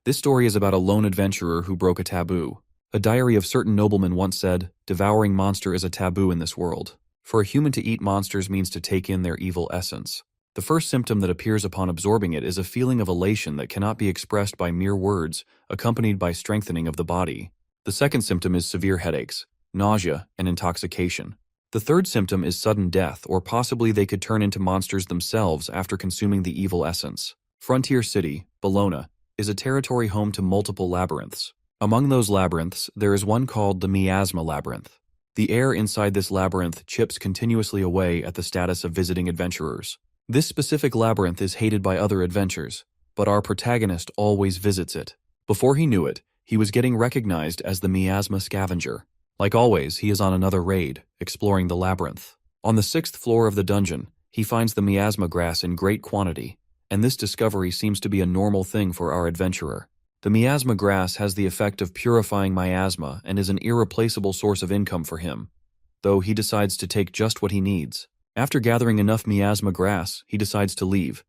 This story is about a lone adventurer who broke a taboo. A diary of certain noblemen once said, "Devouring monster is a taboo in this world. For a human to eat monsters means to take in their evil essence." The first symptom that appears upon absorbing it is a feeling of elation that cannot be expressed by mere words, accompanied by strengthening of the body. The second symptom is severe headaches, nausea, and intoxication. The third symptom is sudden death, or possibly they could turn into monsters themselves after consuming the evil essence. Frontier City, Bologna, is a territory home to multiple labyrinths. Among those labyrinths, there is one called the Miasma Labyrinth. The air inside this labyrinth chips continuously away at the status of visiting adventurers. This specific labyrinth is hated by other adventurers, but our protagonist always visits it. Before he knew it, he was getting recognized as the Miasma Scavenger. Like always, he is on another raid, exploring the labyrinth. On the 6th floor of the dungeon, he finds the miasma grass in great quantity, and this discovery seems to be a normal thing for our adventurer. The miasma grass has the effect of purifying miasma and is an irreplaceable source of income for him, though he decides to take just what he needs. After gathering enough miasma grass, he decides to leave,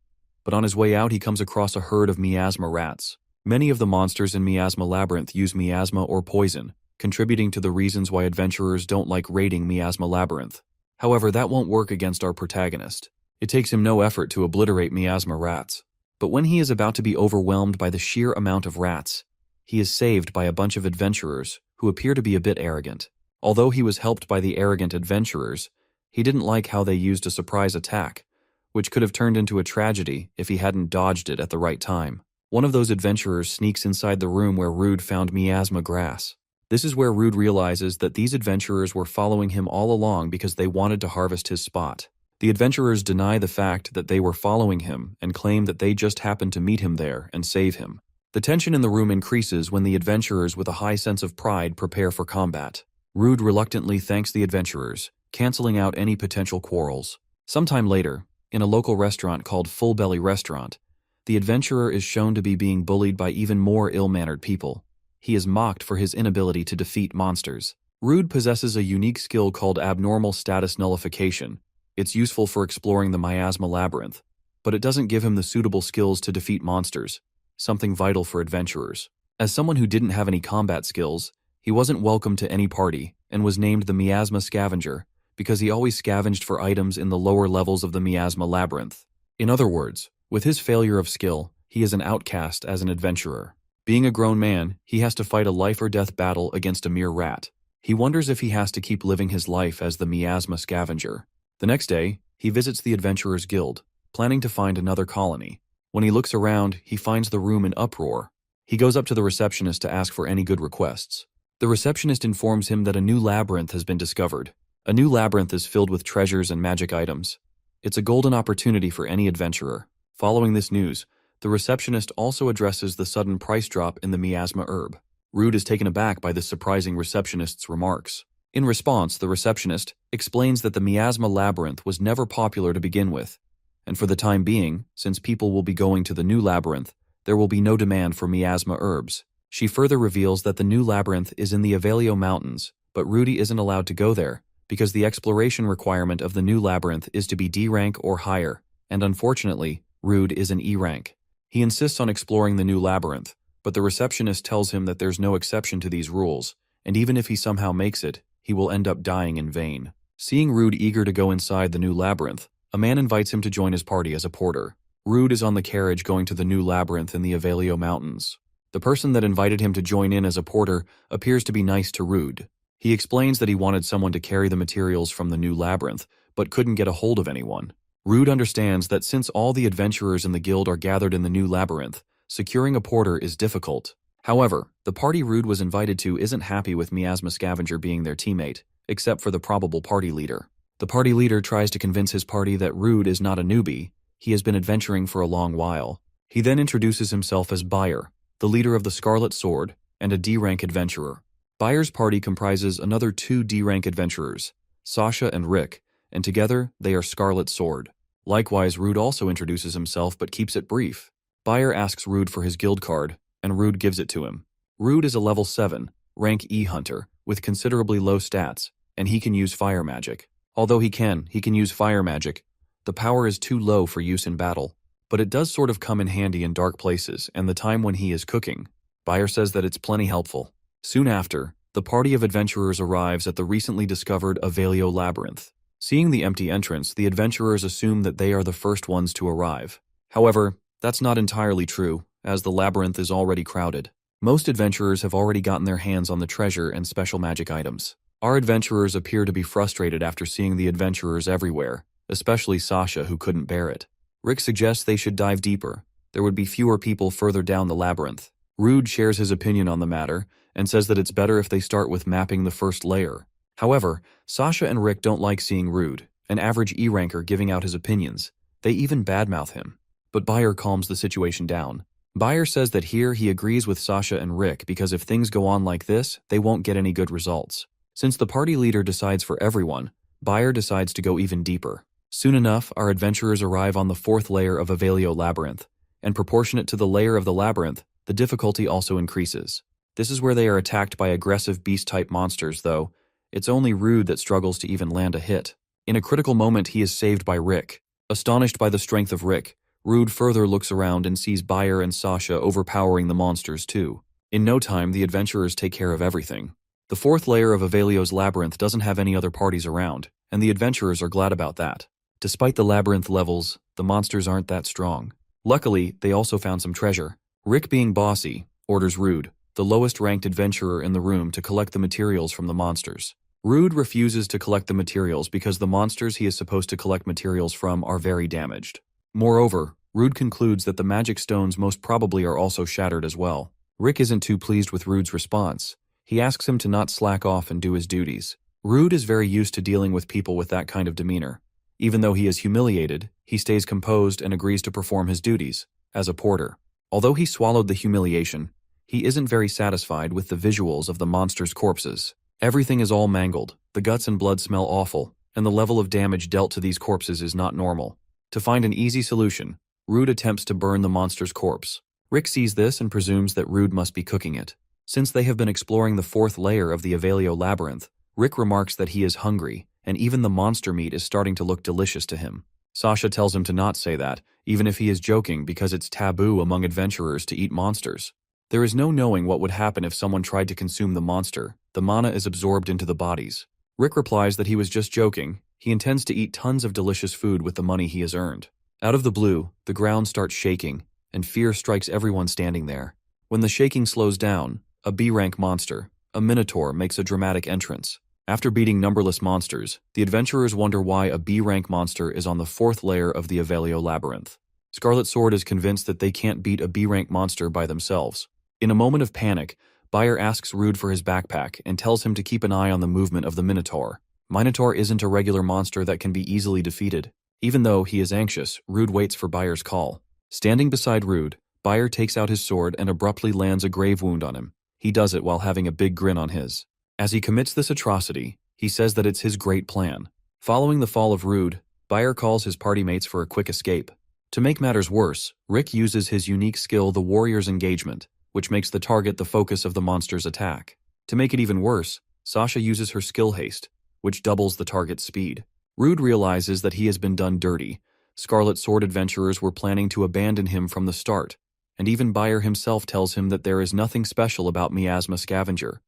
but on his way out he comes across a herd of miasma rats. Many of the monsters in Miasma Labyrinth use miasma or poison, contributing to the reasons why adventurers don't like raiding Miasma Labyrinth. However, that won't work against our protagonist. It takes him no effort to obliterate miasma rats. But when he is about to be overwhelmed by the sheer amount of rats, he is saved by a bunch of adventurers who appear to be a bit arrogant. Although he was helped by the arrogant adventurers, he didn't like how they used a surprise attack, which could have turned into a tragedy if he hadn't dodged it at the right time. One of those adventurers sneaks inside the room where Rude found miasma grass. This is where Rude realizes that these adventurers were following him all along because they wanted to harvest his spot. The adventurers deny the fact that they were following him and claim that they just happened to meet him there and save him. The tension in the room increases when the adventurers with a high sense of pride prepare for combat. Rude reluctantly thanks the adventurers, canceling out any potential quarrels. Sometime later, in a local restaurant called Full Belly Restaurant, the adventurer is shown to be being bullied by even more ill-mannered people. He is mocked for his inability to defeat monsters. Rude possesses a unique skill called abnormal status nullification. It's useful for exploring the miasma labyrinth, but it doesn't give him the suitable skills to defeat monsters, something vital for adventurers. As someone who didn't have any combat skills, he wasn't welcome to any party and was named the Miasma Scavenger because he always scavenged for items in the lower levels of the miasma labyrinth. In other words, with his failure of skill, he is an outcast as an adventurer. Being a grown man, he has to fight a life-or-death battle against a mere rat. He wonders if he has to keep living his life as the Miasma Scavenger. The next day, he visits the Adventurers Guild, planning to find another colony. When he looks around, he finds the room in uproar. He goes up to the receptionist to ask for any good requests. The receptionist informs him that a new labyrinth has been discovered. A new labyrinth is filled with treasures and magic items. It's a golden opportunity for any adventurer. Following this news, the receptionist also addresses the sudden price drop in the miasma herb. Rude is taken aback by this surprising receptionist's remarks. In response, the receptionist explains that the miasma labyrinth was never popular to begin with, and for the time being, since people will be going to the new labyrinth, there will be no demand for miasma herbs. She further reveals that the new labyrinth is in the Yahello Mountains, but Rudy isn't allowed to go there because the exploration requirement of the new labyrinth is to be D rank or higher, and unfortunately, Rude is an E rank. He insists on exploring the new labyrinth, but the receptionist tells him that there's no exception to these rules, and even if he somehow makes it, he will end up dying in vain. Seeing Rude eager to go inside the new labyrinth, a man invites him to join his party as a porter. Rude is on the carriage going to the new labyrinth in the Yahello Mountains. The person that invited him to join in as a porter appears to be nice to Rude. He explains that he wanted someone to carry the materials from the new labyrinth, but couldn't get a hold of anyone. Rude understands that since all the adventurers in the guild are gathered in the new labyrinth, securing a porter is difficult. However, the party Rude was invited to isn't happy with Miasma Scavenger being their teammate, except for the probable party leader. The party leader tries to convince his party that Rude is not a newbie, he has been adventuring for a long while. He then introduces himself as Bayer, the leader of the Scarlet Sword, and a D-rank adventurer. Bayer's party comprises another 2 D-rank adventurers, Sasha and Rick, and together they are Scarlet Sword. Likewise, Rude also introduces himself but keeps it brief. Bayer asks Rude for his guild card, and Rude gives it to him. Rude is a level 7, rank E hunter, with considerably low stats, and he can use fire magic. Although he can use fire magic, the power is too low for use in battle. but it does sort of come in handy in dark places and the time when he is cooking. Bayer says that it's plenty helpful. Soon after, the party of adventurers arrives at the recently discovered Yahello labyrinth. Seeing the empty entrance, the adventurers assume that they are the first ones to arrive. However, that's not entirely true, as the labyrinth is already crowded. Most adventurers have already gotten their hands on the treasure and special magic items. Our adventurers appear to be frustrated after seeing the adventurers everywhere, especially Sasha, who couldn't bear it. Rick suggests they should dive deeper. There would be fewer people further down the labyrinth. Rude shares his opinion on the matter and says that it's better if they start with mapping the first layer. However, Sasha and Rick don't like seeing Rude, an average E-ranker, giving out his opinions. They even badmouth him. But Bayer calms the situation down. Bayer says that here he agrees with Sasha and Rick because if things go on like this, they won't get any good results. Since the party leader decides for everyone, Bayer decides to go even deeper. Soon enough, our adventurers arrive on the fourth layer of Yahello labyrinth, and proportionate to the layer of the labyrinth, the difficulty also increases. This is where they are attacked by aggressive beast-type monsters, though it's only Rude that struggles to even land a hit. In a critical moment, he is saved by Rick. Astonished by the strength of Rick, Rude further looks around and sees Bayer and Sasha overpowering the monsters too. In no time, the adventurers take care of everything. The fourth layer of Yahello's labyrinth doesn't have any other parties around, and the adventurers are glad about that. Despite the labyrinth levels, the monsters aren't that strong. Luckily, they also found some treasure. Rick, being bossy, orders Rude, the lowest-ranked adventurer in the room, to collect the materials from the monsters. Rude refuses to collect the materials because the monsters he is supposed to collect materials from are very damaged. Moreover, Rude concludes that the magic stones most probably are also shattered as well. Rick isn't too pleased with Rude's response. He asks him to not slack off and do his duties. Rude is very used to dealing with people with that kind of demeanor. Even though he is humiliated, he stays composed and agrees to perform his duties as a porter. Although he swallowed the humiliation, he isn't very satisfied with the visuals of the monsters' corpses. Everything is all mangled, the guts and blood smell awful, and the level of damage dealt to these corpses is not normal. To find an easy solution, Rude attempts to burn the monster's corpse. Rick sees this and presumes that Rude must be cooking it. Since they have been exploring the fourth layer of the Yahello labyrinth, Rick remarks that he is hungry, and even the monster meat is starting to look delicious to him. Sasha tells him to not say that, even if he is joking, because it's taboo among adventurers to eat monsters. There is no knowing what would happen if someone tried to consume the monster. The mana is absorbed into the bodies. Rick replies that he was just joking. He intends to eat tons of delicious food with the money he has earned. Out of the blue, the ground starts shaking, and fear strikes everyone standing there. When the shaking slows down, a B-rank monster, a minotaur, makes a dramatic entrance. After beating numberless monsters, the adventurers wonder why a B-rank monster is on the fourth layer of the Yahello labyrinth. Scarlet Sword is convinced that they can't beat a B-rank monster by themselves. In a moment of panic, Bayer asks Rude for his backpack and tells him to keep an eye on the movement of the minotaur. Minotaur isn't a regular monster that can be easily defeated. Even though he is anxious, Rude waits for Bayer's call. Standing beside Rude, Bayer takes out his sword and abruptly lands a grave wound on him. He does it while having a big grin on his. As he commits this atrocity, he says that it's his great plan. Following the fall of Rude, Bayer calls his party mates for a quick escape. To make matters worse, Rick uses his unique skill, the Warrior's Engagement, which makes the target the focus of the monster's attack. To make it even worse, Sasha uses her skill Haste, which doubles the target's speed. Rude realizes that he has been done dirty. Scarlet Sword adventurers were planning to abandon him from the start, and even Bayer himself tells him that there is nothing special about Miasma Scavenger,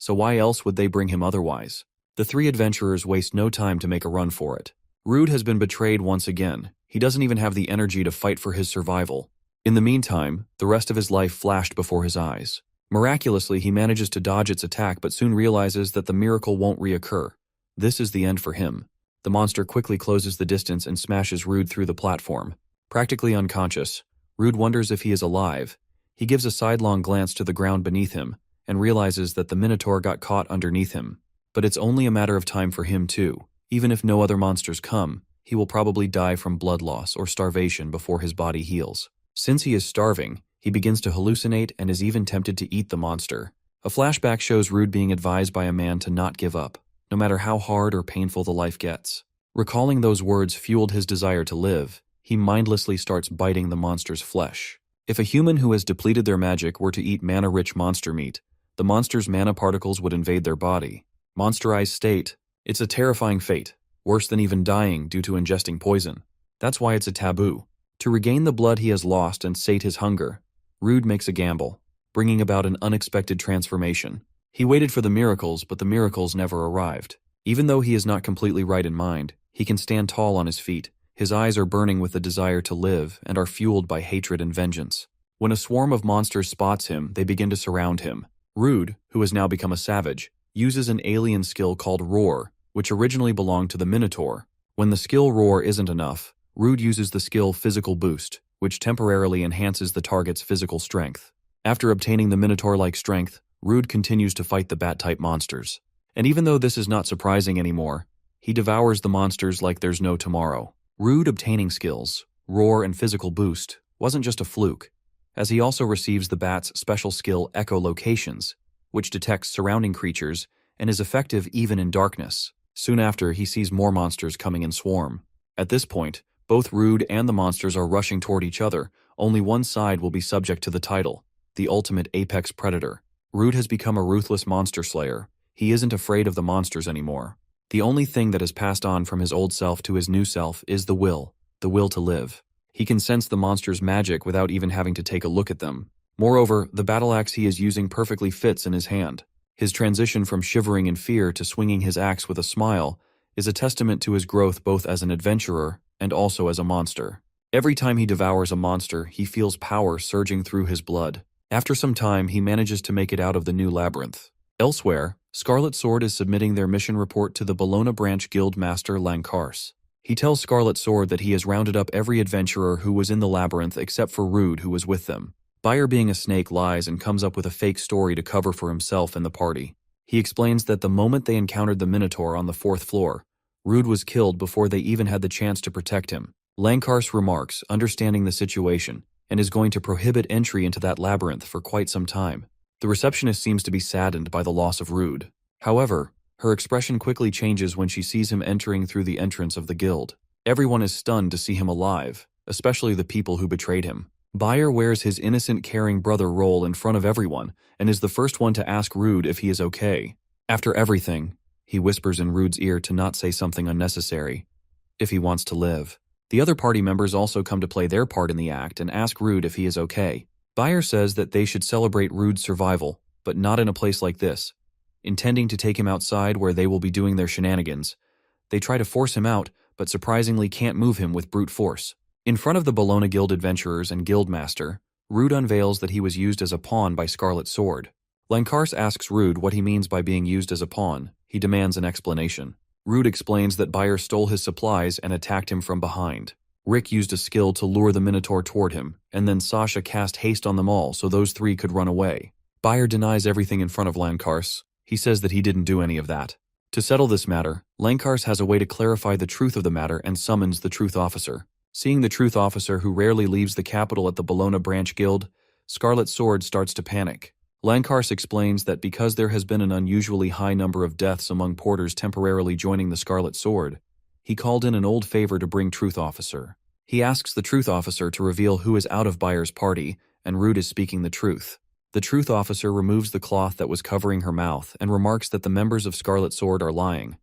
so why else would they bring him otherwise? The three adventurers waste no time to make a run for it. Rude has been betrayed once again. He doesn't even have the energy to fight for his survival. In the meantime, the rest of his life flashed before his eyes. Miraculously, he manages to dodge its attack but soon realizes that the miracle won't reoccur. This is the end for him. The monster quickly closes the distance and smashes Rude through the platform. Practically unconscious, Rude wonders if he is alive. He gives a sidelong glance to the ground beneath him and realizes that the Minotaur got caught underneath him. But it's only a matter of time for him too. Even if no other monsters come, he will probably die from blood loss or starvation before his body heals. Since he is starving, he begins to hallucinate and is even tempted to eat the monster. A flashback shows Rude being advised by a man to not give up, no matter how hard or painful the life gets. Recalling those words fueled his desire to live. He mindlessly starts biting the monster's flesh. If a human who has depleted their magic were to eat mana-rich monster meat, the monster's mana particles would invade their body. Monsterized state. It's a terrifying fate, worse than even dying due to ingesting poison. That's why it's a taboo. To regain the blood he has lost and sate his hunger, Rude makes a gamble, bringing about an unexpected transformation. He waited for the miracles, but the miracles never arrived. Even though he is not completely right in mind, he can stand tall on his feet. His eyes are burning with the desire to live and are fueled by hatred and vengeance. When a swarm of monsters spots him, they begin to surround him. Rude, who has now become a savage, uses an alien skill called Roar, which originally belonged to the Minotaur. When the skill Roar isn't enough, Rude uses the skill Physical Boost, which temporarily enhances the target's physical strength. After obtaining the Minotaur-like strength, Rude continues to fight the bat-type monsters. And even though this is not surprising anymore, he devours the monsters like there's no tomorrow. Rude obtaining skills, Roar and Physical Boost, wasn't just a fluke, as he also receives the bat's special skill Echolocations, which detects surrounding creatures and is effective even in darkness. Soon after, he sees more monsters coming in swarm. At this point, both Rude and the monsters are rushing toward each other. Only one side will be subject to the title, the ultimate apex predator. Rude has become a ruthless monster slayer. He isn't afraid of the monsters anymore. The only thing that has passed on from his old self to his new self is the will to live. He can sense the monster's magic without even having to take a look at them. Moreover, the battle axe he is using perfectly fits in his hand. His transition from shivering in fear to swinging his axe with a smile is a testament to his growth both as an adventurer and also as a monster. Every time he devours a monster, he feels power surging through his blood. After some time, he manages to make it out of the new labyrinth. Elsewhere, Scarlet Sword is submitting their mission report to the Bologna Branch Guild Master Lankars. He tells Scarlet Sword that he has rounded up every adventurer who was in the labyrinth except for Rude, who was with them. Bayer, being a snake, lies and comes up with a fake story to cover for himself and the party. He explains that the moment they encountered the Minotaur on the 4th floor, Rude was killed before they even had the chance to protect him. Lankars remarks, understanding the situation, and is going to prohibit entry into that labyrinth for quite some time. The receptionist seems to be saddened by the loss of Rude. However, her expression quickly changes when she sees him entering through the entrance of the guild. Everyone is stunned to see him alive, especially the people who betrayed him. Bayer wears his innocent, caring brother role in front of everyone and is the first one to ask Rude if he is okay. After everything, he whispers in Rude's ear to not say something unnecessary, if he wants to live. The other party members also come to play their part in the act and ask Rude if he is okay. Bayer says that they should celebrate Rude's survival, but not in a place like this. Intending to take him outside where they will be doing their shenanigans, they try to force him out, but surprisingly can't move him with brute force. In front of the Bologna Guild adventurers and guildmaster, Rude unveils that he was used as a pawn by Scarlet Sword. Lankars asks Rude what he means by being used as a pawn. He demands an explanation. Rude explains that Bayer stole his supplies and attacked him from behind. Rick used a skill to lure the Minotaur toward him, and then Sasha cast haste on them all so those three could run away. Bayer denies everything in front of Lankars. He says that he didn't do any of that. To settle this matter, Lankars has a way to clarify the truth of the matter and summons the Truth Officer. Seeing the Truth Officer, who rarely leaves the capital at the Bologna Branch Guild, Scarlet Sword starts to panic. Lankars explains that because there has been an unusually high number of deaths among porters temporarily joining the Scarlet Sword, he called in an old favor to bring Truth Officer. He asks the Truth Officer to reveal who is out of Bayer's party, and Rude is speaking the truth. The Truth Officer removes the cloth that was covering her mouth and remarks that the members of Scarlet Sword are lying.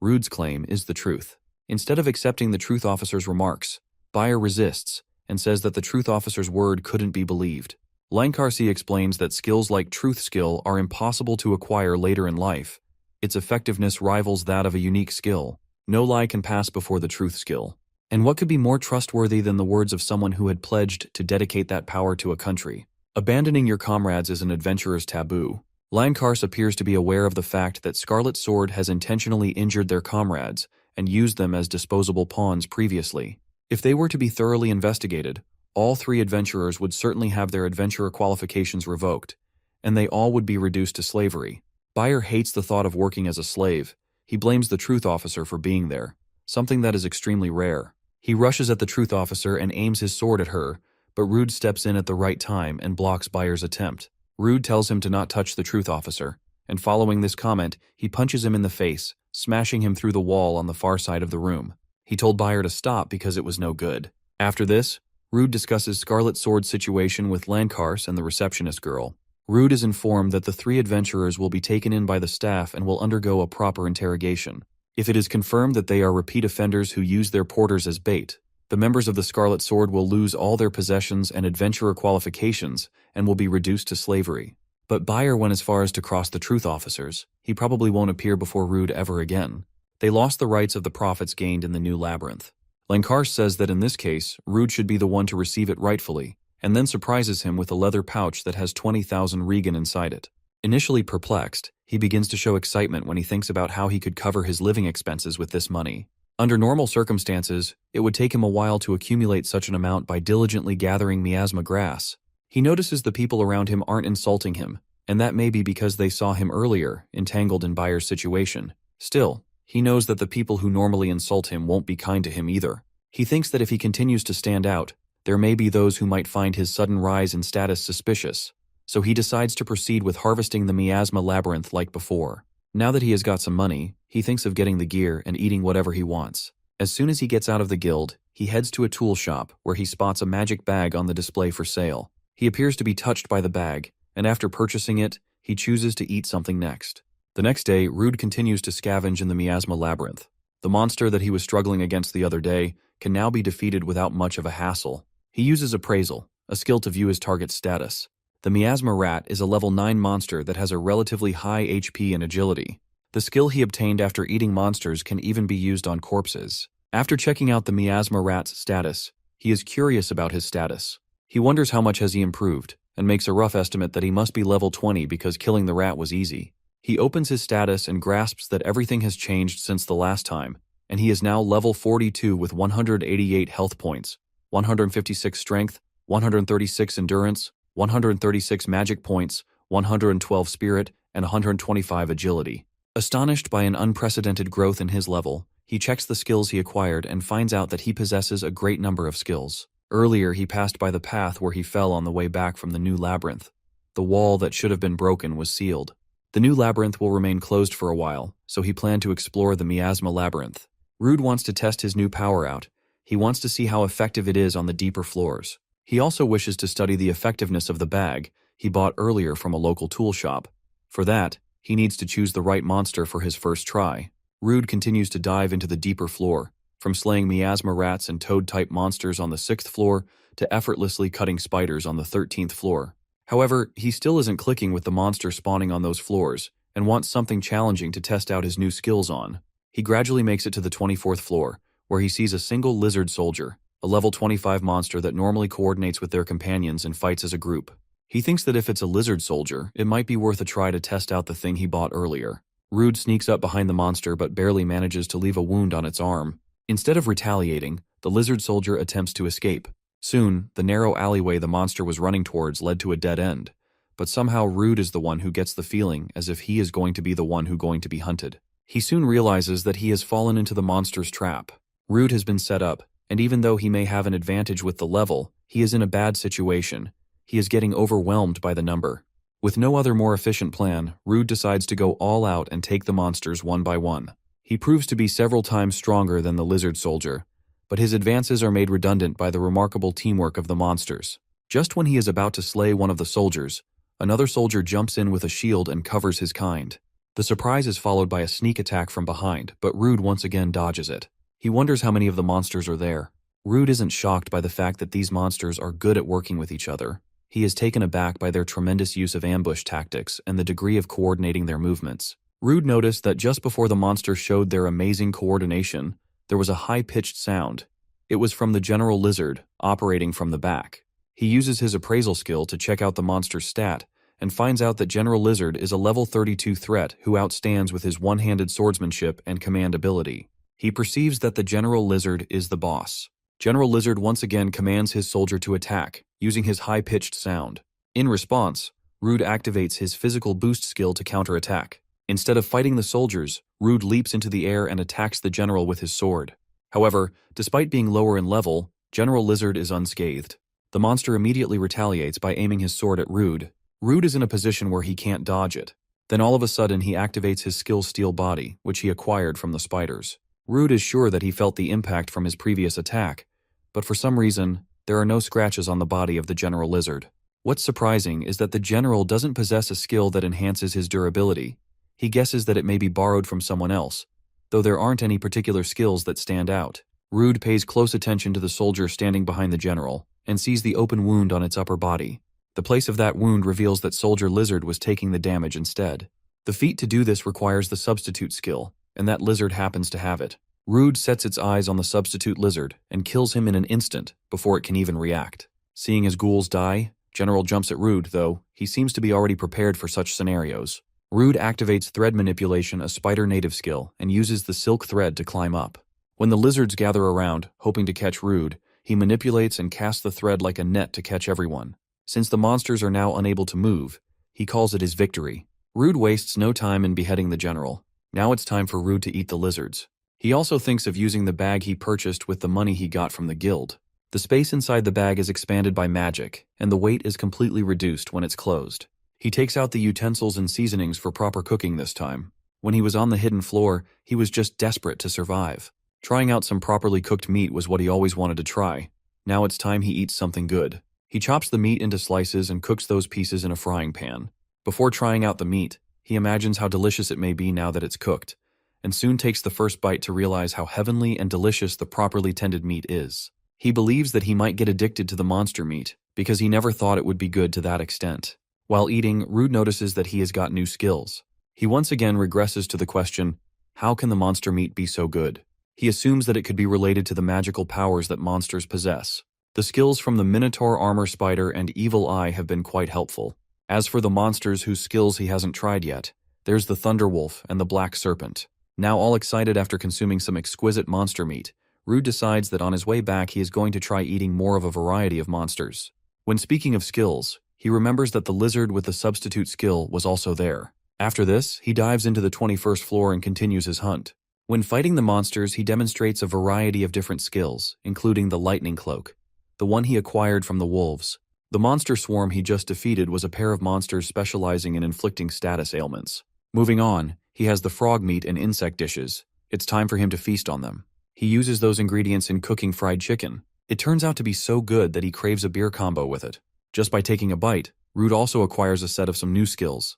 Rude's claim is the truth. Instead of accepting the Truth Officer's remarks, Bayer resists and says that the Truth Officer's word couldn't be believed. Lankarsi explains that skills like Truth Skill are impossible to acquire later in life. Its effectiveness rivals that of a unique skill. No lie can pass before the Truth Skill. And what could be more trustworthy than the words of someone who had pledged to dedicate that power to a country? Abandoning your comrades is an adventurer's taboo. Lankars appears to be aware of the fact that Scarlet Sword has intentionally injured their comrades and used them as disposable pawns previously. If they were to be thoroughly investigated, all three adventurers would certainly have their adventurer qualifications revoked, and they all would be reduced to slavery. Bayer hates the thought of working as a slave. He blames the Truth Officer for being there, something that is extremely rare. He rushes at the Truth Officer and aims his sword at her, but Rude steps in at the right time and blocks Bayer's attempt. Rude tells him to not touch the Truth Officer, and following this comment, he punches him in the face, smashing him through the wall on the far side of the room. He told Bayer to stop because it was no good. After this, Rude discusses Scarlet Sword's situation with Lankars and the receptionist girl. Rude is informed that the three adventurers will be taken in by the staff and will undergo a proper interrogation. If it is confirmed that they are repeat offenders who use their porters as bait, The members of the Scarlet Sword will lose all their possessions and adventurer qualifications and will be reduced to slavery. But Bayer went as far as to cross the truth officers. He probably won't appear before Rude ever again. They lost the rights of the profits gained in the new labyrinth. Lankarsh says that in this case, Rude should be the one to receive it rightfully, and then surprises him with a leather pouch that has 20,000 Regan inside it. Initially perplexed, he begins to show excitement when he thinks about how he could cover his living expenses with this money. Under normal circumstances, it would take him a while to accumulate such an amount by diligently gathering miasma grass. He notices the people around him aren't insulting him, and that may be because they saw him earlier, entangled in Bayer's situation. Still, he knows that the people who normally insult him won't be kind to him either. He thinks that if he continues to stand out, there may be those who might find his sudden rise in status suspicious, so he decides to proceed with harvesting the miasma labyrinth like before. Now that he has got some money, he thinks of getting the gear and eating whatever he wants. As soon as he gets out of the guild, he heads to a tool shop where he spots a magic bag on the display for sale. He appears to be touched by the bag, and after purchasing it, he chooses to eat something next. The next day, Rude continues to scavenge in the miasma labyrinth. The monster that he was struggling against the other day can now be defeated without much of a hassle. He uses appraisal, a skill to view his target's status. The miasma rat is a level 9 monster that has a relatively high HP and agility. The skill he obtained after eating monsters can even be used on corpses. After checking out the miasma rat's status, he is curious about his status. He wonders how much has he improved, and makes a rough estimate that he must be level 20 because killing the rat was easy. He opens his status and grasps that everything has changed since the last time, and he is now level 42 with 188 health points, 156 strength, 136 endurance, 136 magic points, 112 spirit, and 125 agility. Astonished by an unprecedented growth in his level, he checks the skills he acquired and finds out that he possesses a great number of skills. Earlier, he passed by the path where he fell on the way back from the new labyrinth. The wall that should have been broken was sealed. The new labyrinth will remain closed for a while, so he planned to explore the miasma labyrinth. Rude wants to test his new power out. He wants to see how effective it is on the deeper floors. He also wishes to study the effectiveness of the bag he bought earlier from a local tool shop. For that, he needs to choose the right monster for his first try. Rude continues to dive into the deeper floor, from slaying miasma rats and toad-type monsters on the 6th floor to effortlessly cutting spiders on the 13th floor. However, he still isn't clicking with the monster spawning on those floors and wants something challenging to test out his new skills on. He gradually makes it to the 24th floor, where he sees a single lizard soldier, a level 25 monster that normally coordinates with their companions and fights as a group. He thinks that if it's a lizard soldier, it might be worth a try to test out the thing he bought earlier. Rude sneaks up behind the monster but barely manages to leave a wound on its arm. Instead of retaliating, the lizard soldier attempts to escape. Soon, the narrow alleyway the monster was running towards led to a dead end, but somehow Rude is the one who gets the feeling as if he is going to be the one who's going to be hunted. He soon realizes that he has fallen into the monster's trap. Rude has been set up, and even though he may have an advantage with the level, he is in a bad situation. He is getting overwhelmed by the number. With no other more efficient plan, Rude decides to go all out and take the monsters one by one. He proves to be several times stronger than the lizard soldier, but his advances are made redundant by the remarkable teamwork of the monsters. Just when he is about to slay one of the soldiers, another soldier jumps in with a shield and covers his kind. The surprise is followed by a sneak attack from behind, but Rude once again dodges it. He wonders how many of the monsters are there. Rude isn't shocked by the fact that these monsters are good at working with each other. He is taken aback by their tremendous use of ambush tactics and the degree of coordinating their movements. Rude noticed that just before the monsters showed their amazing coordination, there was a high-pitched sound. It was from the General Lizard, operating from the back. He uses his appraisal skill to check out the monster's stat, and finds out that General Lizard is a level 32 threat who outstands with his one-handed swordsmanship and command ability. He perceives that the General Lizard is the boss. General Lizard once again commands his soldier to attack, using his high-pitched sound. In response, Rude activates his physical boost skill to counterattack. Instead of fighting the soldiers, Rude leaps into the air and attacks the general with his sword. However, despite being lower in level, General Lizard is unscathed. The monster immediately retaliates by aiming his sword at Rude. Rude is in a position where he can't dodge it. Then all of a sudden he activates his skill Steel Body, which he acquired from the spiders. Rude is sure that he felt the impact from his previous attack, but for some reason, there are no scratches on the body of the General Lizard. What's surprising is that the general doesn't possess a skill that enhances his durability. He guesses that it may be borrowed from someone else, though there aren't any particular skills that stand out. Rude pays close attention to the soldier standing behind the general and sees the open wound on its upper body. The place of that wound reveals that Soldier Lizard was taking the damage instead. The feat to do this requires the substitute skill, and that lizard happens to have it. Rude sets its eyes on the substitute lizard and kills him in an instant before it can even react. Seeing his ghouls die, General jumps at Rude, though he seems to be already prepared for such scenarios. Rude activates Thread Manipulation, a spider native skill, and uses the silk thread to climb up. When the lizards gather around, hoping to catch Rude, he manipulates and casts the thread like a net to catch everyone. Since the monsters are now unable to move, he calls it his victory. Rude wastes no time in beheading the general. Now it's time for Rude to eat the lizards. He also thinks of using the bag he purchased with the money he got from the guild. The space inside the bag is expanded by magic, and the weight is completely reduced when it's closed. He takes out the utensils and seasonings for proper cooking this time. When he was on the hidden floor, he was just desperate to survive. Trying out some properly cooked meat was what he always wanted to try. Now it's time he eats something good. He chops the meat into slices and cooks those pieces in a frying pan. Before trying out the meat, he imagines how delicious it may be now that it's cooked, and soon takes the first bite to realize how heavenly and delicious the properly tended meat is. He believes that he might get addicted to the monster meat because he never thought it would be good to that extent. While eating, Rude notices that he has got new skills. He once again regresses to the question, how can the monster meat be so good? He assumes that it could be related to the magical powers that monsters possess. The skills from the Minotaur Armor Spider and Evil Eye have been quite helpful. As for the monsters whose skills he hasn't tried yet, there's the Thunderwolf and the Black Serpent. Now all excited after consuming some exquisite monster meat, Rude decides that on his way back he is going to try eating more of a variety of monsters. When speaking of skills, he remembers that the lizard with the substitute skill was also there. After this, he dives into the 21st floor and continues his hunt. When fighting the monsters, he demonstrates a variety of different skills, including the Lightning Cloak, the one he acquired from the wolves. The monster swarm he just defeated was a pair of monsters specializing in inflicting status ailments. Moving on, he has the frog meat and insect dishes. It's time for him to feast on them. He uses those ingredients in cooking fried chicken. It turns out to be so good that he craves a beer combo with it. Just by taking a bite, Rude also acquires a set of some new skills: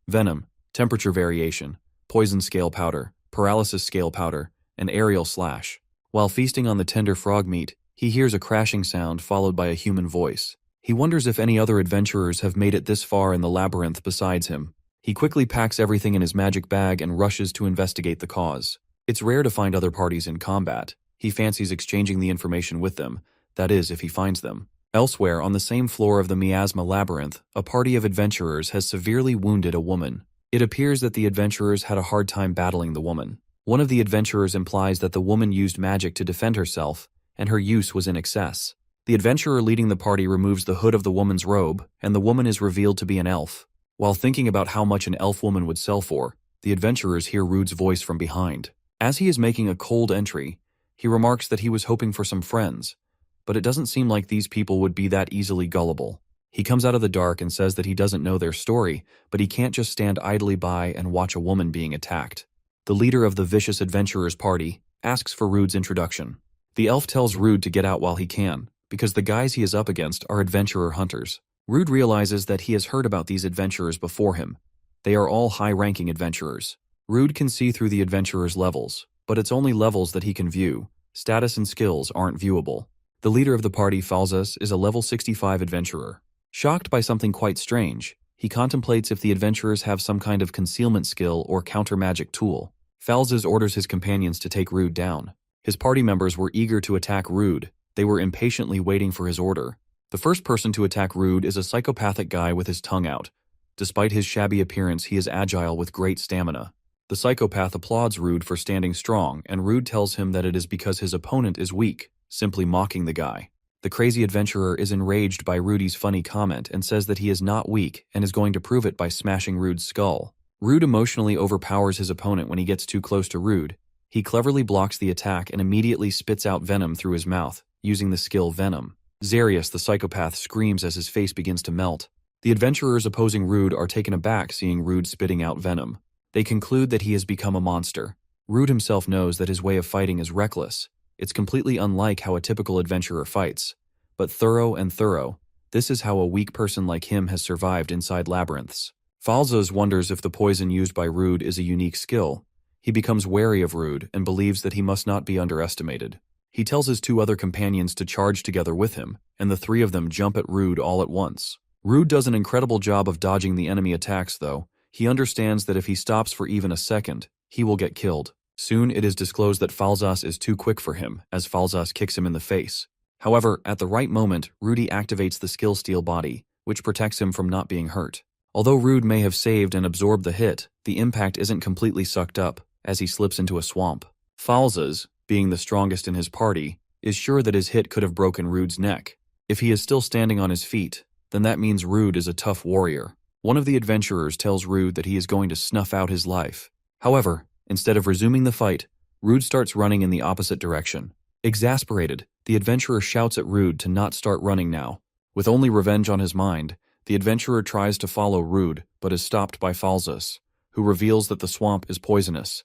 Venom, Temperature Variation, Poison Scale Powder, Paralysis Scale Powder, and Aerial Slash. While feasting on the tender frog meat, he hears a crashing sound followed by a human voice. He wonders if any other adventurers have made it this far in the labyrinth besides him. He quickly packs everything in his magic bag and rushes to investigate the cause. It's rare to find other parties in combat. He fancies exchanging the information with them, that is, if he finds them. Elsewhere, on the same floor of the Miasma Labyrinth, a party of adventurers has severely wounded a woman. It appears that the adventurers had a hard time battling the woman. One of the adventurers implies that the woman used magic to defend herself, and her use was in excess. The adventurer leading the party removes the hood of the woman's robe, and the woman is revealed to be an elf. While thinking about how much an elf woman would sell for, the adventurers hear Rude's voice from behind. As he is making a cold entry, he remarks that he was hoping for some friends, but it doesn't seem like these people would be that easily gullible. He comes out of the dark and says that he doesn't know their story, but he can't just stand idly by and watch a woman being attacked. The leader of the vicious adventurers party asks for Rude's introduction. The elf tells Rude to get out while he can, because the guys he is up against are adventurer hunters. Rude realizes that he has heard about these adventurers before him. They are all high-ranking adventurers. Rude can see through the adventurers' levels, but it's only levels that he can view. Status and skills aren't viewable. The leader of the party, Falzas, is a level 65 adventurer. Shocked by something quite strange, he contemplates if the adventurers have some kind of concealment skill or counter-magic tool. Falzas orders his companions to take Rude down. His party members were eager to attack Rude. They were impatiently waiting for his order. The first person to attack Rude is a psychopathic guy with his tongue out. Despite his shabby appearance, he is agile with great stamina. The psychopath applauds Rude for standing strong, and Rude tells him that it is because his opponent is weak, simply mocking the guy. The crazy adventurer is enraged by Rudy's funny comment and says that he is not weak and is going to prove it by smashing Rude's skull. Rude emotionally overpowers his opponent when he gets too close to Rude. He cleverly blocks the attack and immediately spits out venom through his mouth, using the skill Venom. Zarius, the psychopath, screams as his face begins to melt. The adventurers opposing Rude are taken aback seeing Rude spitting out venom. They conclude that he has become a monster. Rude himself knows that his way of fighting is reckless. It's completely unlike how a typical adventurer fights. But thorough, this is how a weak person like him has survived inside labyrinths. Falzas wonders if the poison used by Rude is a unique skill. He becomes wary of Rude and believes that he must not be underestimated. He tells his two other companions to charge together with him, and the three of them jump at Rude all at once. Rude does an incredible job of dodging the enemy attacks though. He understands that if he stops for even a second, he will get killed. Soon it is disclosed that Falzas is too quick for him, as Falzas kicks him in the face. However, at the right moment, Rudy activates the skill Steel Body, which protects him from not being hurt. Although Rude may have saved and absorbed the hit, the impact isn't completely sucked up, as he slips into a swamp. Falzas, being the strongest in his party, is sure that his hit could have broken Rude's neck. If he is still standing on his feet, then that means Rude is a tough warrior. One of the adventurers tells Rude that he is going to snuff out his life. However, instead of resuming the fight, Rude starts running in the opposite direction. Exasperated, the adventurer shouts at Rude to not start running now. With only revenge on his mind, the adventurer tries to follow Rude, but is stopped by Falzas, who reveals that the swamp is poisonous.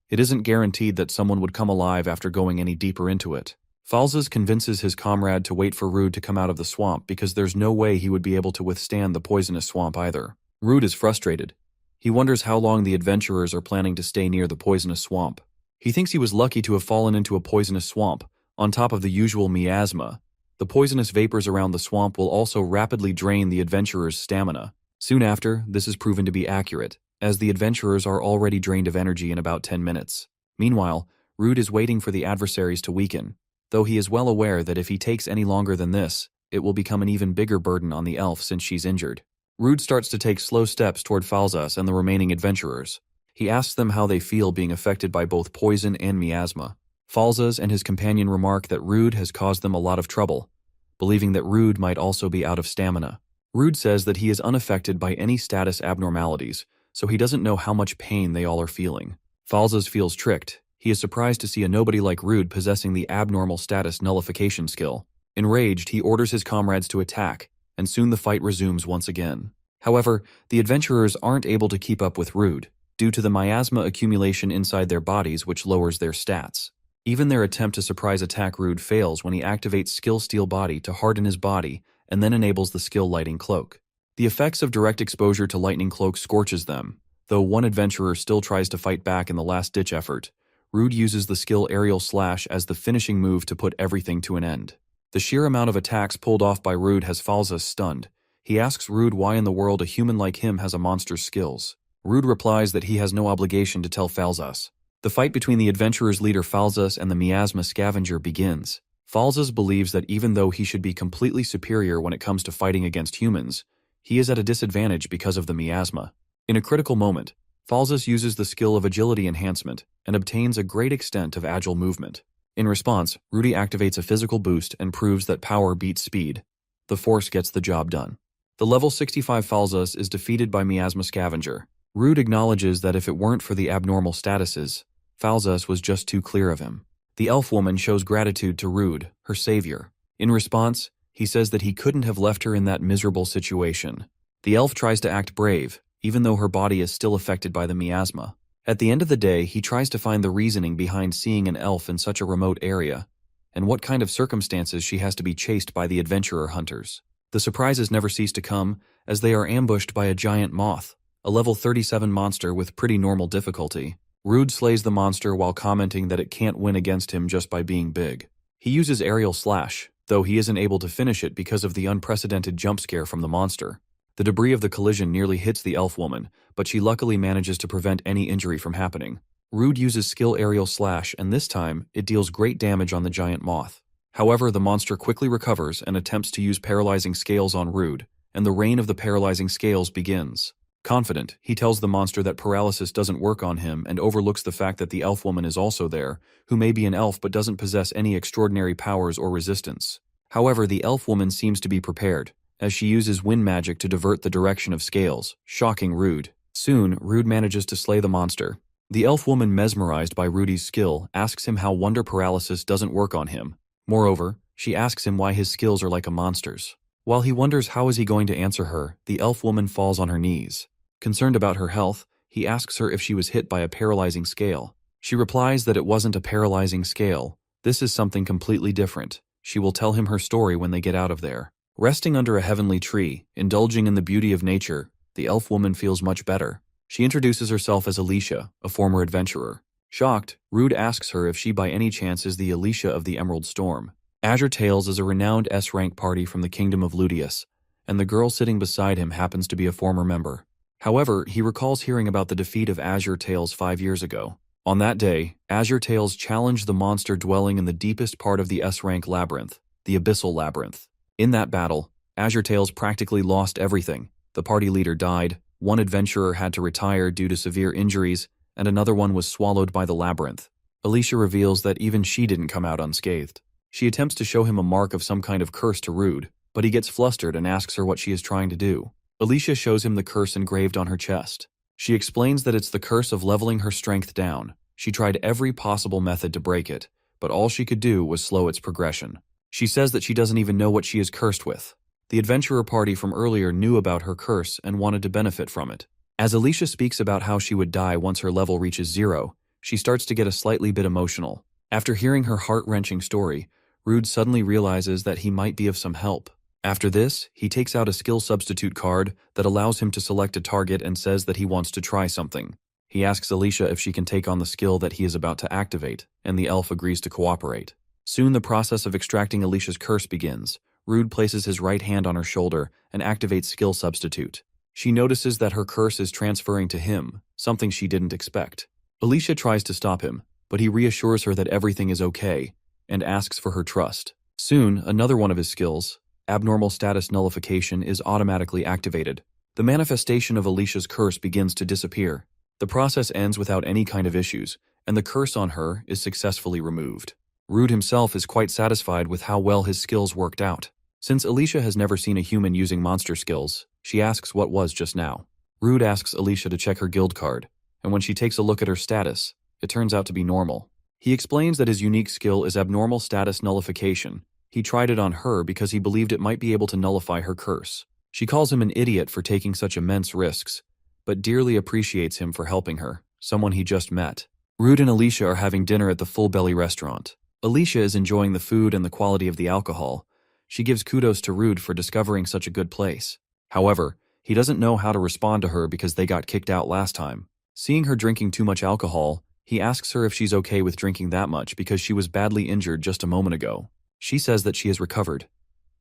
It isn't guaranteed that someone would come alive after going any deeper into it. Falzas convinces his comrade to wait for Rude to come out of the swamp because there's no way he would be able to withstand the poisonous swamp either. Rude is frustrated. He wonders how long the adventurers are planning to stay near the poisonous swamp. He thinks he was lucky to have fallen into a poisonous swamp, on top of the usual miasma. The poisonous vapors around the swamp will also rapidly drain the adventurers' stamina. Soon after, this is proven to be accurate, as the adventurers are already drained of energy in about 10 minutes. Meanwhile, Rude is waiting for the adversaries to weaken, though he is well aware that if he takes any longer than this, it will become an even bigger burden on the elf since she's injured. Rude starts to take slow steps toward Falzas and the remaining adventurers. He asks them how they feel being affected by both poison and miasma. Falzas and his companion remark that Rude has caused them a lot of trouble, believing that Rude might also be out of stamina. Rude says that he is unaffected by any status abnormalities, so he doesn't know how much pain they all are feeling. Falzas feels tricked. He is surprised to see a nobody like Rude possessing the abnormal status nullification skill. Enraged, he orders his comrades to attack, and soon the fight resumes once again. However, the adventurers aren't able to keep up with Rude, due to the miasma accumulation inside their bodies which lowers their stats. Even their attempt to surprise attack Rude fails when he activates skill Steel Body to harden his body and then enables the skill Lightning Cloak. The effects of direct exposure to Lightning Cloak scorches them, though one adventurer still tries to fight back in the last-ditch effort. Rude uses the skill Aerial Slash as the finishing move to put everything to an end. The sheer amount of attacks pulled off by Rude has Falzas stunned. He asks Rude why in the world a human like him has a monster's skills. Rude replies that he has no obligation to tell Falzas. The fight between the adventurers' leader Falzas and the miasma scavenger begins. Falzas believes that even though he should be completely superior when it comes to fighting against humans, he is at a disadvantage because of the miasma. In a critical moment, Falzas uses the skill of Agility Enhancement and obtains a great extent of agile movement. In response, Rudy activates a physical boost and proves that power beats speed. The Force gets the job done. The level 65 Falzas is defeated by Miasma Scavenger. Rude acknowledges that if it weren't for the abnormal statuses, Falzas was just too clear of him. The elf woman shows gratitude to Rude, her savior. In response, he says that he couldn't have left her in that miserable situation. The elf tries to act brave, even though her body is still affected by the miasma. At the end of the day, he tries to find the reasoning behind seeing an elf in such a remote area, and what kind of circumstances she has to be chased by the adventurer hunters. The surprises never cease to come, as they are ambushed by a giant moth, a level 37 monster with pretty normal difficulty. Rude slays the monster while commenting that it can't win against him just by being big. He uses Aerial Slash, though he isn't able to finish it because of the unprecedented jump scare from the monster. The debris of the collision nearly hits the elf woman, but she luckily manages to prevent any injury from happening. Rude uses skill Aerial Slash, and this time, it deals great damage on the giant moth. However, the monster quickly recovers and attempts to use Paralyzing Scales on Rude, and the reign of the Paralyzing Scales begins. Confident, he tells the monster that paralysis doesn't work on him and overlooks the fact that the elf woman is also there, who may be an elf but doesn't possess any extraordinary powers or resistance. However, the elf woman seems to be prepared, as she uses wind magic to divert the direction of Scales, shocking Rude. Soon, Rude manages to slay the monster. The elf woman, mesmerized by Rudy's skill, asks him how Wonder Paralysis doesn't work on him. Moreover, she asks him why his skills are like a monster's. While he wonders how is he going to answer her, the elf woman falls on her knees. Concerned about her health, he asks her if she was hit by a paralyzing scale. She replies that it wasn't a paralyzing scale. This is something completely different. She will tell him her story when they get out of there. Resting under a heavenly tree, indulging in the beauty of nature, the elf woman feels much better. She introduces herself as Alicia, a former adventurer. Shocked, Rude asks her if she by any chance is the Alicia of the Emerald Storm. Azure Tales is a renowned S-rank party from the kingdom of Ludius, and the girl sitting beside him happens to be a former member. However, he recalls hearing about the defeat of Azure Tales 5 years ago. On that day, Azure Tales challenged the monster dwelling in the deepest part of the S-rank labyrinth, the Abyssal Labyrinth. In that battle, Azure Tales practically lost everything. The party leader died, one adventurer had to retire due to severe injuries, and another one was swallowed by the labyrinth. Alicia reveals that even she didn't come out unscathed. She attempts to show him a mark of some kind of curse to Rude, but he gets flustered and asks her what she is trying to do. Alicia shows him the curse engraved on her chest. She explains that it's the curse of leveling her strength down. She tried every possible method to break it, but all she could do was slow its progression. She says that she doesn't even know what she is cursed with. The adventurer party from earlier knew about her curse and wanted to benefit from it. As Alicia speaks about how she would die once her level reaches 0, she starts to get a slightly bit emotional. After hearing her heart-wrenching story, Rude suddenly realizes that he might be of some help. After this, he takes out a skill substitute card that allows him to select a target and says that he wants to try something. He asks Alicia if she can take on the skill that he is about to activate, and the elf agrees to cooperate. Soon the process of extracting Alicia's curse begins. Rude places his right hand on her shoulder and activates skill substitute. She notices that her curse is transferring to him, something she didn't expect. Alicia tries to stop him, but he reassures her that everything is okay, and asks for her trust. Soon, another one of his skills, abnormal status nullification, is automatically activated. The manifestation of Alicia's curse begins to disappear. The process ends without any kind of issues, and the curse on her is successfully removed. Rude himself is quite satisfied with how well his skills worked out. Since Alicia has never seen a human using monster skills, she asks what was just now. Rude asks Alicia to check her guild card, and when she takes a look at her status, it turns out to be normal. He explains that his unique skill is abnormal status nullification. He tried it on her because he believed it might be able to nullify her curse. She calls him an idiot for taking such immense risks, but dearly appreciates him for helping her, someone he just met. Rude and Alicia are having dinner at the Full Belly restaurant. Alicia is enjoying the food and the quality of the alcohol. She gives kudos to Rude for discovering such a good place. However, he doesn't know how to respond to her because they got kicked out last time. Seeing her drinking too much alcohol, he asks her if she's okay with drinking that much because she was badly injured just a moment ago. She says that she has recovered.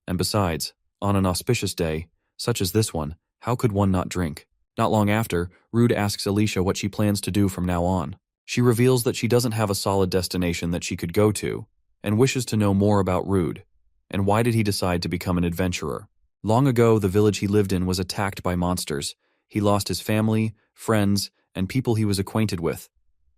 And besides, on an auspicious day, such as this one, how could one not drink? Not long after, Rude asks Alicia what she plans to do from now on. She reveals that she doesn't have a solid destination that she could go to, and wishes to know more about Rude. And why did he decide to become an adventurer? Long ago, the village he lived in was attacked by monsters. He lost his family, friends, and people he was acquainted with.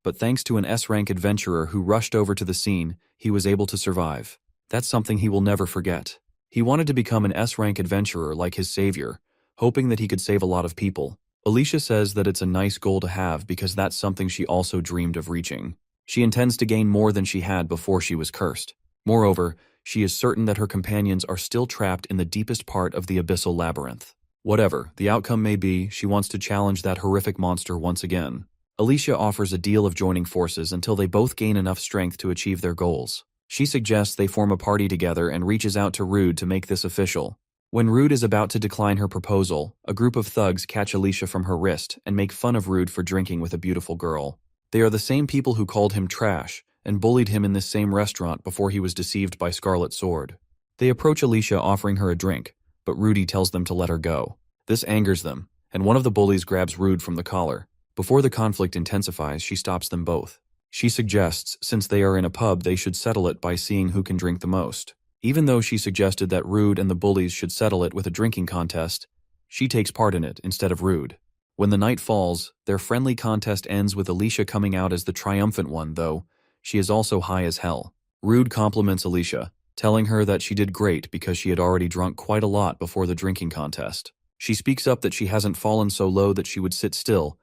But thanks to an S-rank adventurer who rushed over to the scene, he was able to survive. That's something he will never forget. He wanted to become an S-rank adventurer like his savior, hoping that he could save a lot of people. Alicia says that it's a nice goal to have because that's something she also dreamed of reaching. She intends to gain more than she had before she was cursed. Moreover, she is certain that her companions are still trapped in the deepest part of the Abyssal Labyrinth. Whatever the outcome may be, she wants to challenge that horrific monster once again. Alicia offers a deal of joining forces until they both gain enough strength to achieve their goals. She suggests they form a party together and reaches out to Rude to make this official. When Rude is about to decline her proposal, a group of thugs catch Alicia from her wrist and make fun of Rude for drinking with a beautiful girl. They are the same people who called him trash and bullied him in this same restaurant before he was deceived by Scarlet Sword. They approach Alicia offering her a drink, but Rudy tells them to let her go. This angers them, and one of the bullies grabs Rude from the collar. Before the conflict intensifies, she stops them both. She suggests, since they are in a pub, they should settle it by seeing who can drink the most. Even though she suggested that Rude and the bullies should settle it with a drinking contest, she takes part in it instead of Rude. When the night falls, their friendly contest ends with Alicia coming out as the triumphant one, though she is also high as hell. Rude compliments Alicia, telling her that she did great because she had already drunk quite a lot before the drinking contest. She speaks up that she hasn't fallen so low that she would sit still.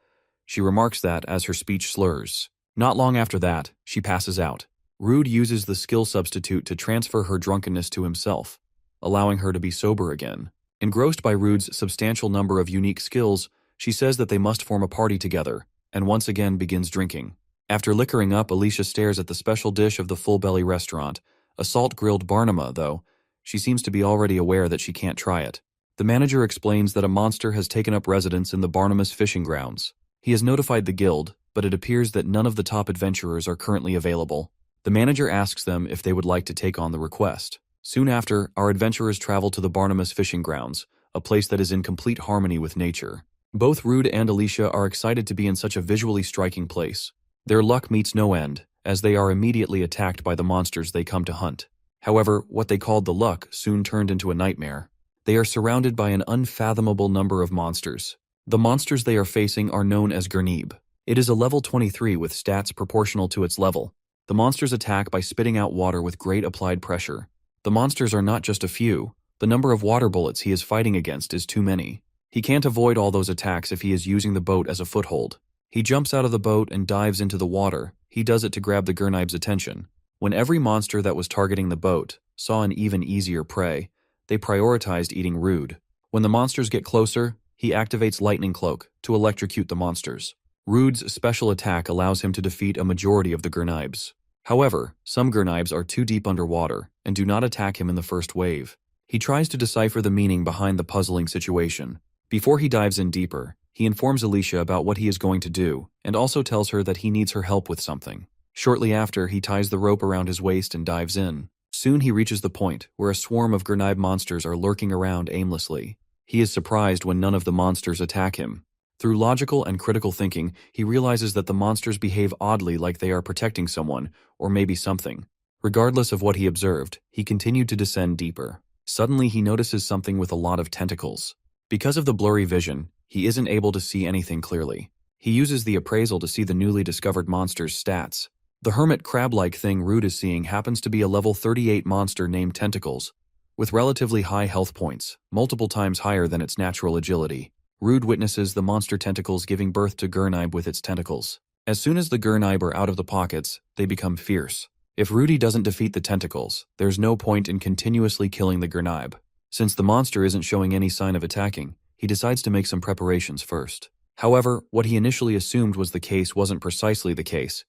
She remarks that as her speech slurs. Not long after that, she passes out. Rude uses the skill substitute to transfer her drunkenness to himself, allowing her to be sober again. Engrossed by Rude's substantial number of unique skills, she says that they must form a party together, and once again begins drinking. After liquoring up, Alicia stares at the special dish of the Full Belly restaurant, a salt-grilled barnama, though she seems to be already aware that she can't try it. The manager explains that a monster has taken up residence in the Barnama's fishing grounds. He has notified the guild, but it appears that none of the top adventurers are currently available. The manager asks them if they would like to take on the request. Soon after, our adventurers travel to the Barnabas fishing grounds, a place that is in complete harmony with nature. Both Rude and Alicia are excited to be in such a visually striking place. Their luck meets no end, as they are immediately attacked by the monsters they come to hunt. However, what they called the luck soon turned into a nightmare. They are surrounded by an unfathomable number of monsters. The monsters they are facing are known as Gurnib. It is a level 23 with stats proportional to its level. The monsters attack by spitting out water with great applied pressure. The monsters are not just a few. The number of water bullets he is fighting against is too many. He can't avoid all those attacks if he is using the boat as a foothold. He jumps out of the boat and dives into the water. He does it to grab the Gurnib's attention. When every monster that was targeting the boat saw an even easier prey, they prioritized eating Rude. When the monsters get closer, he activates Lightning Cloak to electrocute the monsters. Rude's special attack allows him to defeat a majority of the Gurnibs. However, some Gurnibs are too deep underwater and do not attack him in the first wave. He tries to decipher the meaning behind the puzzling situation. Before he dives in deeper, he informs Alicia about what he is going to do and also tells her that he needs her help with something. Shortly after, he ties the rope around his waist and dives in. Soon he reaches the point where a swarm of Gurnib monsters are lurking around aimlessly. He is surprised when none of the monsters attack him. Through logical and critical thinking, he realizes that the monsters behave oddly, like they are protecting someone, or maybe something. Regardless of what he observed, he continued to descend deeper. Suddenly he notices something with a lot of tentacles. Because of the blurry vision, he isn't able to see anything clearly. He uses the appraisal to see the newly discovered monster's stats. The hermit crab-like thing Rude is seeing happens to be a level 38 monster named Tentacles, with relatively high health points, multiple times higher than its natural agility. Rude witnesses the monster Tentacles giving birth to Gurnib with its tentacles. As soon as the Gurnib are out of the pockets, they become fierce. If Rudy doesn't defeat the Tentacles, there's no point in continuously killing the Gurnib. Since the monster isn't showing any sign of attacking, he decides to make some preparations first. However, what he initially assumed was the case wasn't precisely the case,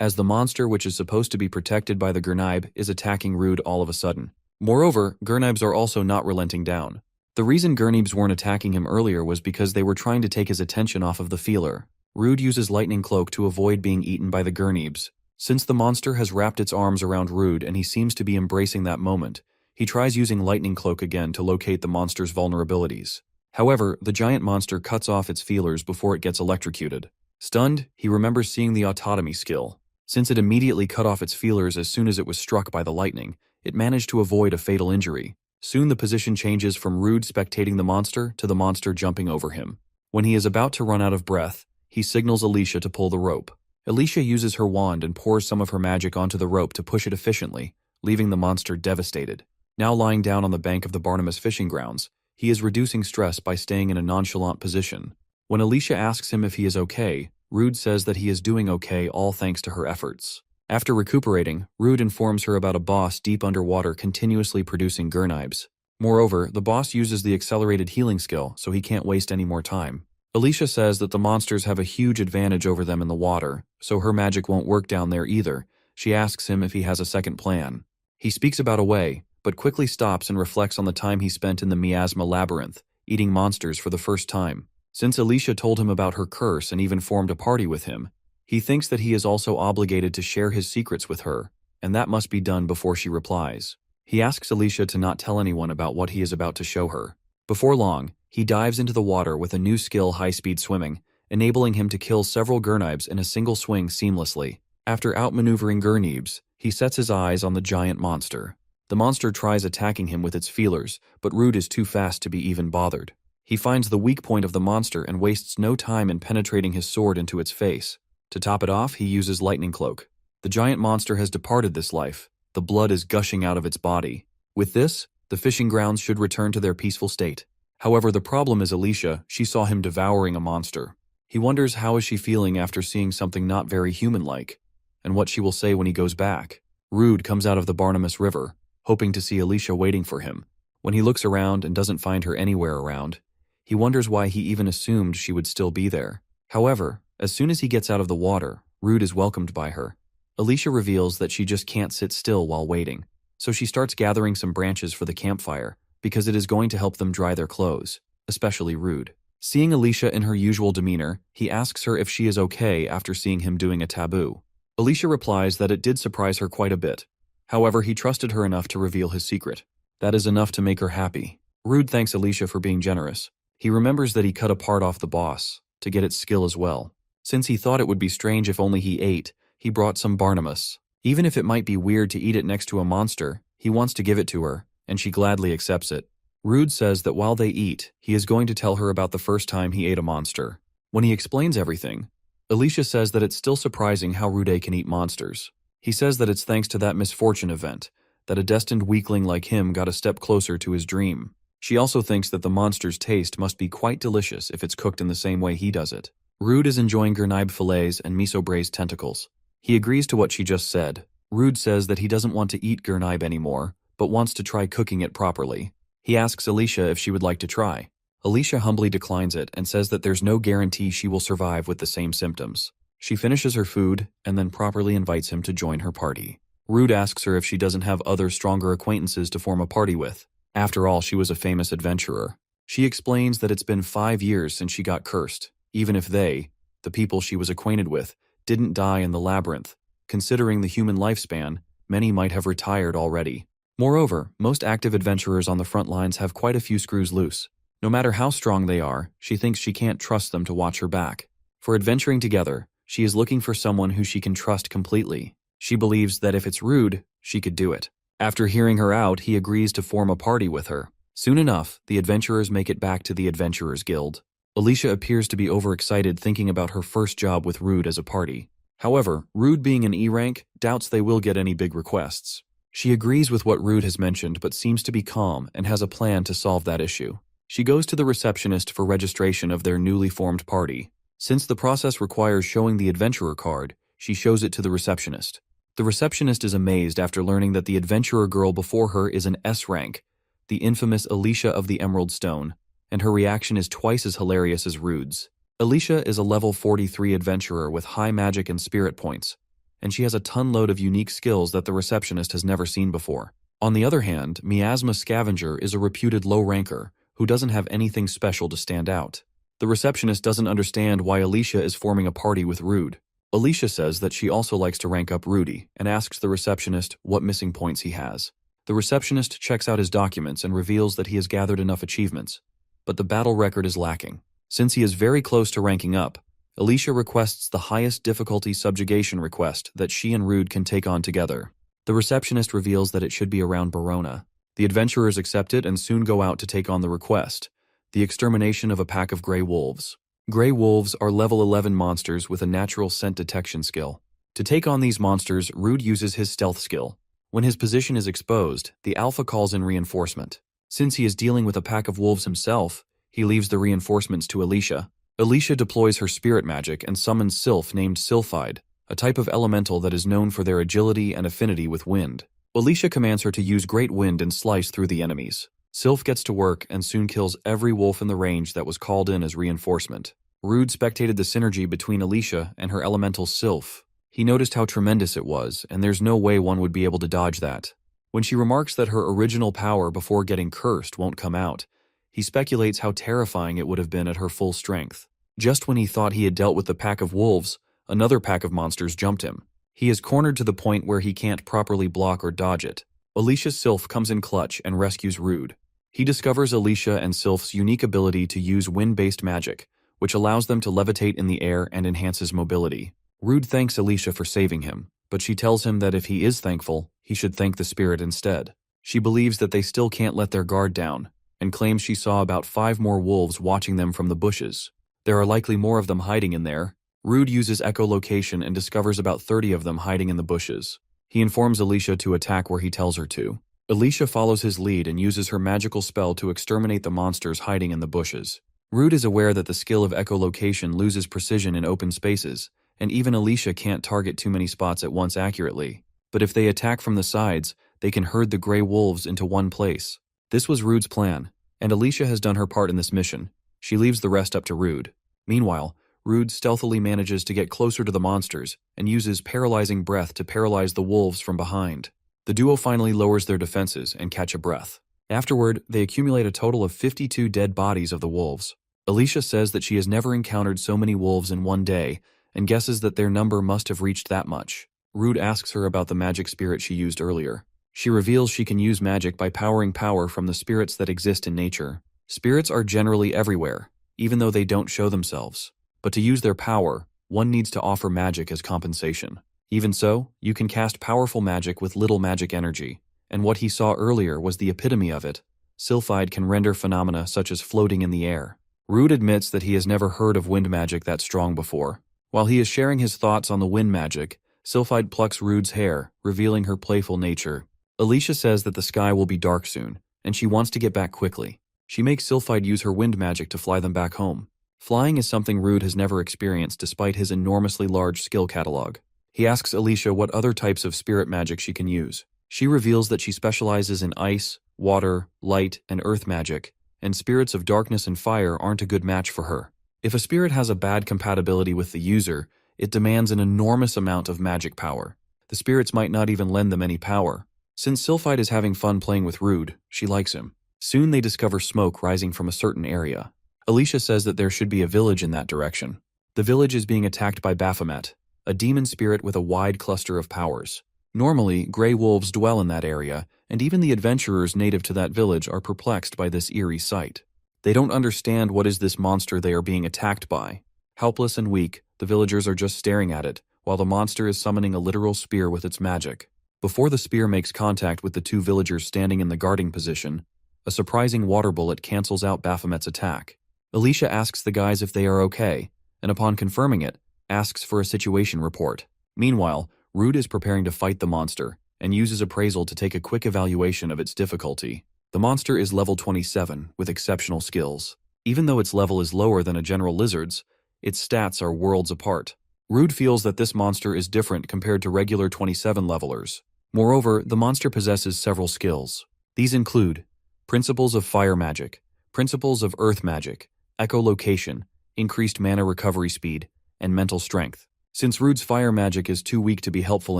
as the monster, which is supposed to be protected by the Gurnib, is attacking Rude all of a sudden. Moreover, Gurnibs are also not relenting down. The reason Gurnibs weren't attacking him earlier was because they were trying to take his attention off of the feeler. Rude uses Lightning Cloak to avoid being eaten by the Gurnibs. Since the monster has wrapped its arms around Rude and he seems to be embracing that moment, he tries using Lightning Cloak again to locate the monster's vulnerabilities. However, the giant monster cuts off its feelers before it gets electrocuted. Stunned, he remembers seeing the autotomy skill. Since it immediately cut off its feelers as soon as it was struck by the lightning, it managed to avoid a fatal injury. Soon the position changes from Rude spectating the monster to the monster jumping over him. When he is about to run out of breath, he signals Alicia to pull the rope. Alicia uses her wand and pours some of her magic onto the rope to push it efficiently, leaving the monster devastated. Now lying down on the bank of the Barnabas fishing grounds, he is reducing stress by staying in a nonchalant position. When Alicia asks him if he is okay, Rude says that he is doing okay, all thanks to her efforts. After recuperating, Rude informs her about a boss deep underwater continuously producing Gurnibs. Moreover, the boss uses the accelerated healing skill, so he can't waste any more time. Alicia says that the monsters have a huge advantage over them in the water, so her magic won't work down there either. She asks him if he has a second plan. He speaks about a way, but quickly stops and reflects on the time he spent in the miasma labyrinth, eating monsters for the first time. Since Alicia told him about her curse and even formed a party with him, he thinks that he is also obligated to share his secrets with her, and that must be done before she replies. He asks Alicia to not tell anyone about what he is about to show her. Before long, he dives into the water with a new skill, high-speed swimming, enabling him to kill several Gurnibs in a single swing seamlessly. After outmaneuvering Gurnibs, he sets his eyes on the giant monster. The monster tries attacking him with its feelers, but Rude is too fast to be even bothered. He finds the weak point of the monster and wastes no time in penetrating his sword into its face. To top it off, he uses Lightning Cloak. The giant monster has departed this life. The blood is gushing out of its body. With this, the fishing grounds should return to their peaceful state. However, the problem is Alicia. She saw him devouring a monster. He wonders how is she feeling after seeing something not very human-like, and what she will say when he goes back. Rude comes out of the Barnabas River, hoping to see Alicia waiting for him. When he looks around and doesn't find her anywhere around, he wonders why he even assumed she would still be there. However, as soon as he gets out of the water, Rude is welcomed by her. Alicia reveals that she just can't sit still while waiting, so she starts gathering some branches for the campfire because it is going to help them dry their clothes, especially Rude. Seeing Alicia in her usual demeanor, he asks her if she is okay after seeing him doing a taboo. Alicia replies that it did surprise her quite a bit. However, he trusted her enough to reveal his secret. That is enough to make her happy. Rude thanks Alicia for being generous. He remembers that he cut a part off the boss, to get its skill as well. Since he thought it would be strange if only he ate, he brought some Barnabas. Even if it might be weird to eat it next to a monster, he wants to give it to her, and she gladly accepts it. Rude says that while they eat, he is going to tell her about the first time he ate a monster. When he explains everything, Alicia says that it's still surprising how Rude can eat monsters. He says that it's thanks to that misfortune event, that a destined weakling like him got a step closer to his dream. She also thinks that the monster's taste must be quite delicious if it's cooked in the same way he does it. Rude is enjoying gurnaib fillets and miso braised tentacles. He agrees to what she just said. Rude says that he doesn't want to eat gurnaib anymore, but wants to try cooking it properly. He asks Alicia if she would like to try. Alicia humbly declines it and says that there's no guarantee she will survive with the same symptoms. She finishes her food and then properly invites him to join her party. Rude asks her if she doesn't have other stronger acquaintances to form a party with. After all, she was a famous adventurer. She explains that it's been 5 years since she got cursed, even if they, the people she was acquainted with, didn't die in the labyrinth. Considering the human lifespan, many might have retired already. Moreover, most active adventurers on the front lines have quite a few screws loose. No matter how strong they are, she thinks she can't trust them to watch her back. For adventuring together, she is looking for someone who she can trust completely. She believes that if it's Rude, she could do it. After hearing her out, he agrees to form a party with her. Soon enough, the adventurers make it back to the Adventurers Guild. Alicia appears to be overexcited thinking about her first job with Rude as a party. However, Rude being an E rank, doubts they will get any big requests. She agrees with what Rude has mentioned but seems to be calm and has a plan to solve that issue. She goes to the receptionist for registration of their newly formed party. Since the process requires showing the adventurer card, she shows it to the receptionist. The receptionist is amazed after learning that the adventurer girl before her is an S rank, the infamous Alicia of the Emerald Stone, and her reaction is twice as hilarious as Rude's. Alicia is a level 43 adventurer with high magic and spirit points, and she has a ton-load of unique skills that the receptionist has never seen before. On the other hand, Miasma Scavenger is a reputed low-ranker who doesn't have anything special to stand out. The receptionist doesn't understand why Alicia is forming a party with Rude. Alicia says that she also likes to rank up Rudy and asks the receptionist what missing points he has. The receptionist checks out his documents and reveals that he has gathered enough achievements, but the battle record is lacking. Since he is very close to ranking up, Alicia requests the highest difficulty subjugation request that she and Rude can take on together. The receptionist reveals that it should be around Barona. The adventurers accept it and soon go out to take on the request, the extermination of a pack of gray wolves. Gray wolves are level 11 monsters with a natural scent detection skill. To take on these monsters, Rude uses his stealth skill. When his position is exposed, the alpha calls in reinforcement. Since he is dealing with a pack of wolves himself, he leaves the reinforcements to Alicia. Alicia deploys her spirit magic and summons Sylph named Sylphide, a type of elemental that is known for their agility and affinity with wind. Alicia commands her to use Great Wind and slice through the enemies. Sylph gets to work and soon kills every wolf in the range that was called in as reinforcement. Rude spectated the synergy between Alicia and her elemental Sylph. He noticed how tremendous it was, and there's no way one would be able to dodge that. When she remarks that her original power before getting cursed won't come out, he speculates how terrifying it would have been at her full strength. Just when he thought he had dealt with the pack of wolves, another pack of monsters jumped him. He is cornered to the point where he can't properly block or dodge it. Alicia's Sylph comes in clutch and rescues Rude. He discovers Alicia and Sylph's unique ability to use wind-based magic, which allows them to levitate in the air and enhances mobility. Rude thanks Alicia for saving him, but she tells him that if he is thankful, he should thank the spirit instead. She believes that they still can't let their guard down, and claims she saw about 5 more wolves watching them from the bushes. There are likely more of them hiding in there. Rude uses echolocation and discovers about 30 of them hiding in the bushes. He informs Alicia to attack where he tells her to. Alicia follows his lead and uses her magical spell to exterminate the monsters hiding in the bushes. Rude is aware that the skill of echolocation loses precision in open spaces, and even Alicia can't target too many spots at once accurately. But if they attack from the sides, they can herd the gray wolves into one place. This was Rude's plan, and Alicia has done her part in this mission. She leaves the rest up to Rude. Meanwhile, Rude stealthily manages to get closer to the monsters and uses paralyzing breath to paralyze the wolves from behind. The duo finally lowers their defenses and catch a breath. Afterward, they accumulate a total of 52 dead bodies of the wolves. Alicia says that she has never encountered so many wolves in one day and guesses that their number must have reached that much. Rude asks her about the magic spirit she used earlier. She reveals she can use magic by powering power from the spirits that exist in nature. Spirits are generally everywhere, even though they don't show themselves. But to use their power, one needs to offer magic as compensation. Even so, you can cast powerful magic with little magic energy, and what he saw earlier was the epitome of it. Sylphide can render phenomena such as floating in the air. Rude admits that he has never heard of wind magic that strong before. While he is sharing his thoughts on the wind magic, Sylphide plucks Rude's hair, revealing her playful nature. Alicia says that the sky will be dark soon, and she wants to get back quickly. She makes Sylphide use her wind magic to fly them back home. Flying is something Rude has never experienced despite his enormously large skill catalog. He asks Alicia what other types of spirit magic she can use. She reveals that she specializes in ice, water, light, and earth magic, and spirits of darkness and fire aren't a good match for her. If a spirit has a bad compatibility with the user, it demands an enormous amount of magic power. The spirits might not even lend them any power. Since Sylphide is having fun playing with Rude, she likes him. Soon they discover smoke rising from a certain area. Alicia says that there should be a village in that direction. The village is being attacked by Baphomet, a demon spirit with a wide cluster of powers. Normally, gray wolves dwell in that area, and even the adventurers native to that village are perplexed by this eerie sight. They don't understand what is this monster they are being attacked by. Helpless and weak, the villagers are just staring at it, while the monster is summoning a literal spear with its magic. Before the spear makes contact with the two villagers standing in the guarding position, a surprising water bullet cancels out Baphomet's attack. Alicia asks the guys if they are okay, and upon confirming it, asks for a situation report. Meanwhile, Rude is preparing to fight the monster, and uses appraisal to take a quick evaluation of its difficulty. The monster is level 27, with exceptional skills. Even though its level is lower than a general lizard's, its stats are worlds apart. Rude feels that this monster is different compared to regular 27 levelers. Moreover, the monster possesses several skills. These include Principles of Fire Magic, Principles of Earth Magic, Echolocation, Increased Mana Recovery Speed, and Mental Strength. Since Rude's fire magic is too weak to be helpful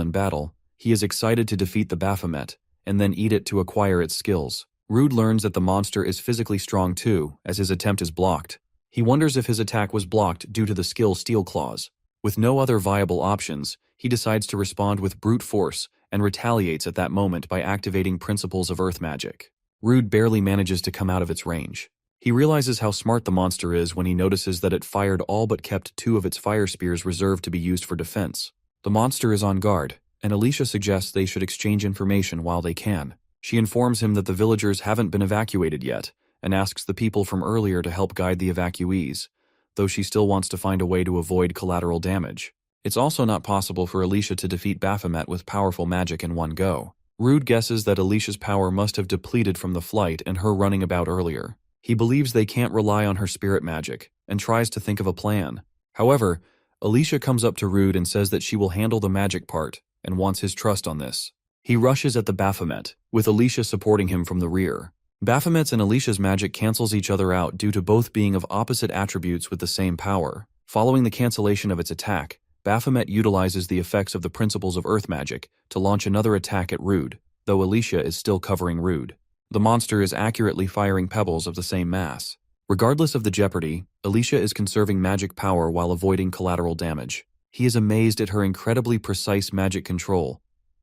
in battle, he is excited to defeat the Baphomet, and then eat it to acquire its skills. Rude learns that the monster is physically strong too, as his attempt is blocked. He wonders if his attack was blocked due to the skill Steel Claws. With no other viable options, he decides to respond with brute force and retaliates at that moment by activating Principles of Earth Magic. Rude barely manages to come out of its range. He realizes how smart the monster is when he notices that it fired all but kept 2 of its fire spears reserved to be used for defense. The monster is on guard, and Alicia suggests they should exchange information while they can. She informs him that the villagers haven't been evacuated yet, and asks the people from earlier to help guide the evacuees, though she still wants to find a way to avoid collateral damage. It's also not possible for Alicia to defeat Baphomet with powerful magic in one go. Rude guesses that Alicia's power must have depleted from the flight and her running about earlier. He believes they can't rely on her spirit magic, and tries to think of a plan. However, Alicia comes up to Rude and says that she will handle the magic part, and wants his trust on this. He rushes at the Baphomet, with Alicia supporting him from the rear. Baphomet's and Alicia's magic cancels each other out due to both being of opposite attributes with the same power. Following the cancellation of its attack, Baphomet utilizes the effects of the Principles of Earth Magic to launch another attack at Rude, though Alicia is still covering Rude. The monster is accurately firing pebbles of the same mass. Regardless of the jeopardy, Alicia is conserving magic power while avoiding collateral damage. He is amazed at her incredibly precise magic control.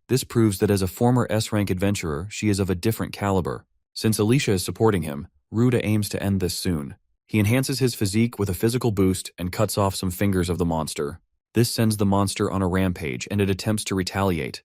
This proves that as a former S-rank adventurer, she is of a different caliber. Since Alicia is supporting him, Rude aims to end this soon. He enhances his physique with a physical boost and cuts off some fingers of the monster. This sends the monster on a rampage and it attempts to retaliate,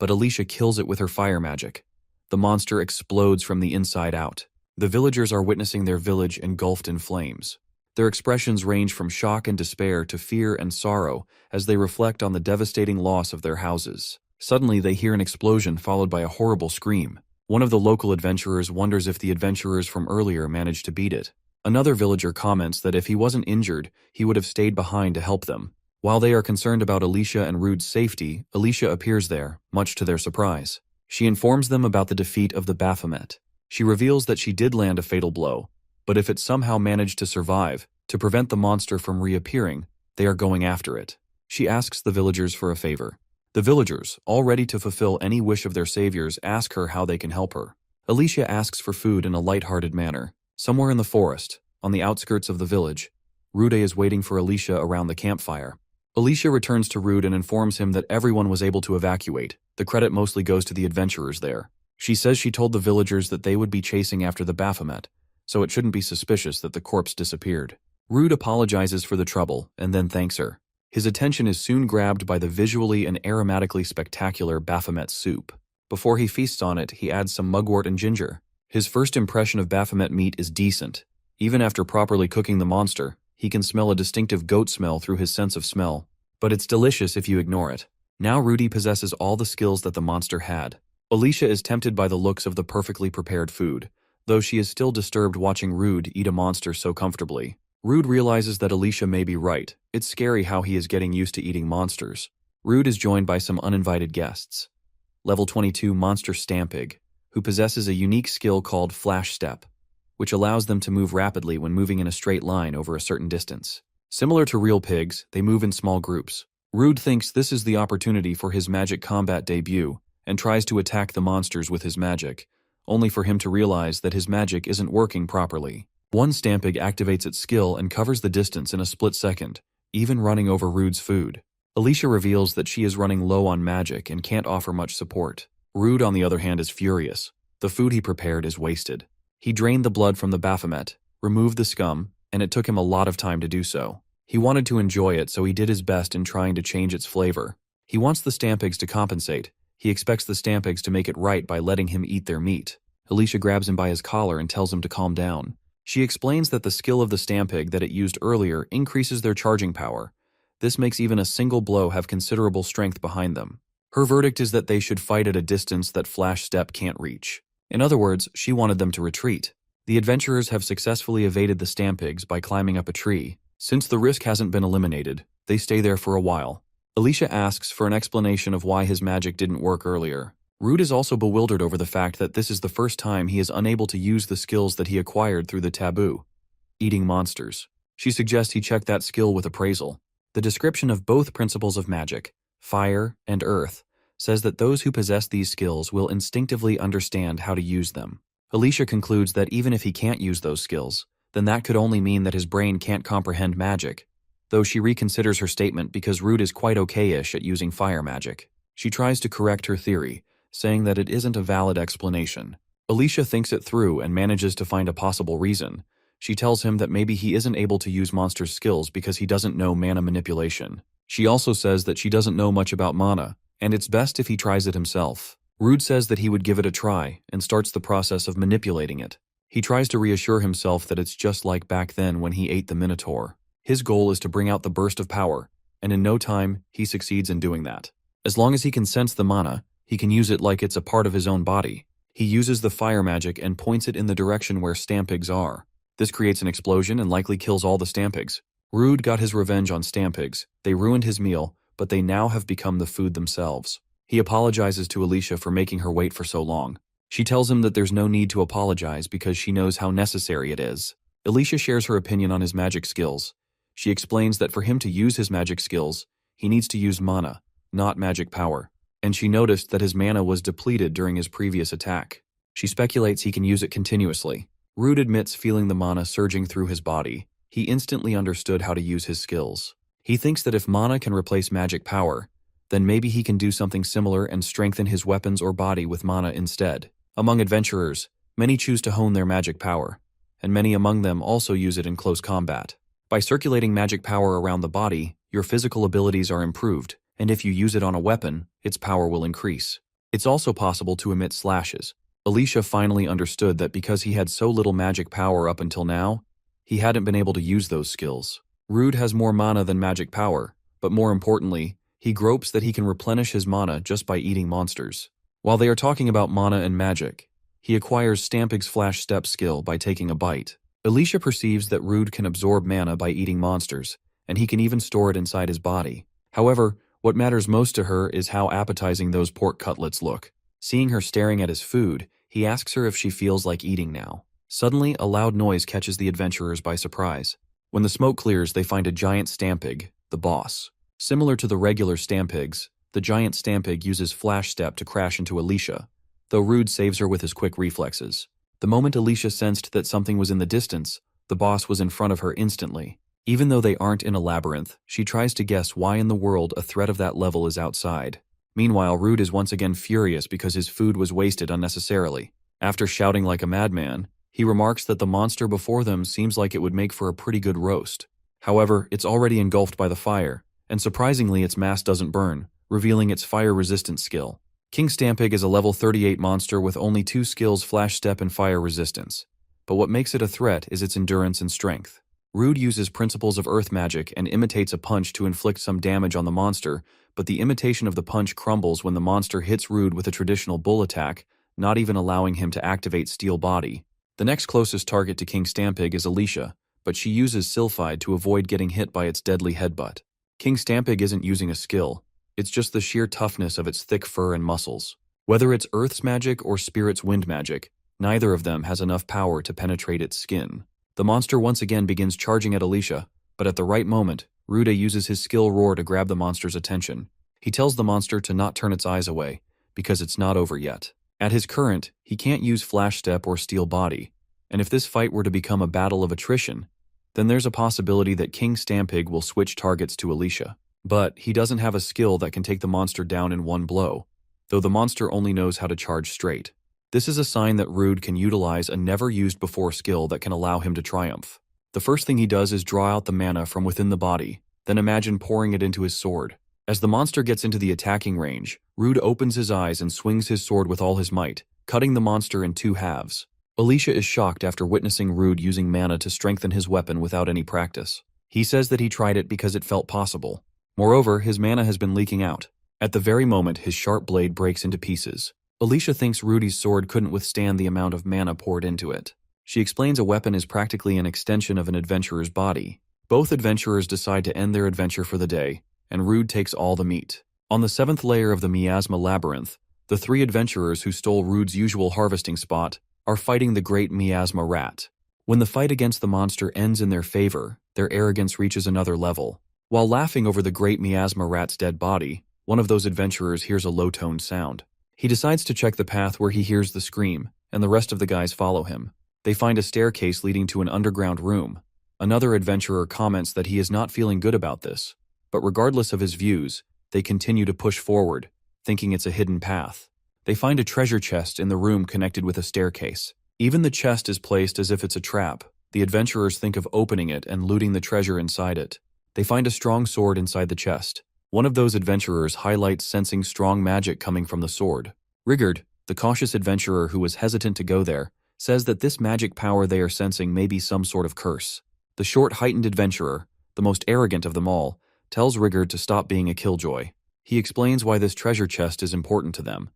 but Alicia kills it with her fire magic. The monster explodes from the inside out. The villagers are witnessing their village engulfed in flames. Their expressions range from shock and despair to fear and sorrow as they reflect on the devastating loss of their houses. Suddenly, they hear an explosion followed by a horrible scream. One of the local adventurers wonders if the adventurers from earlier managed to beat it. Another villager comments that if he wasn't injured, he would have stayed behind to help them. While they are concerned about Alicia and Rude's safety, Alicia appears there, much to their surprise. She informs them about the defeat of the Baphomet. She reveals that she did land a fatal blow, but if it somehow managed to survive, to prevent the monster from reappearing, they are going after it. She asks the villagers for a favor. The villagers, all ready to fulfill any wish of their saviors, ask her how they can help her. Alicia asks for food in a light-hearted manner. Somewhere in the forest, On the outskirts of the village, Rude is waiting for Alicia around the campfire. Alicia returns to Rude and informs him that everyone was able to evacuate. The credit mostly goes to the adventurers there. She says she told the villagers that they would be chasing after the Baphomet, so it shouldn't be suspicious that the corpse disappeared. Rude apologizes for the trouble and then thanks her. His attention is soon grabbed by the visually and aromatically spectacular Baphomet soup. Before he feasts on it, he adds some mugwort and ginger. His first impression of Baphomet meat is decent. Even after properly cooking the monster, he can smell a distinctive goat smell through his sense of smell. But it's delicious if you ignore it. Now Rudy possesses all the skills that the monster had. Alicia is tempted by the looks of the perfectly prepared food, though she is still disturbed watching Rude eat a monster so comfortably. Rude realizes that Alicia may be right. It's scary how he is getting used to eating monsters. Rude is joined by some uninvited guests. Level 22 Monster Stampig, who possesses a unique skill called Flash Step, which allows them to move rapidly when moving in a straight line over a certain distance. Similar to real pigs, they move in small groups. Rude thinks this is the opportunity for his magic combat debut and tries to attack the monsters with his magic, only for him to realize that his magic isn't working properly. One Stampig activates its skill and covers the distance in a split second, even running over Rude's food. Alicia reveals that she is running low on magic and can't offer much support. Rude, on the other hand, is furious. The food he prepared is wasted. He drained the blood from the Baphomet, removed the scum, and it took him a lot of time to do so. He wanted to enjoy it, so he did his best in trying to change its flavor. He wants the Stampigs to compensate. He expects the Stampigs to make it right by letting him eat their meat. Alicia grabs him by his collar and tells him to calm down. She explains that the skill of the Stampig that it used earlier increases their charging power. This makes even a single blow have considerable strength behind them. Her verdict is that they should fight at a distance that Flash Step can't reach. In other words, she wanted them to retreat. The adventurers have successfully evaded the Stampigs by climbing up a tree. Since the risk hasn't been eliminated, they stay there for a while. Alicia asks for an explanation of why his magic didn't work earlier. Rude is also bewildered over the fact that this is the first time he is unable to use the skills that he acquired through the taboo. Eating monsters. She suggests he check that skill with appraisal. The description of both principles of magic, fire and earth, says that those who possess these skills will instinctively understand how to use them. Alicia concludes that even if he can't use those skills, then that could only mean that his brain can't comprehend magic, though she reconsiders her statement because Rude is quite okay-ish at using fire magic. She tries to correct her theory, saying that it isn't a valid explanation. Alicia thinks it through and manages to find a possible reason. She tells him that maybe he isn't able to use monsters' skills because he doesn't know mana manipulation. She also says that she doesn't know much about mana, and it's best if he tries it himself. Rude says that he would give it a try and starts the process of manipulating it. He tries to reassure himself that it's just like back then when he ate the Minotaur. His goal is to bring out the burst of power, and in no time, he succeeds in doing that. As long as he can sense the mana, he can use it like it's a part of his own body. He uses the fire magic and points it in the direction where Stampigs are. This creates an explosion and likely kills all the Stampigs. Rude got his revenge on Stampigs. They ruined his meal, but they now have become the food themselves. He apologizes to Alicia for making her wait for so long. She tells him that there's no need to apologize because she knows how necessary it is. Alicia shares her opinion on his magic skills. She explains that for him to use his magic skills, he needs to use mana, not magic power, and she noticed that his mana was depleted during his previous attack. She speculates he can use it continuously. Rude admits feeling the mana surging through his body. He instantly understood how to use his skills. He thinks that if mana can replace magic power, then maybe he can do something similar and strengthen his weapons or body with mana instead. Among adventurers, many choose to hone their magic power, and many among them also use it in close combat. By circulating magic power around the body, your physical abilities are improved, and if you use it on a weapon, its power will increase. It's also possible to emit slashes. Alicia finally understood that because he had so little magic power up until now, he hadn't been able to use those skills. Rude has more mana than magic power, but more importantly, he gropes that he can replenish his mana just by eating monsters. While they are talking about mana and magic, he acquires Stampig's Flash Step skill by taking a bite. Alicia perceives that Rude can absorb mana by eating monsters, and he can even store it inside his body. However, what matters most to her is how appetizing those pork cutlets look. Seeing her staring at his food, he asks her if she feels like eating now. Suddenly, a loud noise catches the adventurers by surprise. When the smoke clears, they find a giant Stampig, the boss. Similar to the regular Stampigs, the giant Stampig uses Flash Step to crash into Alicia, though Rude saves her with his quick reflexes. The moment Alicia sensed that something was in the distance, The boss was in front of her instantly. Even though they aren't in a labyrinth, she tries to guess why in the world a threat of that level is outside. Meanwhile, Rude is once again furious because his food was wasted unnecessarily. After shouting like a madman, he remarks that the monster before them seems like it would make for a pretty good roast. However, it's already engulfed by the fire, and surprisingly its mass doesn't burn, revealing its fire-resistant skill. King Stampig is a level 38 monster with only 2 skills: Flash Step and Fire Resistance. But what makes it a threat is its endurance and strength. Rude uses principles of earth magic and imitates a punch to inflict some damage on the monster, but the imitation of the punch crumbles when the monster hits Rude with a traditional bull attack, not even allowing him to activate Steel Body. The next closest target to King Stampig is Alicia, but she uses Sylphide to avoid getting hit by its deadly headbutt. King Stampig isn't using a skill, it's just the sheer toughness of its thick fur and muscles. Whether it's Earth's magic or Spirit's wind magic, neither of them has enough power to penetrate its skin. The monster once again begins charging at Alicia, but at the right moment, Rude uses his skill Roar to grab the monster's attention. He tells the monster to not turn its eyes away, because it's not over yet. At his current, he can't use Flash Step or Steel Body, and if this fight were to become a battle of attrition, then there's a possibility that King Stampig will switch targets to Alicia. But he doesn't have a skill that can take the monster down in one blow, though the monster only knows how to charge straight. This is a sign that Rude can utilize a never-used-before skill that can allow him to triumph. The first thing he does is draw out the mana from within the body, then imagine pouring it into his sword. As the monster gets into the attacking range, Rude opens his eyes and swings his sword with all his might, cutting the monster in 2 halves. Alicia is shocked after witnessing Rude using mana to strengthen his weapon without any practice. He says that he tried it because it felt possible. Moreover, his mana has been leaking out. At the very moment, his sharp blade breaks into pieces. Alicia thinks Rudy's sword couldn't withstand the amount of mana poured into it. She explains a weapon is practically an extension of an adventurer's body. Both adventurers decide to end their adventure for the day, and Rude takes all the meat. On the 7th layer of the Miasma Labyrinth, the 3 adventurers who stole Rude's usual harvesting spot are fighting the great Miasma Rat. When the fight against the monster ends in their favor, their arrogance reaches another level. While laughing over the great Miasma Rat's dead body, one of those adventurers hears a low-toned sound. He decides to check the path where he hears the scream, and the rest of the guys follow him. They find a staircase leading to an underground room. Another adventurer comments that he is not feeling good about this, but regardless of his views, they continue to push forward, thinking it's a hidden path. They find a treasure chest in the room connected with a staircase. Even the chest is placed as if it's a trap. The adventurers think of opening it and looting the treasure inside it. They find a strong sword inside the chest. One of those adventurers highlights sensing strong magic coming from the sword. Rigard, the cautious adventurer who was hesitant to go there, says that this magic power they are sensing may be some sort of curse. The short, heightened adventurer, the most arrogant of them all, tells Rigard to stop being a killjoy. He explains why this treasure chest is important to them.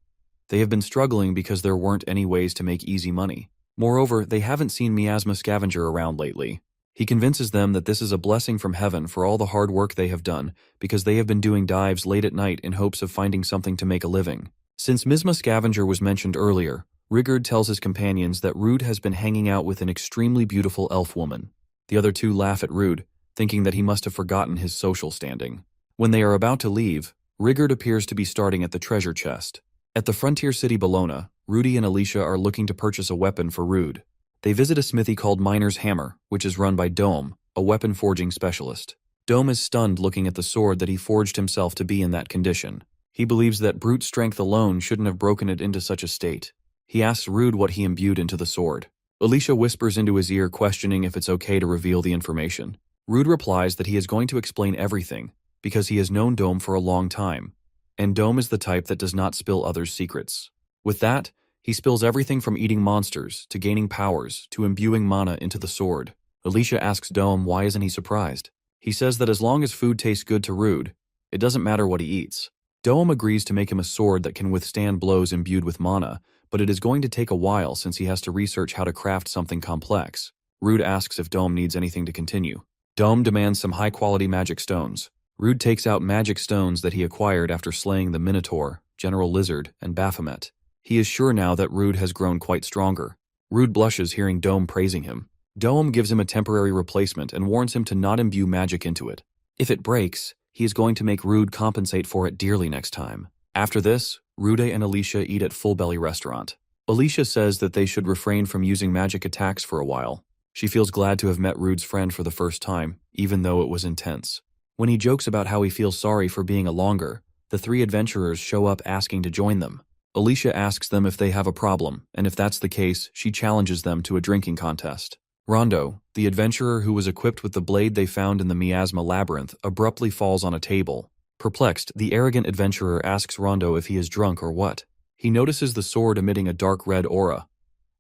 They have been struggling because there weren't any ways to make easy money. Moreover, they haven't seen Miasma Scavenger around lately. He convinces them that this is a blessing from heaven for all the hard work they have done, because they have been doing dives late at night in hopes of finding something to make a living. Since Miasma Scavenger was mentioned earlier, Rigard tells his companions that Rude has been hanging out with an extremely beautiful elf woman. The other 2 laugh at Rude, thinking that he must have forgotten his social standing. When they are about to leave, Rigard appears to be starting at the treasure chest. At the frontier city Bologna, Rudy and Alicia are looking to purchase a weapon for Rude. They visit a smithy called Miner's Hammer, which is run by Dome, a weapon forging specialist. Dome is stunned looking at the sword that he forged himself to be in that condition. He believes that brute strength alone shouldn't have broken it into such a state. He asks Rude what he imbued into the sword. Alicia whispers into his ear, questioning if it's okay to reveal the information. Rude replies that he is going to explain everything, because he has known Dome for a long time, and Dome is the type that does not spill others' secrets. With that, he spills everything from eating monsters, to gaining powers, to imbuing mana into the sword. Alicia asks Dome why isn't he surprised. He says that as long as food tastes good to Rude, it doesn't matter what he eats. Dome agrees to make him a sword that can withstand blows imbued with mana, but it is going to take a while since he has to research how to craft something complex. Rude asks if Dome needs anything to continue. Dome demands some high-quality magic stones. Rude takes out magic stones that he acquired after slaying the Minotaur, General Lizard, and Baphomet. He is sure now that Rude has grown quite stronger. Rude blushes hearing Dome praising him. Dome gives him a temporary replacement and warns him to not imbue magic into it. If it breaks, he is going to make Rude compensate for it dearly next time. After this, Rude and Alicia eat at Full Belly Restaurant. Alicia says that they should refrain from using magic attacks for a while. She feels glad to have met Rude's friend for the first time, even though it was intense. When he jokes about how he feels sorry for being a longer, the three adventurers show up asking to join them. Alicia asks them if they have a problem, and if that's the case, she challenges them to a drinking contest. Rondo, the adventurer who was equipped with the blade they found in the miasma labyrinth, abruptly falls on a table. Perplexed, the arrogant adventurer asks Rondo if he is drunk or what. He notices the sword emitting a dark red aura.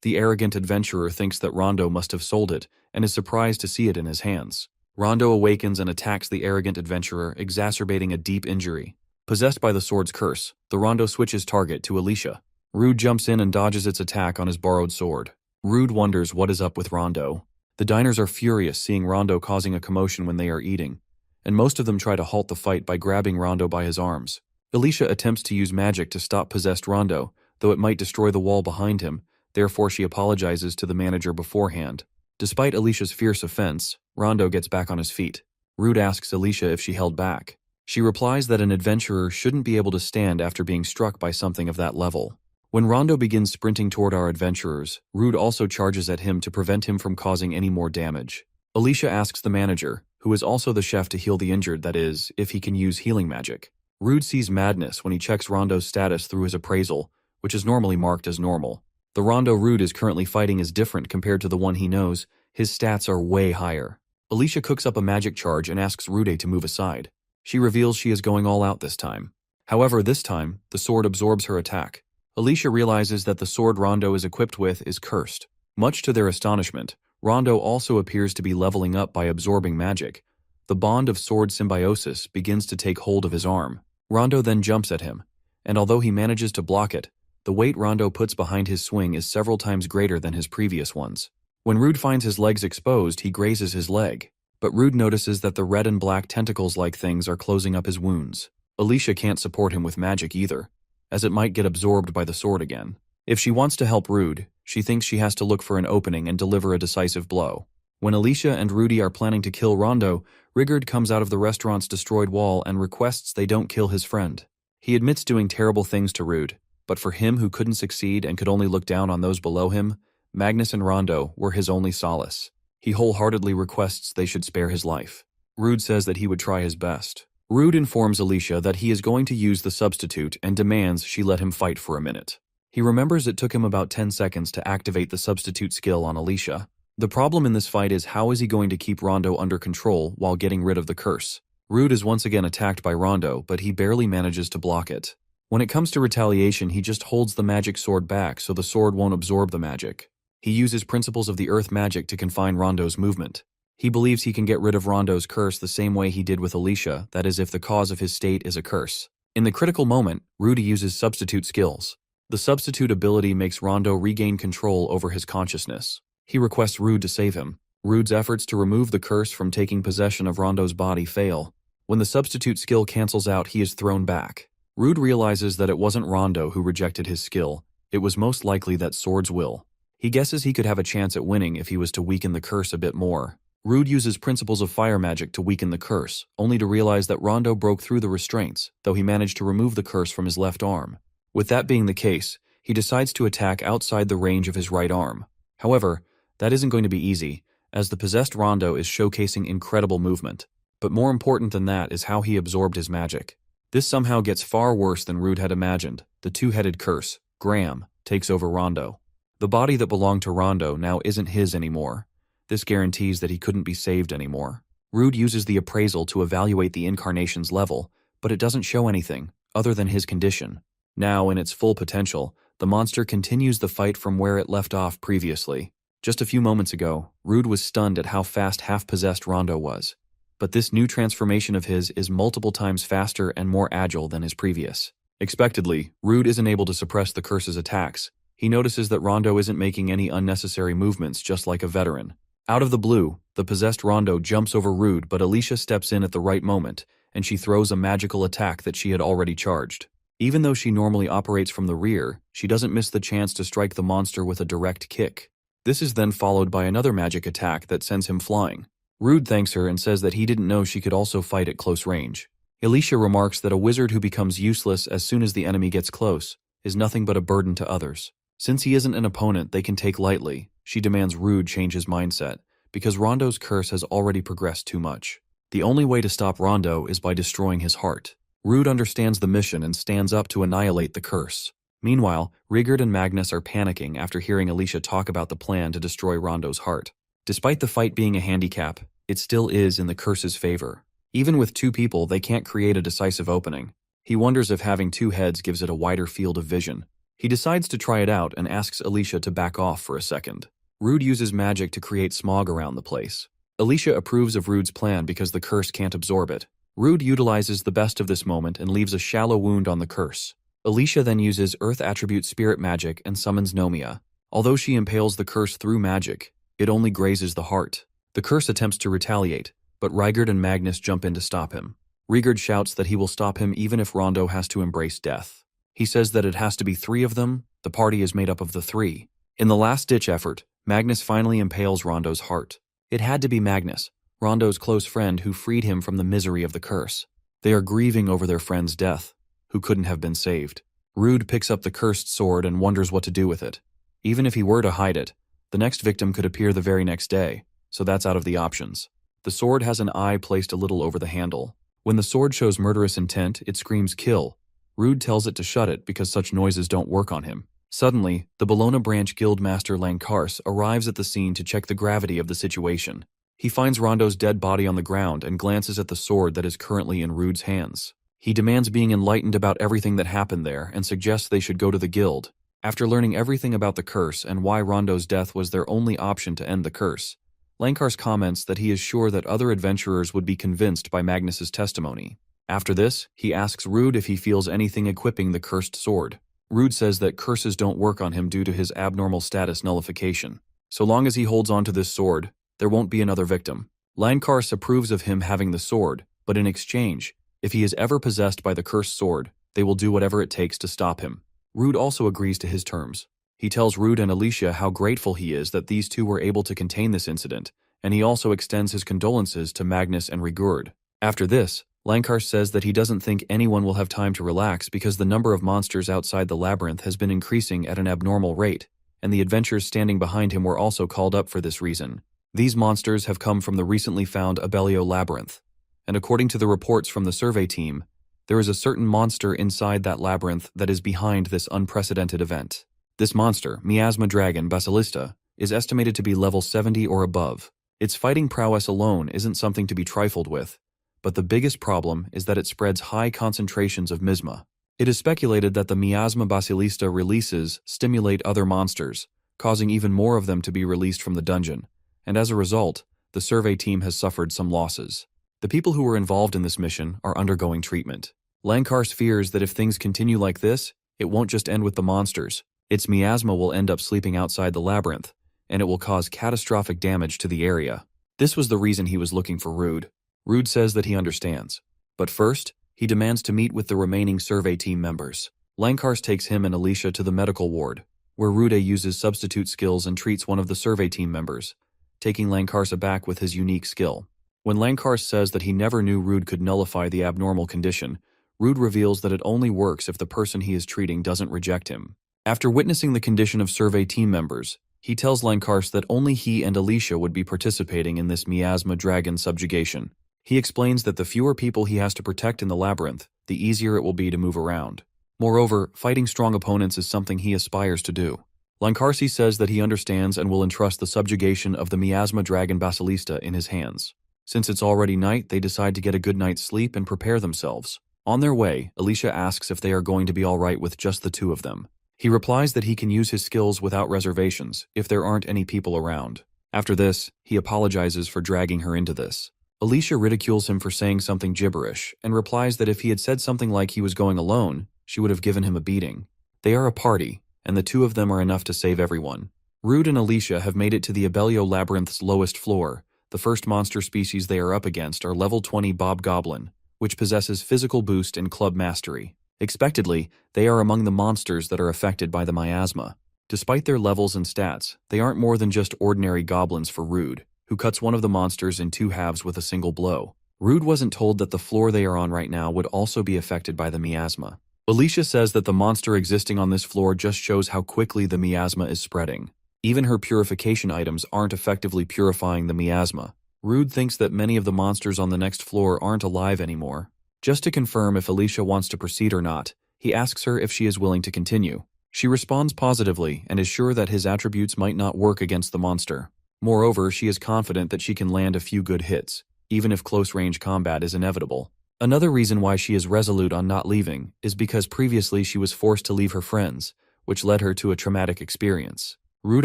The arrogant adventurer thinks that Rondo must have sold it, and is surprised to see it in his hands. Rondo awakens and attacks the arrogant adventurer, exacerbating a deep injury. Possessed by the sword's curse, the Rondo switches target to Alicia. Rude jumps in and dodges its attack on his borrowed sword. Rude wonders what is up with Rondo. The diners are furious seeing Rondo causing a commotion when they are eating, and most of them try to halt the fight by grabbing Rondo by his arms. Alicia attempts to use magic to stop possessed Rondo, though it might destroy the wall behind him, therefore she apologizes to the manager beforehand. Despite Alicia's fierce offense, Rondo gets back on his feet. Rude asks Alicia if she held back. She replies that an adventurer shouldn't be able to stand after being struck by something of that level. When Rondo begins sprinting toward our adventurers, Rude also charges at him to prevent him from causing any more damage. Alicia asks the manager, who is also the chef, to heal the injured, that is, if he can use healing magic. Rude sees madness when he checks Rondo's status through his appraisal, which is normally marked as normal. The Rondo Rude is currently fighting is different compared to the one he knows. His stats are way higher. Alicia cooks up a magic charge and asks Rude to move aside. She reveals she is going all out this time. However, this time, the sword absorbs her attack. Alicia realizes that the sword Rondo is equipped with is cursed. Much to their astonishment, Rondo also appears to be leveling up by absorbing magic. The bond of sword symbiosis begins to take hold of his arm. Rondo then jumps at him, and although he manages to block it, the weight Rondo puts behind his swing is several times greater than his previous ones. When Rude finds his legs exposed, he grazes his leg, but Rude notices that the red and black tentacles-like things are closing up his wounds. Alicia can't support him with magic either, as it might get absorbed by the sword again. If she wants to help Rude, she thinks she has to look for an opening and deliver a decisive blow. When Alicia and Rudy are planning to kill Rondo, Rigard comes out of the restaurant's destroyed wall and requests they don't kill his friend. He admits doing terrible things to Rude, but for him who couldn't succeed and could only look down on those below him, Magnus and Rondo were his only solace. He wholeheartedly requests they should spare his life. Rude says that he would try his best. Rude informs Alicia that he is going to use the substitute and demands she let him fight for a minute. He remembers it took him about 10 seconds to activate the substitute skill on Alicia. The problem in this fight is how is he going to keep Rondo under control while getting rid of the curse. Rude is once again attacked by Rondo, but he barely manages to block it. When it comes to retaliation, he just holds the magic sword back so the sword won't absorb the magic. He uses principles of the earth magic to confine Rondo's movement. He believes he can get rid of Rondo's curse the same way he did with Alicia, that is if the cause of his state is a curse. In the critical moment, Rudy uses substitute skills. The substitute ability makes Rondo regain control over his consciousness. He requests Rude to save him. Rude's efforts to remove the curse from taking possession of Rondo's body fail. When the substitute skill cancels out, he is thrown back. Rude realizes that it wasn't Rondo who rejected his skill. It was most likely that sword's will. He guesses he could have a chance at winning if he was to weaken the curse a bit more. Rude uses principles of fire magic to weaken the curse, only to realize that Rondo broke through the restraints, though he managed to remove the curse from his left arm. With that being the case, he decides to attack outside the range of his right arm. However, that isn't going to be easy, as the possessed Rondo is showcasing incredible movement. But more important than that is how he absorbed his magic. This somehow gets far worse than Rude had imagined. The two-headed curse, Graham, takes over Rondo. The body that belonged to Rondo now isn't his anymore. This guarantees that he couldn't be saved anymore. Rude uses the appraisal to evaluate the incarnation's level, but it doesn't show anything, other than his condition. Now, in its full potential, the monster continues the fight from where it left off previously. Just a few moments ago, Rude was stunned at how fast half-possessed Rondo was. But this new transformation of his is multiple times faster and more agile than his previous. Expectedly, Rude isn't able to suppress the curse's attacks. He notices that Rondo isn't making any unnecessary movements, just like a veteran. Out of the blue, the possessed Rondo jumps over Rude, but Alicia steps in at the right moment, and she throws a magical attack that she had already charged. Even though she normally operates from the rear, she doesn't miss the chance to strike the monster with a direct kick. This is then followed by another magic attack that sends him flying. Rude thanks her and says that he didn't know she could also fight at close range. Alicia remarks that a wizard who becomes useless as soon as the enemy gets close is nothing but a burden to others. Since he isn't an opponent they can take lightly, she demands Rude change his mindset, because Rondo's curse has already progressed too much. The only way to stop Rondo is by destroying his heart. Rude understands the mission and stands up to annihilate the curse. Meanwhile, Rigurd and Magnus are panicking after hearing Alicia talk about the plan to destroy Rondo's heart. Despite the fight being a handicap, it still is in the curse's favor. Even with 2 people, they can't create a decisive opening. He wonders if having 2 heads gives it a wider field of vision. He decides to try it out and asks Alicia to back off for a second. Rude uses magic to create smog around the place. Alicia approves of Rude's plan because the curse can't absorb it. Rude utilizes the best of this moment and leaves a shallow wound on the curse. Alicia then uses Earth Attribute Spirit Magic and summons Nomia. Although she impales the curse through magic, it only grazes the heart. The curse attempts to retaliate, but Rigurd and Magnus jump in to stop him. Rigurd shouts that he will stop him even if Rondo has to embrace death. He says that it has to be 3 of them. The party is made up of the 3. In the last-ditch effort, Magnus finally impales Rondo's heart. It had to be Magnus, Rondo's close friend, who freed him from the misery of the curse. They are grieving over their friend's death, who couldn't have been saved. Rude picks up the cursed sword and wonders what to do with it. Even if he were to hide it, the next victim could appear the very next day, so that's out of the options. The sword has an eye placed a little over the handle. When the sword shows murderous intent, it screams kill. Rude tells it to shut it because such noises don't work on him. Suddenly, the Bologna Branch Guildmaster Lankars arrives at the scene to check the gravity of the situation. He finds Rondo's dead body on the ground and glances at the sword that is currently in Rude's hands. He demands being enlightened about everything that happened there and suggests they should go to the guild. After learning everything about the curse and why Rondo's death was their only option to end the curse, Lankars comments that he is sure that other adventurers would be convinced by Magnus's testimony. After this, he asks Rude if he feels anything equipping the cursed sword. Rude says that curses don't work on him due to his abnormal status nullification. So long as he holds on to this sword, there won't be another victim. Lankars approves of him having the sword, but in exchange, if he is ever possessed by the cursed sword, they will do whatever it takes to stop him. Rude also agrees to his terms. He tells Rude and Alicia how grateful he is that these 2 were able to contain this incident, and he also extends his condolences to Magnus and Rigurd. After this, Lankars says that he doesn't think anyone will have time to relax because the number of monsters outside the labyrinth has been increasing at an abnormal rate, and the adventurers standing behind him were also called up for this reason. These monsters have come from the recently found Abellio labyrinth, and according to the reports from the survey team, there is a certain monster inside that labyrinth that is behind this unprecedented event. This monster, Miasma Dragon Basilista, is estimated to be level 70 or above. Its fighting prowess alone isn't something to be trifled with, but the biggest problem is that it spreads high concentrations of miasma. It is speculated that the Miasma Basilista releases stimulate other monsters, causing even more of them to be released from the dungeon, and as a result, the survey team has suffered some losses. The people who were involved in this mission are undergoing treatment. Lankars fears that if things continue like this, it won't just end with the monsters. Its miasma will end up sleeping outside the labyrinth, and it will cause catastrophic damage to the area. This was the reason he was looking for Rude. Rude says that he understands. But first, he demands to meet with the remaining survey team members. Lankars takes him and Alicia to the medical ward, where Rude uses substitute skills and treats one of the survey team members, taking Lankars aback with his unique skill. When Lankars says that he never knew Rude could nullify the abnormal condition, Rude reveals that it only works if the person he is treating doesn't reject him. After witnessing the condition of survey team members, he tells Lankars that only he and Alicia would be participating in this miasma dragon subjugation. He explains that the fewer people he has to protect in the labyrinth, the easier it will be to move around. Moreover, fighting strong opponents is something he aspires to do. Lankarsi says that he understands and will entrust the subjugation of the miasma dragon Basilista in his hands. Since it's already night, they decide to get a good night's sleep and prepare themselves. On their way, Alicia asks if they are going to be all right with just the 2 of them. He replies that he can use his skills without reservations if there aren't any people around. After this, he apologizes for dragging her into this. Alicia ridicules him for saying something gibberish and replies that if he had said something like he was going alone, she would have given him a beating. They are a party, and the 2 of them are enough to save everyone. Rude and Alicia have made it to the Abellio Labyrinth's lowest floor. The first monster species they are up against are level 20 Bobgoblin, which possesses physical boost and club mastery. Expectedly, they are among the monsters that are affected by the miasma. Despite their levels and stats, they aren't more than just ordinary goblins for Rude, who cuts one of the monsters in 2 halves with a single blow. Rude wasn't told that the floor they are on right now would also be affected by the miasma. Alicia says that the monster existing on this floor just shows how quickly the miasma is spreading. Even her purification items aren't effectively purifying the miasma. Rude thinks that many of the monsters on the next floor aren't alive anymore. Just to confirm if Alicia wants to proceed or not, he asks her if she is willing to continue. She responds positively and is sure that his attributes might not work against the monster. Moreover, she is confident that she can land a few good hits, even if close-range combat is inevitable. Another reason why she is resolute on not leaving is because previously she was forced to leave her friends, which led her to a traumatic experience. Rude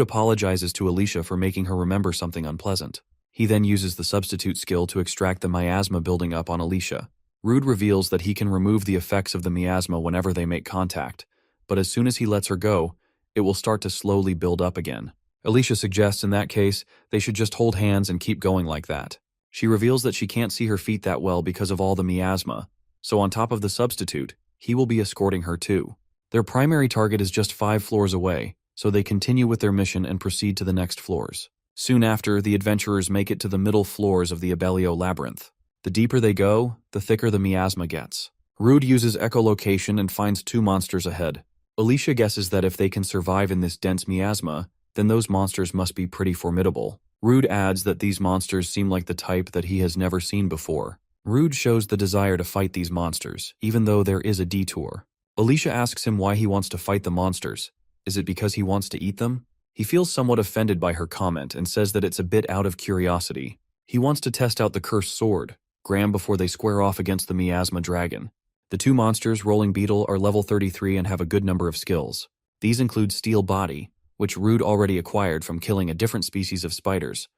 apologizes to Alicia for making her remember something unpleasant. He then uses the substitute skill to extract the miasma building up on Alicia. Rude reveals that he can remove the effects of the miasma whenever they make contact, but as soon as he lets her go, it will start to slowly build up again. Alicia suggests in that case, they should just hold hands and keep going like that. She reveals that she can't see her feet that well because of all the miasma, so on top of the substitute, he will be escorting her too. Their primary target is just 5 floors away, so they continue with their mission and proceed to the next floors. Soon after, the adventurers make it to the middle floors of the Abellio labyrinth. The deeper they go, the thicker the miasma gets. Rude uses echolocation and finds 2 monsters ahead. Alicia guesses that if they can survive in this dense miasma, then those monsters must be pretty formidable. Rude adds that these monsters seem like the type that he has never seen before. Rude shows the desire to fight these monsters, even though there is a detour. Alicia asks him why he wants to fight the monsters. Is it because he wants to eat them? He feels somewhat offended by her comment and says that it's a bit out of curiosity. He wants to test out the cursed sword, Graham, before they square off against the miasma dragon. The 2 monsters, Rolling Beetle, are level 33 and have a good number of skills. These include Steel Body, which Rude already acquired from killing a different species of spiders,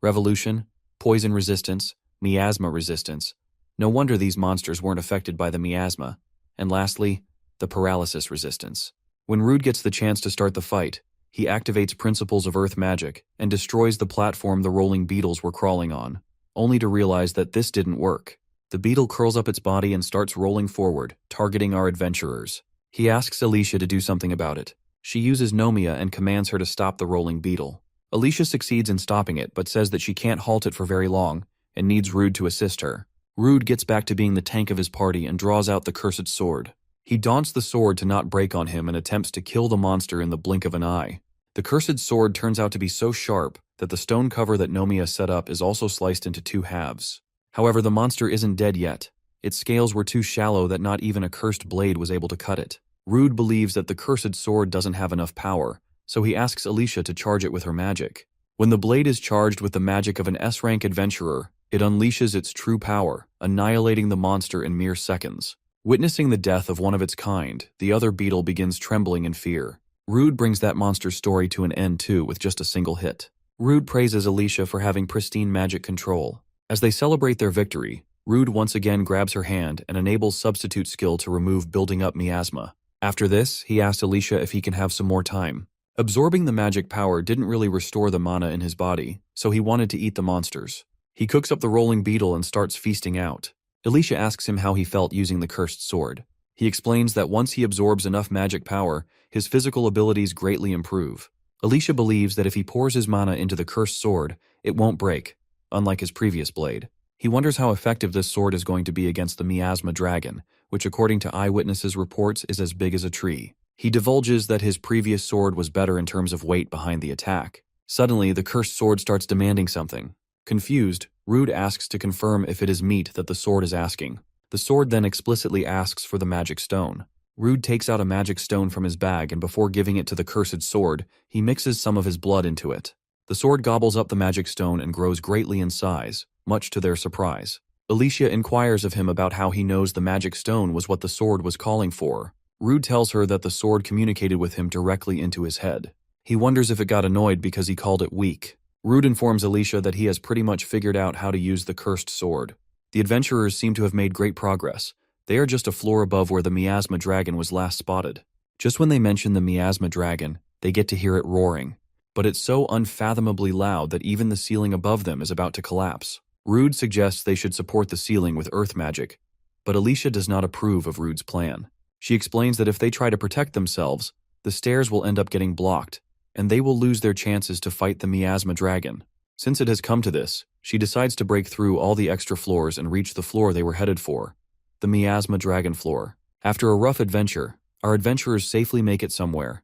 Revolution, Poison Resistance, Miasma Resistance. No wonder these monsters weren't affected by the miasma. And lastly, the Paralysis Resistance. When Rude gets the chance to start the fight, he activates Principles of Earth Magic and destroys the platform the Rolling Beetles were crawling on, only to realize that this didn't work. The beetle curls up its body and starts rolling forward, targeting our adventurers. He asks Alicia to do something about it. She uses Nomiya and commands her to stop the rolling beetle. Alicia succeeds in stopping it, but says that she can't halt it for very long and needs Rude to assist her. Rude gets back to being the tank of his party and draws out the cursed sword. He daunts the sword to not break on him and attempts to kill the monster in the blink of an eye. The cursed sword turns out to be so sharp that the stone cover that Nomiya set up is also sliced into 2 halves. However, the monster isn't dead yet. Its scales were too shallow that not even a cursed blade was able to cut it. Rude believes that the cursed sword doesn't have enough power, so he asks Alicia to charge it with her magic. When the blade is charged with the magic of an S-rank adventurer, it unleashes its true power, annihilating the monster in mere seconds. Witnessing the death of one of its kind, the other beetle begins trembling in fear. Rude brings that monster's story to an end too with just a single hit. Rude praises Alicia for having pristine magic control. As they celebrate their victory, Rude once again grabs her hand and enables substitute skill to remove building up miasma. After this, he asks Alicia if he can have some more time. Absorbing the magic power didn't really restore the mana in his body, so he wanted to eat the monsters. He cooks up the rolling beetle and starts feasting out. Alicia asks him how he felt using the cursed sword. He explains that once he absorbs enough magic power, his physical abilities greatly improve. Alicia believes that if he pours his mana into the cursed sword, it won't break, unlike his previous blade. He wonders how effective this sword is going to be against the miasma dragon, which according to eyewitnesses' reports is as big as a tree. He divulges that his previous sword was better in terms of weight behind the attack. Suddenly, the cursed sword starts demanding something. Confused, Rude asks to confirm if it is meat that the sword is asking. The sword then explicitly asks for the magic stone. Rude takes out a magic stone from his bag and before giving it to the cursed sword, he mixes some of his blood into it. The sword gobbles up the magic stone and grows greatly in size, much to their surprise. Alicia inquires of him about how he knows the magic stone was what the sword was calling for. Rude tells her that the sword communicated with him directly into his head. He wonders if it got annoyed because he called it weak. Rude informs Alicia that he has pretty much figured out how to use the cursed sword. The adventurers seem to have made great progress. They are just a floor above where the miasma dragon was last spotted. Just when they mention the miasma dragon, they get to hear it roaring. But it's so unfathomably loud that even the ceiling above them is about to collapse. Rude suggests they should support the ceiling with earth magic, but Alicia does not approve of Rude's plan. She explains that if they try to protect themselves, the stairs will end up getting blocked, and they will lose their chances to fight the miasma dragon. Since it has come to this, she decides to break through all the extra floors and reach the floor they were headed for, the miasma dragon floor. After a rough adventure, our adventurers safely make it somewhere.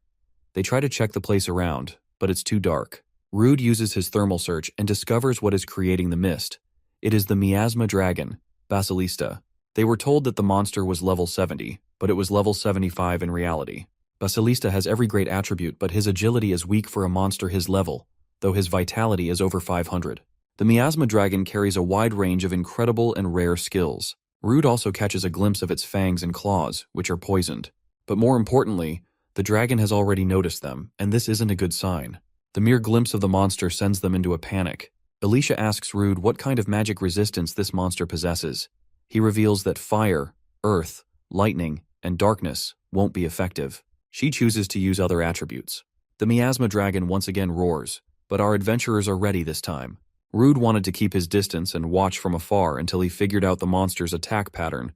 They try to check the place around, but it's too dark. Rude uses his thermal search and discovers what is creating the mist. It is the miasma dragon, Basilista. They were told that the monster was level 70, but it was level 75 in reality. Basilista has every great attribute, but his agility is weak for a monster his level, though his vitality is over 500. The miasma dragon carries a wide range of incredible and rare skills. Rude also catches a glimpse of its fangs and claws, which are poisoned. But more importantly, the dragon has already noticed them, and this isn't a good sign. The mere glimpse of the monster sends them into a panic. Alicia asks Rude what kind of magic resistance this monster possesses. He reveals that fire, earth, lightning, and darkness won't be effective. She chooses to use other attributes. The miasma dragon once again roars, but our adventurers are ready this time. Rude wanted to keep his distance and watch from afar until he figured out the monster's attack pattern,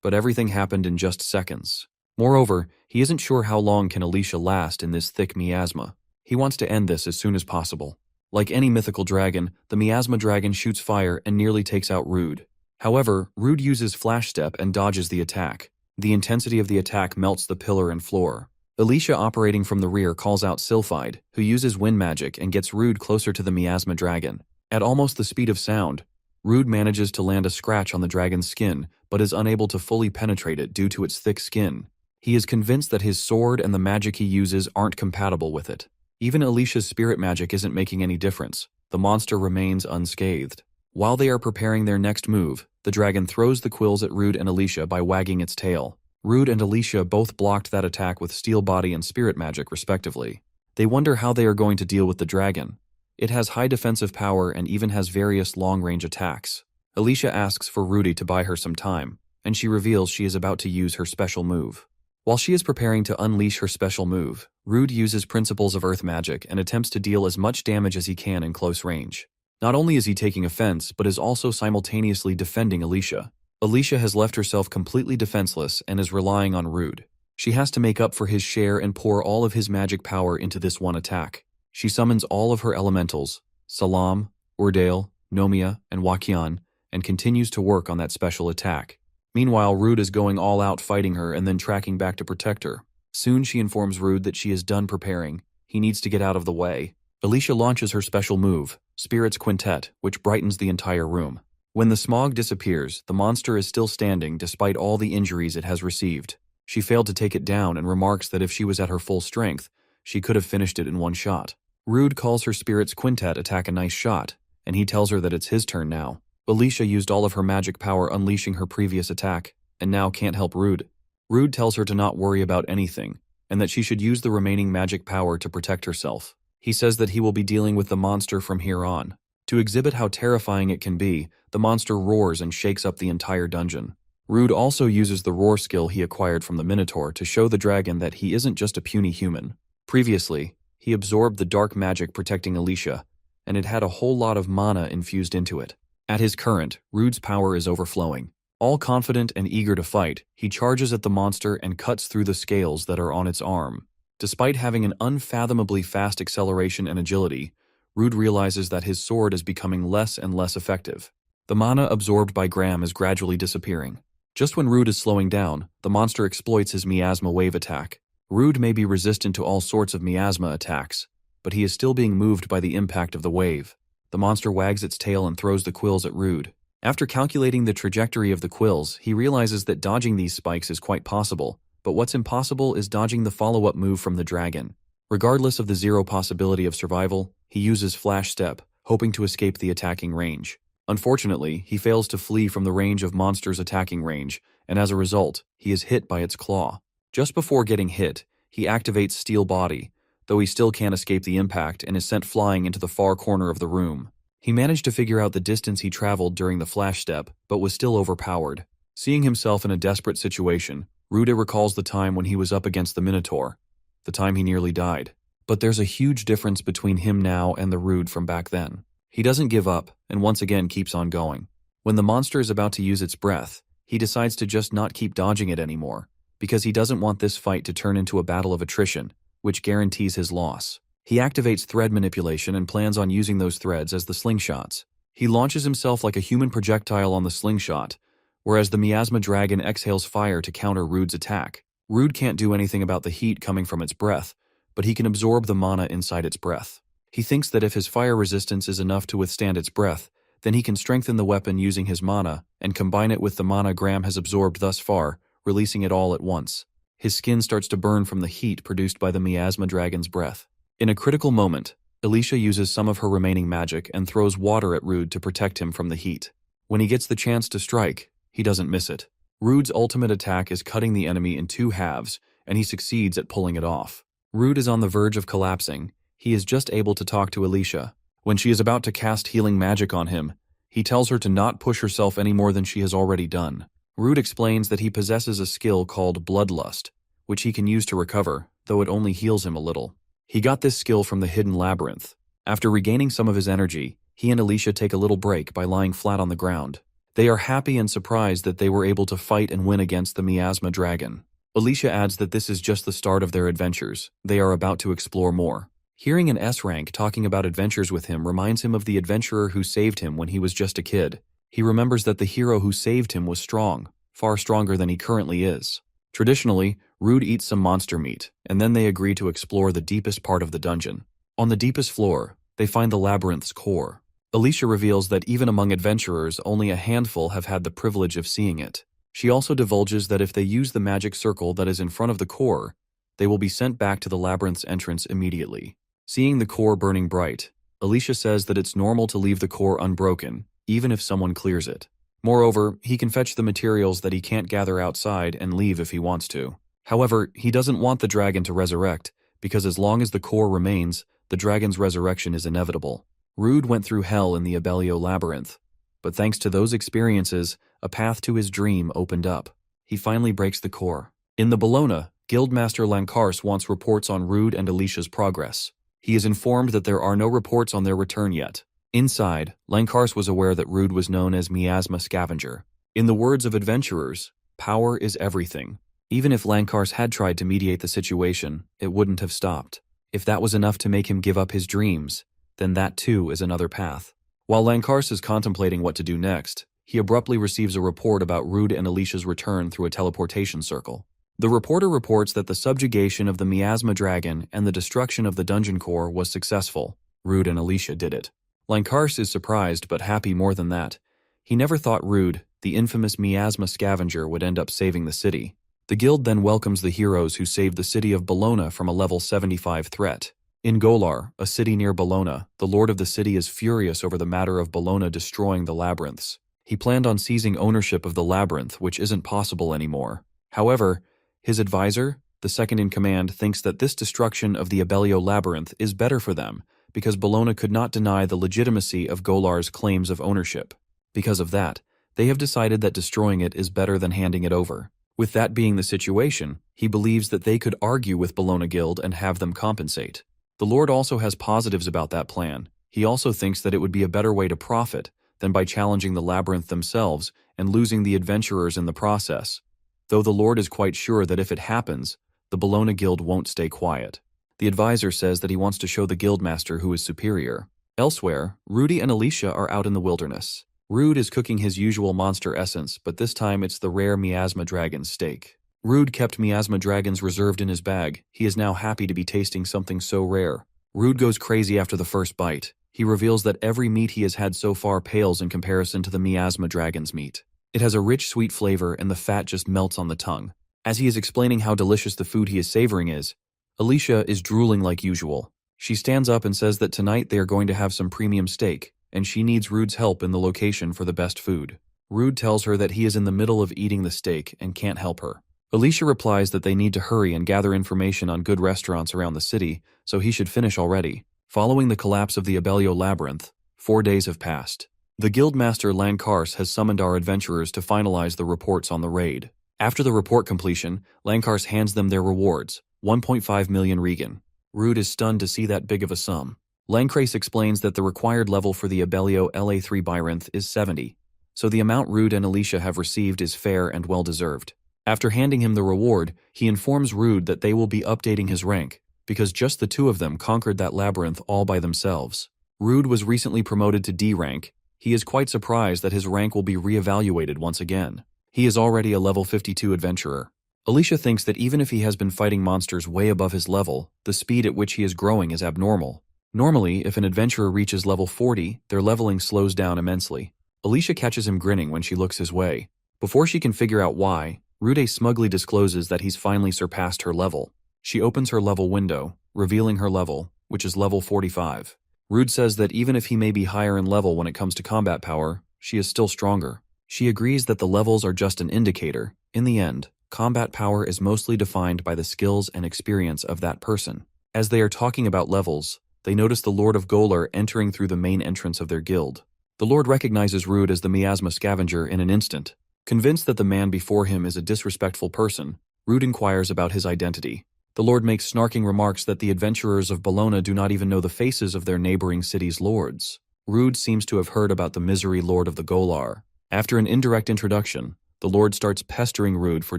but everything happened in just seconds. Moreover, he isn't sure how long can Alicia last in this thick miasma. He wants to end this as soon as possible. Like any mythical dragon, the miasma dragon shoots fire and nearly takes out Rude. However, Rude uses flash step and dodges the attack. The intensity of the attack melts the pillar and floor. Alicia, operating from the rear, calls out Sylphide, who uses wind magic and gets Rude closer to the miasma dragon. At almost the speed of sound, Rude manages to land a scratch on the dragon's skin, but is unable to fully penetrate it due to its thick skin. He is convinced that his sword and the magic he uses aren't compatible with it. Even Alicia's spirit magic isn't making any difference. The monster remains unscathed. While they are preparing their next move, the dragon throws the quills at Rude and Alicia by wagging its tail. Rude and Alicia both blocked that attack with steel body and spirit magic, respectively. They wonder how they are going to deal with the dragon. It has high defensive power and even has various long-range attacks. Alicia asks for Rudy to buy her some time, and she reveals she is about to use her special move. While she is preparing to unleash her special move, Rude uses principles of earth magic and attempts to deal as much damage as he can in close range. Not only is he taking offense, but is also simultaneously defending Alicia. Alicia has left herself completely defenseless and is relying on Rude. She has to make up for his share and pour all of his magic power into this one attack. She summons all of her elementals, Salam, Urdale, Nomia, and Wakian, and continues to work on that special attack. Meanwhile, Rude is going all out fighting her and then tracking back to protect her. Soon she informs Rude that she is done preparing. He needs to get out of the way. Alicia launches her special move, Spirit's Quintet, which brightens the entire room. When the smog disappears, the monster is still standing despite all the injuries it has received. She failed to take it down and remarks that if she was at her full strength, she could have finished it in one shot. Rude calls her Spirit's Quintet attack a nice shot, and he tells her that it's his turn now. Alicia used all of her magic power unleashing her previous attack, and now can't help Rude. Rude tells her to not worry about anything, and that she should use the remaining magic power to protect herself. He says that he will be dealing with the monster from here on. To exhibit how terrifying it can be, the monster roars and shakes up the entire dungeon. Rude also uses the roar skill he acquired from the Minotaur to show the dragon that he isn't just a puny human. Previously, he absorbed the dark magic protecting Alicia, and it had a whole lot of mana infused into it. At his current, Rude's power is overflowing. All confident and eager to fight, he charges at the monster and cuts through the scales that are on its arm. Despite having an unfathomably fast acceleration and agility, Rude realizes that his sword is becoming less and less effective. The mana absorbed by Graham is gradually disappearing. Just when Rude is slowing down, the monster exploits his miasma wave attack. Rude may be resistant to all sorts of miasma attacks, but he is still being moved by the impact of the wave. The monster wags its tail and throws the quills at Rude. After calculating the trajectory of the quills, he realizes that dodging these spikes is quite possible, but what's impossible is dodging the follow-up move from the dragon. Regardless of the zero possibility of survival, he uses Flash Step, hoping to escape the attacking range. Unfortunately, he fails to flee from the range of monster's attacking range, and as a result, he is hit by its claw. Just before getting hit, he activates Steel Body, though he still can't escape the impact and is sent flying into the far corner of the room. He managed to figure out the distance he traveled during the Flash Step, but was still overpowered. Seeing himself in a desperate situation, Rude recalls the time when he was up against the Minotaur, the time he nearly died. But there's a huge difference between him now and the Rude from back then. He doesn't give up, and once again keeps on going. When the monster is about to use its breath, he decides to just not keep dodging it anymore, because he doesn't want this fight to turn into a battle of attrition, which guarantees his loss. He activates thread manipulation and plans on using those threads as the slingshots. He launches himself like a human projectile on the slingshot, whereas the miasma dragon exhales fire to counter Rude's attack. Rude can't do anything about the heat coming from its breath, but he can absorb the mana inside its breath. He thinks that if his fire resistance is enough to withstand its breath, then he can strengthen the weapon using his mana and combine it with the mana Graham has absorbed thus far, releasing it all at once. His skin starts to burn from the heat produced by the miasma dragon's breath. In a critical moment, Alicia uses some of her remaining magic and throws water at Rude to protect him from the heat. When he gets the chance to strike, he doesn't miss it. Rude's ultimate attack is cutting the enemy in two halves, and he succeeds at pulling it off. Rude is on the verge of collapsing. He is just able to talk to Alicia. When she is about to cast healing magic on him, he tells her to not push herself any more than she has already done. Rude explains that he possesses a skill called Bloodlust, which he can use to recover, though it only heals him a little. He got this skill from the hidden labyrinth. After regaining some of his energy, he and Alicia take a little break by lying flat on the ground. They are happy and surprised that they were able to fight and win against the miasma dragon. Alicia adds that this is just the start of their adventures. They are about to explore more. Hearing an S-rank talking about adventures with him reminds him of the adventurer who saved him when he was just a kid. He remembers that the hero who saved him was strong, far stronger than he currently is. Traditionally, Rude eats some monster meat, and then they agree to explore the deepest part of the dungeon. On the deepest floor, they find the labyrinth's core. Alicia reveals that even among adventurers, only a handful have had the privilege of seeing it. She also divulges that if they use the magic circle that is in front of the core, they will be sent back to the labyrinth's entrance immediately. Seeing the core burning bright, Alicia says that it's normal to leave the core unbroken, even if someone clears it. Moreover, he can fetch the materials that he can't gather outside and leave if he wants to. However, he doesn't want the dragon to resurrect, because as long as the core remains, the dragon's resurrection is inevitable. Rude went through hell in the Abellio labyrinth, but thanks to those experiences, a path to his dream opened up. He finally breaks the core. In the Bologna, Guildmaster Lankars wants reports on Rude and Alicia's progress. He is informed that there are no reports on their return yet. Inside, Lankars was aware that Rude was known as Miasma Scavenger. In the words of adventurers, power is everything. Even if Lankars had tried to mediate the situation, it wouldn't have stopped. If that was enough to make him give up his dreams, then that too is another path. While Lankars is contemplating what to do next, he abruptly receives a report about Rude and Alicia's return through a teleportation circle. The reporter reports that the subjugation of the miasma dragon and the destruction of the dungeon core was successful. Rude and Alicia did it. Lankars is surprised but happy more than that. He never thought Rude, the infamous miasma scavenger, would end up saving the city. The guild then welcomes the heroes who saved the city of Bologna from a level 75 threat. In Golar, a city near Bologna, the lord of the city is furious over the matter of Bologna destroying the labyrinths. He planned on seizing ownership of the labyrinth, which isn't possible anymore. However, his advisor, the second in command, thinks that this destruction of the Abellio labyrinth is better for them, because Bologna could not deny the legitimacy of Golar's claims of ownership. Because of that, they have decided that destroying it is better than handing it over. With that being the situation, he believes that they could argue with Bologna Guild and have them compensate. The Lord also has positives about that plan. He also thinks that it would be a better way to profit than by challenging the labyrinth themselves and losing the adventurers in the process. Though the Lord is quite sure that if it happens, the Bologna Guild won't stay quiet. The advisor says that he wants to show the guildmaster who is superior. Elsewhere, Rudy and Alicia are out in the wilderness. Rude is cooking his usual monster essence, but this time it's the rare miasma dragon steak. Rude kept miasma dragons reserved in his bag. He is now happy to be tasting something so rare. Rude goes crazy after the first bite. He reveals that every meat he has had so far pales in comparison to the miasma dragon's meat. It has a rich, sweet flavor, and the fat just melts on the tongue. As he is explaining how delicious the food he is savoring is, Alicia is drooling like usual. She stands up and says that tonight they are going to have some premium steak, and she needs Rude's help in the location for the best food. Rude tells her that he is in the middle of eating the steak and can't help her. Alicia replies that they need to hurry and gather information on good restaurants around the city, so he should finish already. Following the collapse of the Abellio labyrinth, 4 days have passed. The guildmaster Lankars has summoned our adventurers to finalize the reports on the raid. After the report completion, Lankars hands them their rewards, 1.5 million Regan. Rude is stunned to see that big of a sum. Lankras explains that the required level for the Abellio LA3 Byrinth is 70, so the amount Rude and Alicia have received is fair and well-deserved. After handing him the reward, he informs Rude that they will be updating his rank, because just the two of them conquered that labyrinth all by themselves. Rude was recently promoted to D rank. He is quite surprised that his rank will be re-evaluated once again. He is already a level 52 adventurer. Alicia thinks that even if he has been fighting monsters way above his level, the speed at which he is growing is abnormal. Normally, if an adventurer reaches level 40, their leveling slows down immensely. Alicia catches him grinning when she looks his way. Before she can figure out why, Rude smugly discloses that he's finally surpassed her level. She opens her level window, revealing her level, which is level 45. Rude says that even if he may be higher in level when it comes to combat power, she is still stronger. She agrees that the levels are just an indicator. In the end, combat power is mostly defined by the skills and experience of that person. As they are talking about levels, they notice the Lord of Golar entering through the main entrance of their guild. The Lord recognizes Rude as the miasma scavenger in an instant. Convinced that the man before him is a disrespectful person, Rude inquires about his identity. The Lord makes snarking remarks that the adventurers of Bologna do not even know the faces of their neighboring city's lords. Rude seems to have heard about the misery Lord of the Golar. After an indirect introduction, the Lord starts pestering Rude for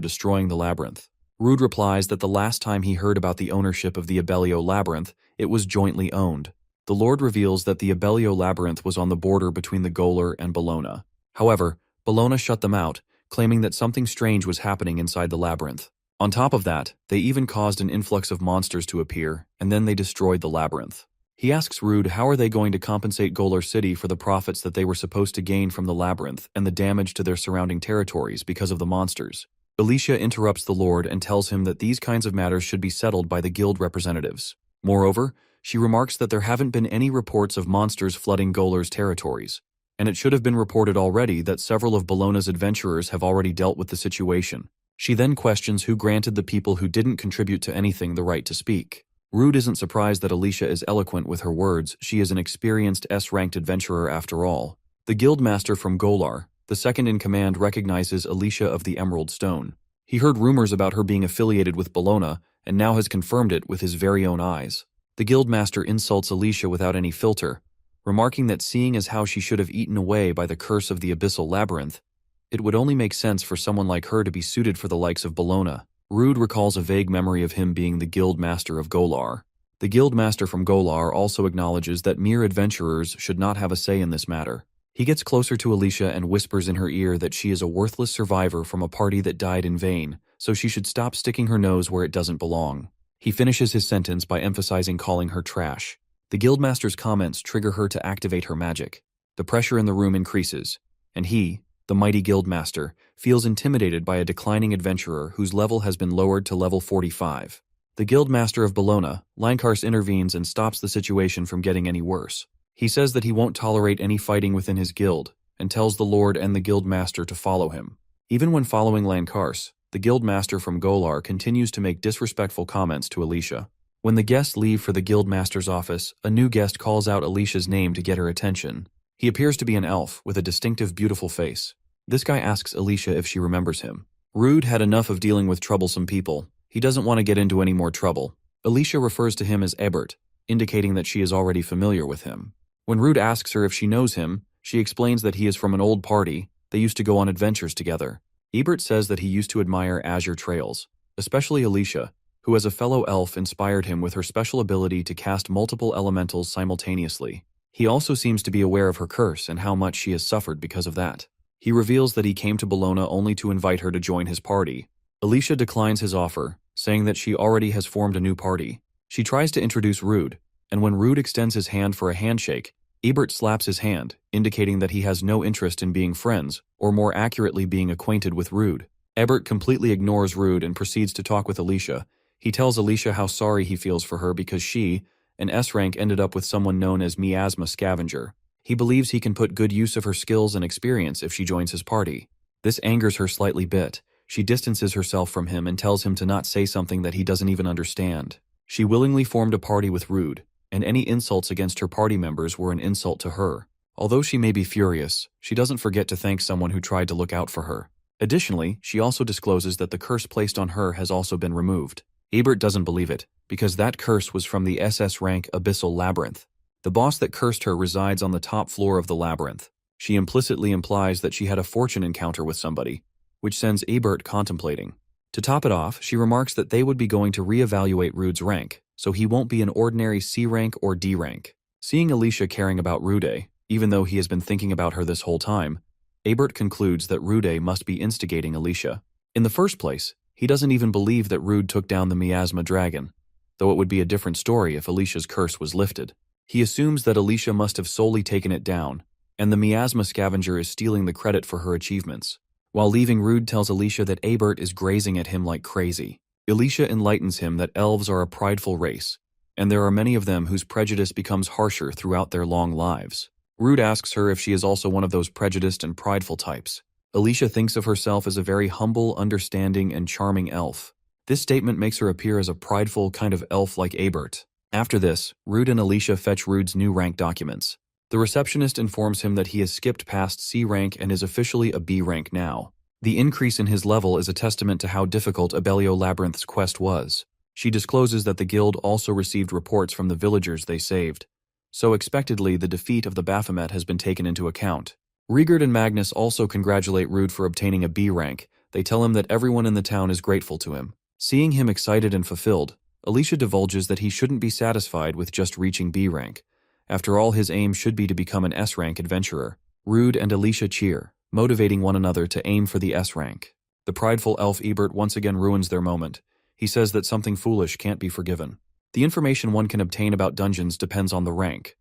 destroying the labyrinth. Rude replies that the last time he heard about the ownership of the Abellio labyrinth, it was jointly owned. The Lord reveals that the Abellio labyrinth was on the border between the Golar and Bologna. However, Bologna shut them out, claiming that something strange was happening inside the labyrinth. On top of that, they even caused an influx of monsters to appear, and then they destroyed the labyrinth. He asks Rude how are they going to compensate Golar City for the profits that they were supposed to gain from the labyrinth and the damage to their surrounding territories because of the monsters. Alicia interrupts the Lord and tells him that these kinds of matters should be settled by the guild representatives. Moreover, she remarks that there haven't been any reports of monsters flooding Golar's territories, and it should have been reported already that several of Bologna's adventurers have already dealt with the situation. She then questions who granted the people who didn't contribute to anything the right to speak. Rude isn't surprised that Alicia is eloquent with her words. She is an experienced S-ranked adventurer after all. The guildmaster from Golar, the second in command, recognizes Alicia of the Emerald Stone. He heard rumors about her being affiliated with Bologna and now has confirmed it with his very own eyes. The guildmaster insults Alicia without any filter, remarking that seeing as how she should have eaten away by the curse of the abyssal labyrinth, it would only make sense for someone like her to be suited for the likes of Bologna. Rude recalls a vague memory of him being the guild master of Golar. The guild master from Golar also acknowledges that mere adventurers should not have a say in this matter. He gets closer to Alicia and whispers in her ear that she is a worthless survivor from a party that died in vain, so she should stop sticking her nose where it doesn't belong. He finishes his sentence by emphasizing calling her trash. The guildmaster's comments trigger her to activate her magic. The pressure in the room increases, and he, the mighty guildmaster, feels intimidated by a declining adventurer whose level has been lowered to level 45. The guildmaster of Bologna, Leinkars, intervenes and stops the situation from getting any worse. He says that he won't tolerate any fighting within his guild, and tells the Lord and the guildmaster to follow him. Even when following Leinkars, the guildmaster from Golar continues to make disrespectful comments to Alicia. When the guests leave for the guildmaster's office, a new guest calls out Alicia's name to get her attention. He appears to be an elf with a distinctive, beautiful face. This guy asks Alicia if she remembers him. Rude had enough of dealing with troublesome people. He doesn't want to get into any more trouble. Alicia refers to him as Ebert, indicating that she is already familiar with him. When Rude asks her if she knows him, she explains that he is from an old party. They used to go on adventures together. Ebert says that he used to admire azure trails, especially Alicia, who as a fellow elf inspired him with her special ability to cast multiple elementals simultaneously. He also seems to be aware of her curse and how much she has suffered because of that. He reveals that he came to Bologna only to invite her to join his party. Alicia declines his offer, saying that she already has formed a new party. She tries to introduce Rude, and when Rude extends his hand for a handshake, Ebert slaps his hand, indicating that he has no interest in being friends, or more accurately being acquainted with Rude. Ebert completely ignores Rude and proceeds to talk with Alicia. He tells Alicia how sorry he feels for her because she, an S-rank, ended up with someone known as Miasma Scavenger. He believes he can put good use of her skills and experience if she joins his party. This angers her slightly bit. She distances herself from him and tells him to not say something that he doesn't even understand. She willingly formed a party with Rude, and any insults against her party members were an insult to her. Although she may be furious, she doesn't forget to thank someone who tried to look out for her. Additionally, she also discloses that the curse placed on her has also been removed. Ebert doesn't believe it, because that curse was from the SS rank Abyssal Labyrinth. The boss that cursed her resides on the top floor of the labyrinth. She implicitly implies that she had a fortune encounter with somebody, which sends Ebert contemplating. To top it off, she remarks that they would be going to reevaluate Rude's rank, so he won't be an ordinary C rank or D rank. Seeing Alicia caring about Rude, even though he has been thinking about her this whole time, Ebert concludes that Rude must be instigating Alicia. In the first place, He doesn't even believe that Rude took down the miasma dragon, though it would be a different story if Alicia's curse was lifted. He assumes that Alicia must have solely taken it down, and the miasma scavenger is stealing the credit for her achievements. While leaving, Rude tells Alicia that Abert is grazing at him like crazy. Alicia enlightens him that elves are a prideful race, and there are many of them whose prejudice becomes harsher throughout their long lives. Rude asks her if she is also one of those prejudiced and prideful types. Alicia thinks of herself as a very humble, understanding, and charming elf. This statement makes her appear as a prideful kind of elf like Abert. After this, Rude and Alicia fetch Rude's new rank documents. The receptionist informs him that he has skipped past C rank and is officially a B rank now. The increase in his level is a testament to how difficult Abellio Labyrinth's quest was. She discloses that the guild also received reports from the villagers they saved. So expectedly, the defeat of the Baphomet has been taken into account. Riegert and Magnus also congratulate Rude for obtaining a B rank. They tell him that everyone in the town is grateful to him. Seeing him excited and fulfilled, Alicia divulges that he shouldn't be satisfied with just reaching B rank. After all, his aim should be to become an S rank adventurer. Rude and Alicia cheer, motivating one another to aim for the S rank. The prideful elf Ebert once again ruins their moment. He says that something foolish can't be forgiven. The information one can obtain about dungeons depends on the rank.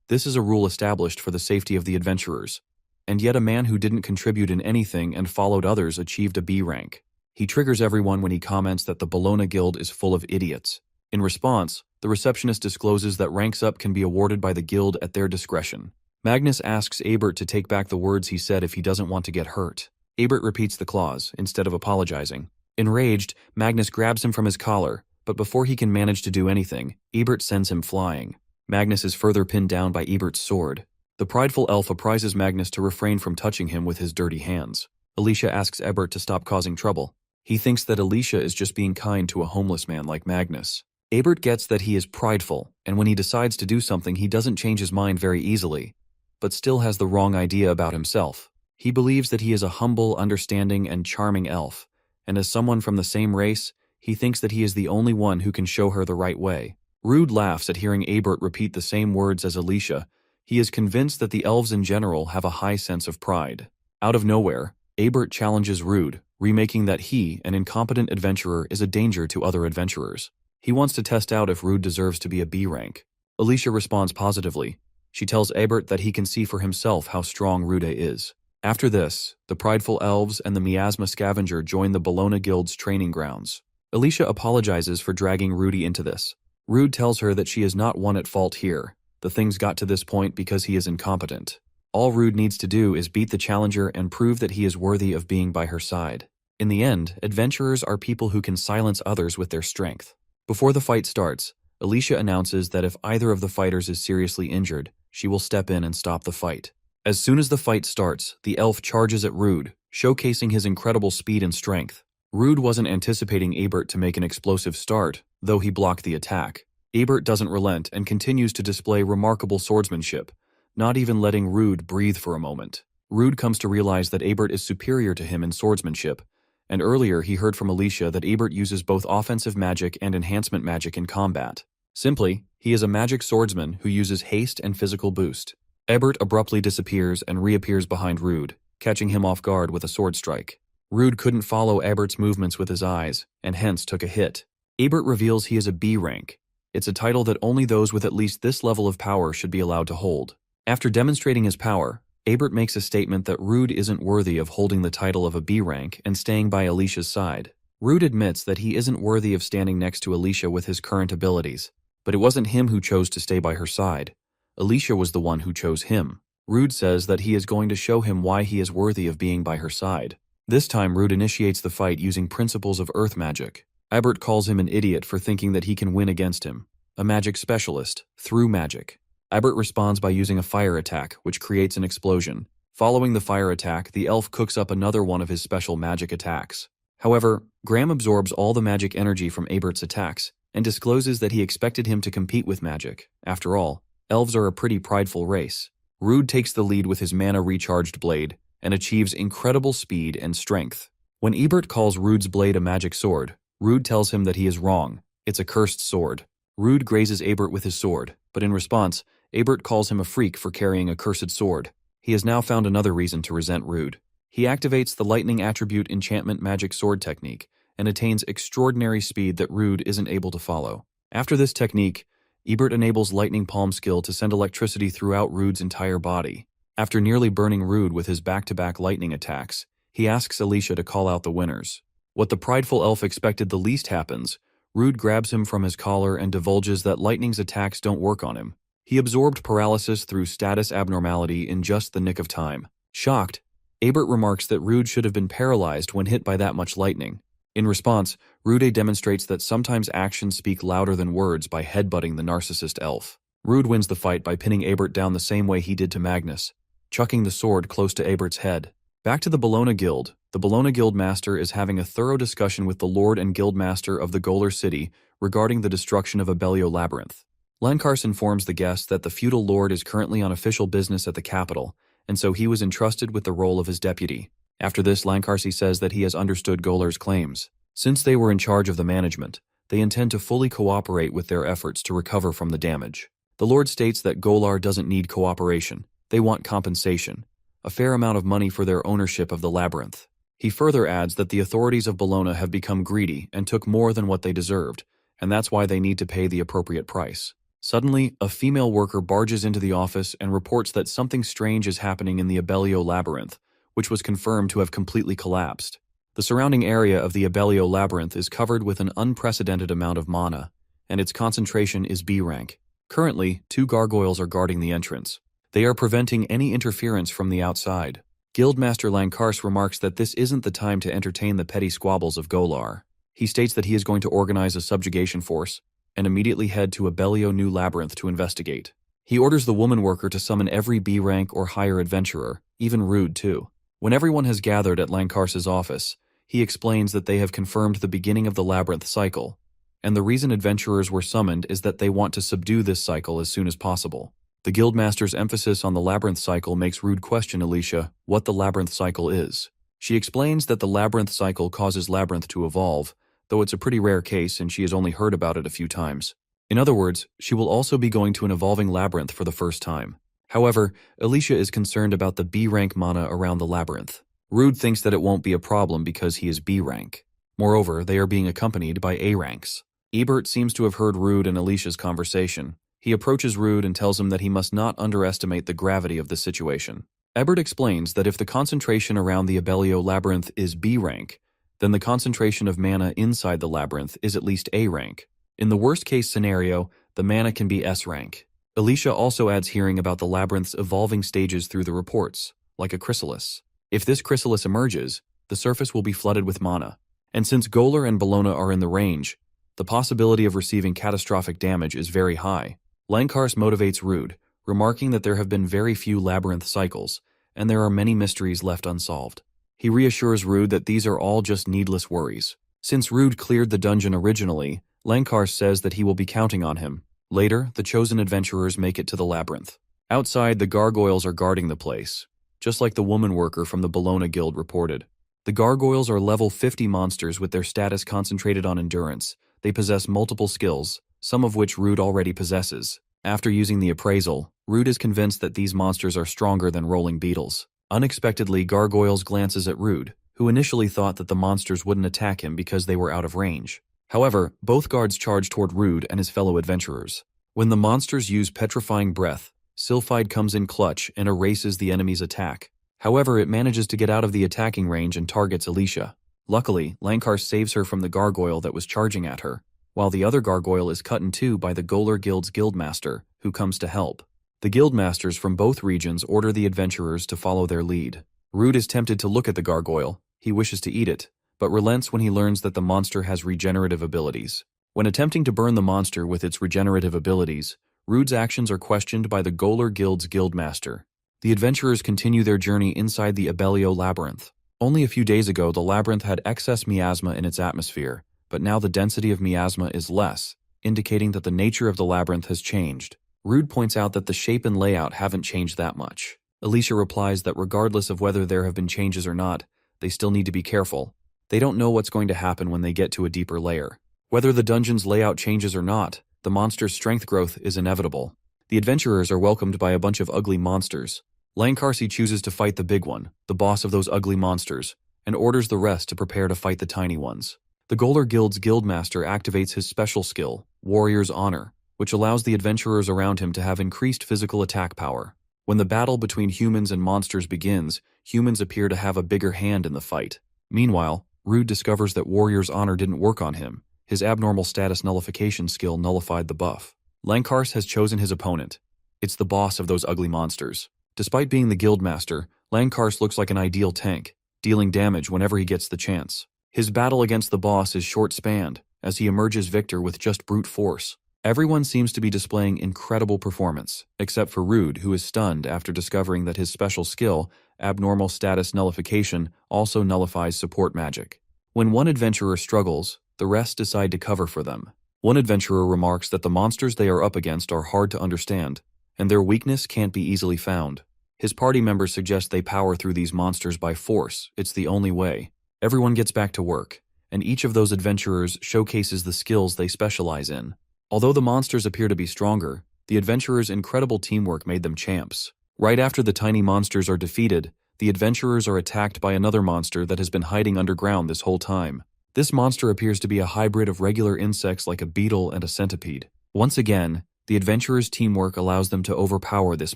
This is a rule established for the safety of the adventurers. And yet a man who didn't contribute in anything and followed others achieved a B rank. He triggers everyone when he comments that the Bologna Guild is full of idiots. In response, the receptionist discloses that ranks up can be awarded by the guild at their discretion. Magnus asks Abert to take back the words he said if he doesn't want to get hurt. Abert repeats the clause, instead of apologizing. Enraged, Magnus grabs him from his collar, but before he can manage to do anything, Ebert sends him flying. Magnus is further pinned down by Ebert's sword. The prideful elf apprises Magnus to refrain from touching him with his dirty hands. Alicia asks Ebert to stop causing trouble. He thinks that Alicia is just being kind to a homeless man like Magnus. Ebert gets that he is prideful, and when he decides to do something he doesn't change his mind very easily, but still has the wrong idea about himself. He believes that he is a humble, understanding, and charming elf, and as someone from the same race, he thinks that he is the only one who can show her the right way. Rude laughs at hearing Ebert repeat the same words as Alicia. He is convinced that the elves in general have a high sense of pride. Out of nowhere, Ebert challenges Rude, remaking that he, an incompetent adventurer, is a danger to other adventurers. He wants to test out if Rude deserves to be a B rank. Alicia responds positively. She tells Ebert that he can see for himself how strong Rude is. After this, the prideful elves and the miasma scavenger join the Bologna Guild's training grounds. Alicia apologizes for dragging Rudy into this. Rude tells her that she is not one at fault here. The things got to this point because he is incompetent. All Rude needs to do is beat the challenger and prove that he is worthy of being by her side. In the end, adventurers are people who can silence others with their strength. Before the fight starts, Alicia announces that if either of the fighters is seriously injured, she will step in and stop the fight. As soon as the fight starts, the elf charges at Rude, showcasing his incredible speed and strength. Rude wasn't anticipating Ebert to make an explosive start, though he blocked the attack. Ebert doesn't relent and continues to display remarkable swordsmanship, not even letting Rude breathe for a moment. Rude comes to realize that Ebert is superior to him in swordsmanship, and earlier he heard from Alicia that Ebert uses both offensive magic and enhancement magic in combat. Simply, he is a magic swordsman who uses haste and physical boost. Ebert abruptly disappears and reappears behind Rude, catching him off guard with a sword strike. Rude couldn't follow Ebert's movements with his eyes, and hence took a hit. Ebert reveals he is a B rank. It's a title that only those with at least this level of power should be allowed to hold. After demonstrating his power, Ebert makes a statement that Rude isn't worthy of holding the title of a B rank and staying by Alicia's side. Rude admits that he isn't worthy of standing next to Alicia with his current abilities, but it wasn't him who chose to stay by her side. Alicia was the one who chose him. Rude says that he is going to show him why he is worthy of being by her side. This time Rude initiates the fight using principles of earth magic. Ebert calls him an idiot for thinking that he can win against him. A magic specialist, through magic. Ebert responds by using a fire attack, which creates an explosion. Following the fire attack, the elf cooks up another one of his special magic attacks. However, Graham absorbs all the magic energy from Ebert's attacks, and discloses that he expected him to compete with magic. After all, elves are a pretty prideful race. Rude takes the lead with his mana-recharged blade, and achieves incredible speed and strength. When Ebert calls Rude's blade a magic sword, Rude tells him that he is wrong. It's a cursed sword. Rude grazes Ebert with his sword, but in response, Ebert calls him a freak for carrying a cursed sword. He has now found another reason to resent Rude. He activates the lightning attribute enchantment magic sword technique, and attains extraordinary speed that Rude isn't able to follow. After this technique, Ebert enables lightning palm skill to send electricity throughout Rude's entire body. After nearly burning Rude with his back-to-back lightning attacks, he asks Alicia to call out the winners. What the prideful elf expected the least happens. Rude grabs him from his collar and divulges that lightning's attacks don't work on him. He absorbed paralysis through status abnormality in just the nick of time. Shocked, Ebert remarks that Rude should have been paralyzed when hit by that much lightning. In response, Rude demonstrates that sometimes actions speak louder than words by headbutting the narcissist elf. Rude wins the fight by pinning Ebert down the same way he did to Magnus, chucking the sword close to Ebert's head. Back to the Bologna Guild. The Bologna Guild Master is having a thorough discussion with the Lord and Guild Master of the Golar City regarding the destruction of Abellio Labyrinth. Lankars informs the guests that the feudal lord is currently on official business at the capital, and so he was entrusted with the role of his deputy. After this, Lankarsi says that he has understood Golar's claims. Since they were in charge of the management, they intend to fully cooperate with their efforts to recover from the damage. The Lord states that Golar doesn't need cooperation, they want compensation, a fair amount of money for their ownership of the labyrinth. He further adds that the authorities of Bologna have become greedy and took more than what they deserved, and that's why they need to pay the appropriate price. Suddenly, a female worker barges into the office and reports that something strange is happening in the Abellio Labyrinth, which was confirmed to have completely collapsed. The surrounding area of the Abellio Labyrinth is covered with an unprecedented amount of mana, and its concentration is B rank. Currently, 2 gargoyles are guarding the entrance. They are preventing any interference from the outside. Guildmaster Lankars remarks that this isn't the time to entertain the petty squabbles of Golar. He states that he is going to organize a subjugation force and immediately head to Abellio New Labyrinth to investigate. He orders the woman worker to summon every B rank or higher adventurer, even Rude too. When everyone has gathered at Lankars's office, he explains that they have confirmed the beginning of the labyrinth cycle, and the reason adventurers were summoned is that they want to subdue this cycle as soon as possible. The Guildmaster's emphasis on the labyrinth cycle makes Rude question Alicia what the labyrinth cycle is. She explains that the labyrinth cycle causes labyrinth to evolve, though it's a pretty rare case and she has only heard about it a few times. In other words, she will also be going to an evolving labyrinth for the first time. However, Alicia is concerned about the B rank mana around the labyrinth. Rude thinks that it won't be a problem because he is B rank. Moreover, they are being accompanied by A ranks. Ebert seems to have heard Rude and Alicia's conversation. He approaches Rude and tells him that he must not underestimate the gravity of the situation. Ebert explains that if the concentration around the Abellio Labyrinth is B rank, then the concentration of mana inside the labyrinth is at least A rank. In the worst-case scenario, the mana can be S rank. Alicia also adds hearing about the labyrinth's evolving stages through the reports, like a chrysalis. If this chrysalis emerges, the surface will be flooded with mana. And since Golar and Bologna are in the range, the possibility of receiving catastrophic damage is very high. Lankars motivates Rude, remarking that there have been very few labyrinth cycles, and there are many mysteries left unsolved. He reassures Rude that these are all just needless worries. Since Rude cleared the dungeon originally, Lankars says that he will be counting on him. Later, the chosen adventurers make it to the labyrinth. Outside, the gargoyles are guarding the place, just like the woman worker from the Bologna Guild reported. The gargoyles are level 50 monsters with their status concentrated on endurance. They possess multiple skills, some of which Rude already possesses. After using the appraisal, Rude is convinced that these monsters are stronger than rolling beetles. Unexpectedly, Gargoyles glances at Rude, who initially thought that the monsters wouldn't attack him because they were out of range. However, both guards charge toward Rude and his fellow adventurers. When the monsters use Petrifying Breath, Sylphide comes in clutch and erases the enemy's attack. However, it manages to get out of the attacking range and targets Alicia. Luckily, Lankars saves her from the gargoyle that was charging at her, while the other gargoyle is cut in two by the Golar Guild's guildmaster, who comes to help. The guildmasters from both regions order the adventurers to follow their lead. Rude is tempted to look at the gargoyle. He wishes to eat it, but relents when he learns that the monster has regenerative abilities. When attempting to burn the monster with its regenerative abilities, Rude's actions are questioned by the Golar Guild's guildmaster. The adventurers continue their journey inside the Abellio Labyrinth. Only a few days ago, the labyrinth had excess miasma in its atmosphere, but now the density of miasma is less, indicating that the nature of the labyrinth has changed. Rude points out that the shape and layout haven't changed that much. Alicia replies that regardless of whether there have been changes or not, they still need to be careful. They don't know what's going to happen when they get to a deeper layer. Whether the dungeon's layout changes or not, the monster's strength growth is inevitable. The adventurers are welcomed by a bunch of ugly monsters. Lankarsi chooses to fight the big one, the boss of those ugly monsters, and orders the rest to prepare to fight the tiny ones. The Golar Guild's guildmaster activates his special skill, Warrior's Honor, which allows the adventurers around him to have increased physical attack power. When the battle between humans and monsters begins, humans appear to have a bigger hand in the fight. Meanwhile, Rude discovers that Warrior's Honor didn't work on him. His abnormal status nullification skill nullified the buff. Lankhars has chosen his opponent. It's the boss of those ugly monsters. Despite being the guildmaster, Lankhars looks like an ideal tank, dealing damage whenever he gets the chance. His battle against the boss is short-spanned, as he emerges victor with just brute force. Everyone seems to be displaying incredible performance, except for Rude, who is stunned after discovering that his special skill, Abnormal Status Nullification, also nullifies support magic. When one adventurer struggles, the rest decide to cover for them. One adventurer remarks that the monsters they are up against are hard to understand, and their weakness can't be easily found. His party members suggest they power through these monsters by force. It's the only way. Everyone gets back to work, and each of those adventurers showcases the skills they specialize in. Although the monsters appear to be stronger, the adventurers' incredible teamwork made them champs. Right after the tiny monsters are defeated, the adventurers are attacked by another monster that has been hiding underground this whole time. This monster appears to be a hybrid of regular insects like a beetle and a centipede. Once again, the adventurers' teamwork allows them to overpower this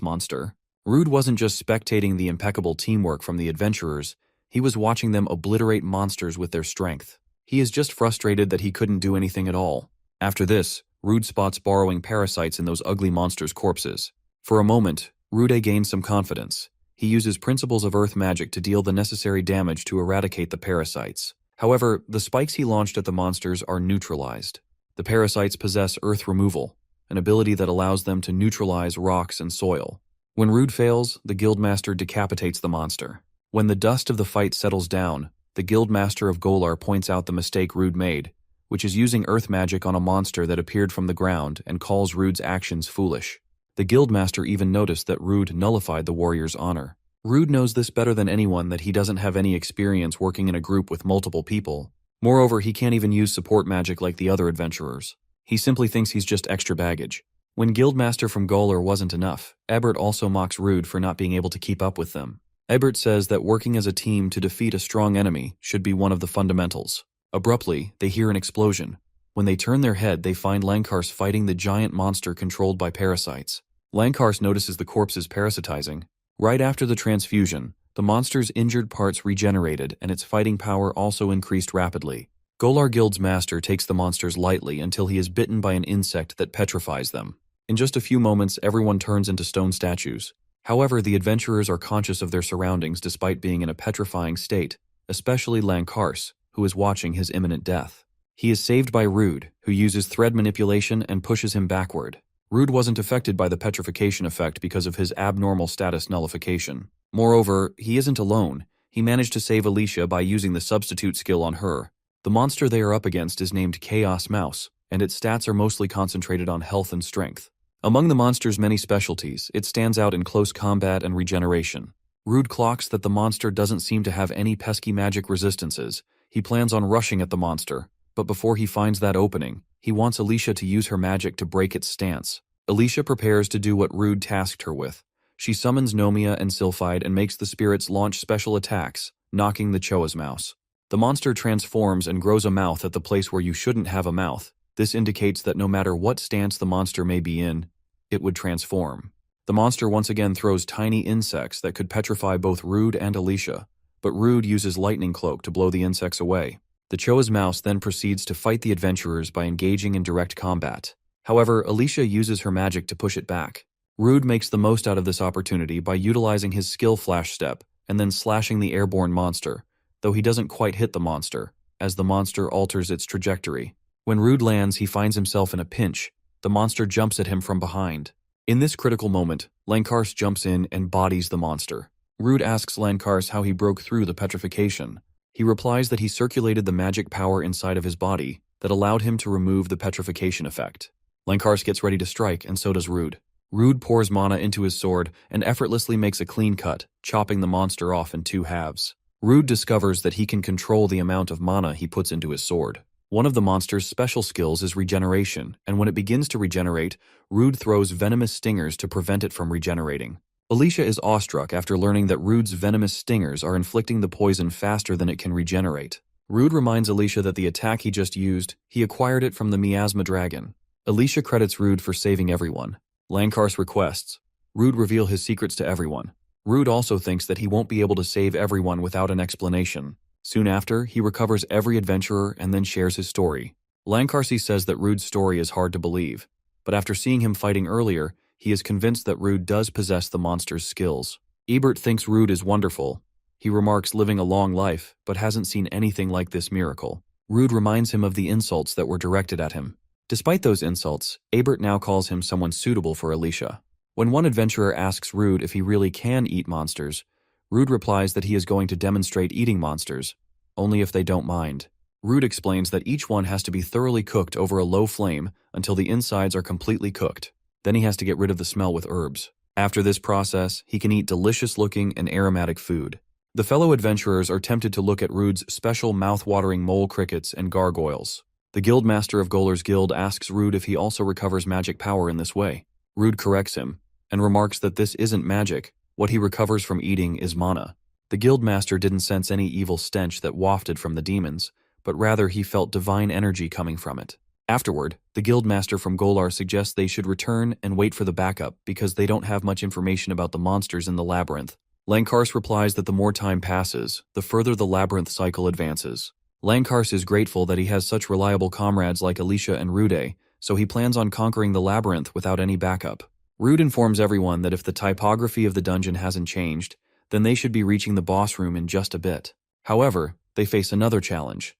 monster. Rude wasn't just spectating the impeccable teamwork from the adventurers, he was watching them obliterate monsters with their strength. He is just frustrated that he couldn't do anything at all. After this, Rude spots burrowing parasites in those ugly monsters' corpses. For a moment, Rude gains some confidence. He uses principles of earth magic to deal the necessary damage to eradicate the parasites. However, the spikes he launched at the monsters are neutralized. The parasites possess earth removal, an ability that allows them to neutralize rocks and soil. When Rude fails, the guildmaster decapitates the monster. When the dust of the fight settles down, the guildmaster of Golar points out the mistake Rude made, which is using earth magic on a monster that appeared from the ground, and calls Rude's actions foolish. The guildmaster even noticed that Rude nullified the warrior's honor. Rude knows this better than anyone that he doesn't have any experience working in a group with multiple people. Moreover, he can't even use support magic like the other adventurers. He simply thinks he's just extra baggage. When Guildmaster from Golar wasn't enough, Ebert also mocks Rude for not being able to keep up with them. Ebert says that working as a team to defeat a strong enemy should be one of the fundamentals. Abruptly, they hear an explosion. When they turn their head, they find Lankhars fighting the giant monster controlled by parasites. Lankhars notices the corpses parasitizing. Right after the transfusion, the monster's injured parts regenerated and its fighting power also increased rapidly. Golar Guild's master takes the monsters lightly until he is bitten by an insect that petrifies them. In just a few moments, everyone turns into stone statues. However, the adventurers are conscious of their surroundings despite being in a petrifying state, especially Lankhars, who is watching his imminent death. He is saved by Rude, who uses thread manipulation and pushes him backward. Rude wasn't affected by the petrification effect because of his abnormal status nullification. Moreover, he isn't alone. He managed to save Alicia by using the substitute skill on her. The monster they are up against is named Chaos Mouse, and its stats are mostly concentrated on health and strength. Among the monster's many specialties, it stands out in close combat and regeneration. Rude clocks that the monster doesn't seem to have any pesky magic resistances. He plans on rushing at the monster, but before he finds that opening, he wants Alicia to use her magic to break its stance. Alicia prepares to do what Rude tasked her with. She summons Nomia and Sylphide and makes the spirits launch special attacks, knocking the Choa's mouse. The monster transforms and grows a mouth at the place where you shouldn't have a mouth. This indicates that no matter what stance the monster may be in, it would transform. The monster once again throws tiny insects that could petrify both Rude and Alicia, but Rude uses Lightning Cloak to blow the insects away. The Choa's mouse then proceeds to fight the adventurers by engaging in direct combat. However, Alicia uses her magic to push it back. Rude makes the most out of this opportunity by utilizing his skill Flash Step and then slashing the airborne monster, though he doesn't quite hit the monster, as the monster alters its trajectory. When Rude lands, he finds himself in a pinch. The monster jumps at him from behind. In this critical moment, Lankhars jumps in and bodies the monster. Rude asks Lankhars how he broke through the petrification. He replies that he circulated the magic power inside of his body that allowed him to remove the petrification effect. Lankhars gets ready to strike, and so does Rude. Rude pours mana into his sword and effortlessly makes a clean cut, chopping the monster off in 2 halves. Rude discovers that he can control the amount of mana he puts into his sword. One of the monster's special skills is regeneration, and when it begins to regenerate, Rude throws venomous stingers to prevent it from regenerating. Alicia is awestruck after learning that Rude's venomous stingers are inflicting the poison faster than it can regenerate. Rude reminds Alicia that the attack he just used, he acquired it from the miasma dragon. Alicia credits Rude for saving everyone. Lankar's requests Rude reveal his secrets to everyone. Rude also thinks that he won't be able to save everyone without an explanation. Soon after, he recovers every adventurer and then shares his story. Lankarsi says that Rude's story is hard to believe, but after seeing him fighting earlier, he is convinced that Rude does possess the monster's skills. Ebert thinks Rude is wonderful. He remarks living a long life, but hasn't seen anything like this miracle. Rude reminds him of the insults that were directed at him. Despite those insults, Ebert now calls him someone suitable for Alicia. When one adventurer asks Rude if he really can eat monsters, Rude replies that he is going to demonstrate eating monsters, only if they don't mind. Rude explains that each one has to be thoroughly cooked over a low flame until the insides are completely cooked. Then he has to get rid of the smell with herbs. After this process, he can eat delicious-looking and aromatic food. The fellow adventurers are tempted to look at Rude's special mouth-watering mole crickets and gargoyles. The guildmaster of Golar's guild asks Rude if he also recovers magic power in this way. Rude corrects him, and remarks that this isn't magic. What he recovers from eating is mana. The guildmaster didn't sense any evil stench that wafted from the demons, but rather he felt divine energy coming from it. Afterward, the guildmaster from Golar suggests they should return and wait for the backup because they don't have much information about the monsters in the labyrinth. Lankar's replies that the more time passes, the further the labyrinth cycle advances. Lankar's is grateful that he has such reliable comrades like Alicia and Rude, so he plans on conquering the labyrinth without any backup. Rude informs everyone that if the typography of the dungeon hasn't changed, then they should be reaching the boss room in just a bit. However, they face another challenge.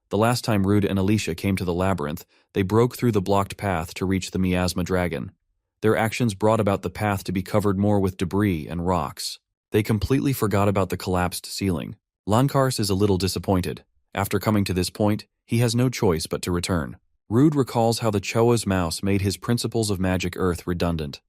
The last time Rude and Alicia came to the labyrinth, they broke through the blocked path to reach the miasma dragon. Their actions brought about the path to be covered more with debris and rocks. They completely forgot about the collapsed ceiling. Lankar's is a little disappointed. After coming to this point, he has no choice but to return. Rude recalls how the Choa's mouse made his principles of magic earth redundant,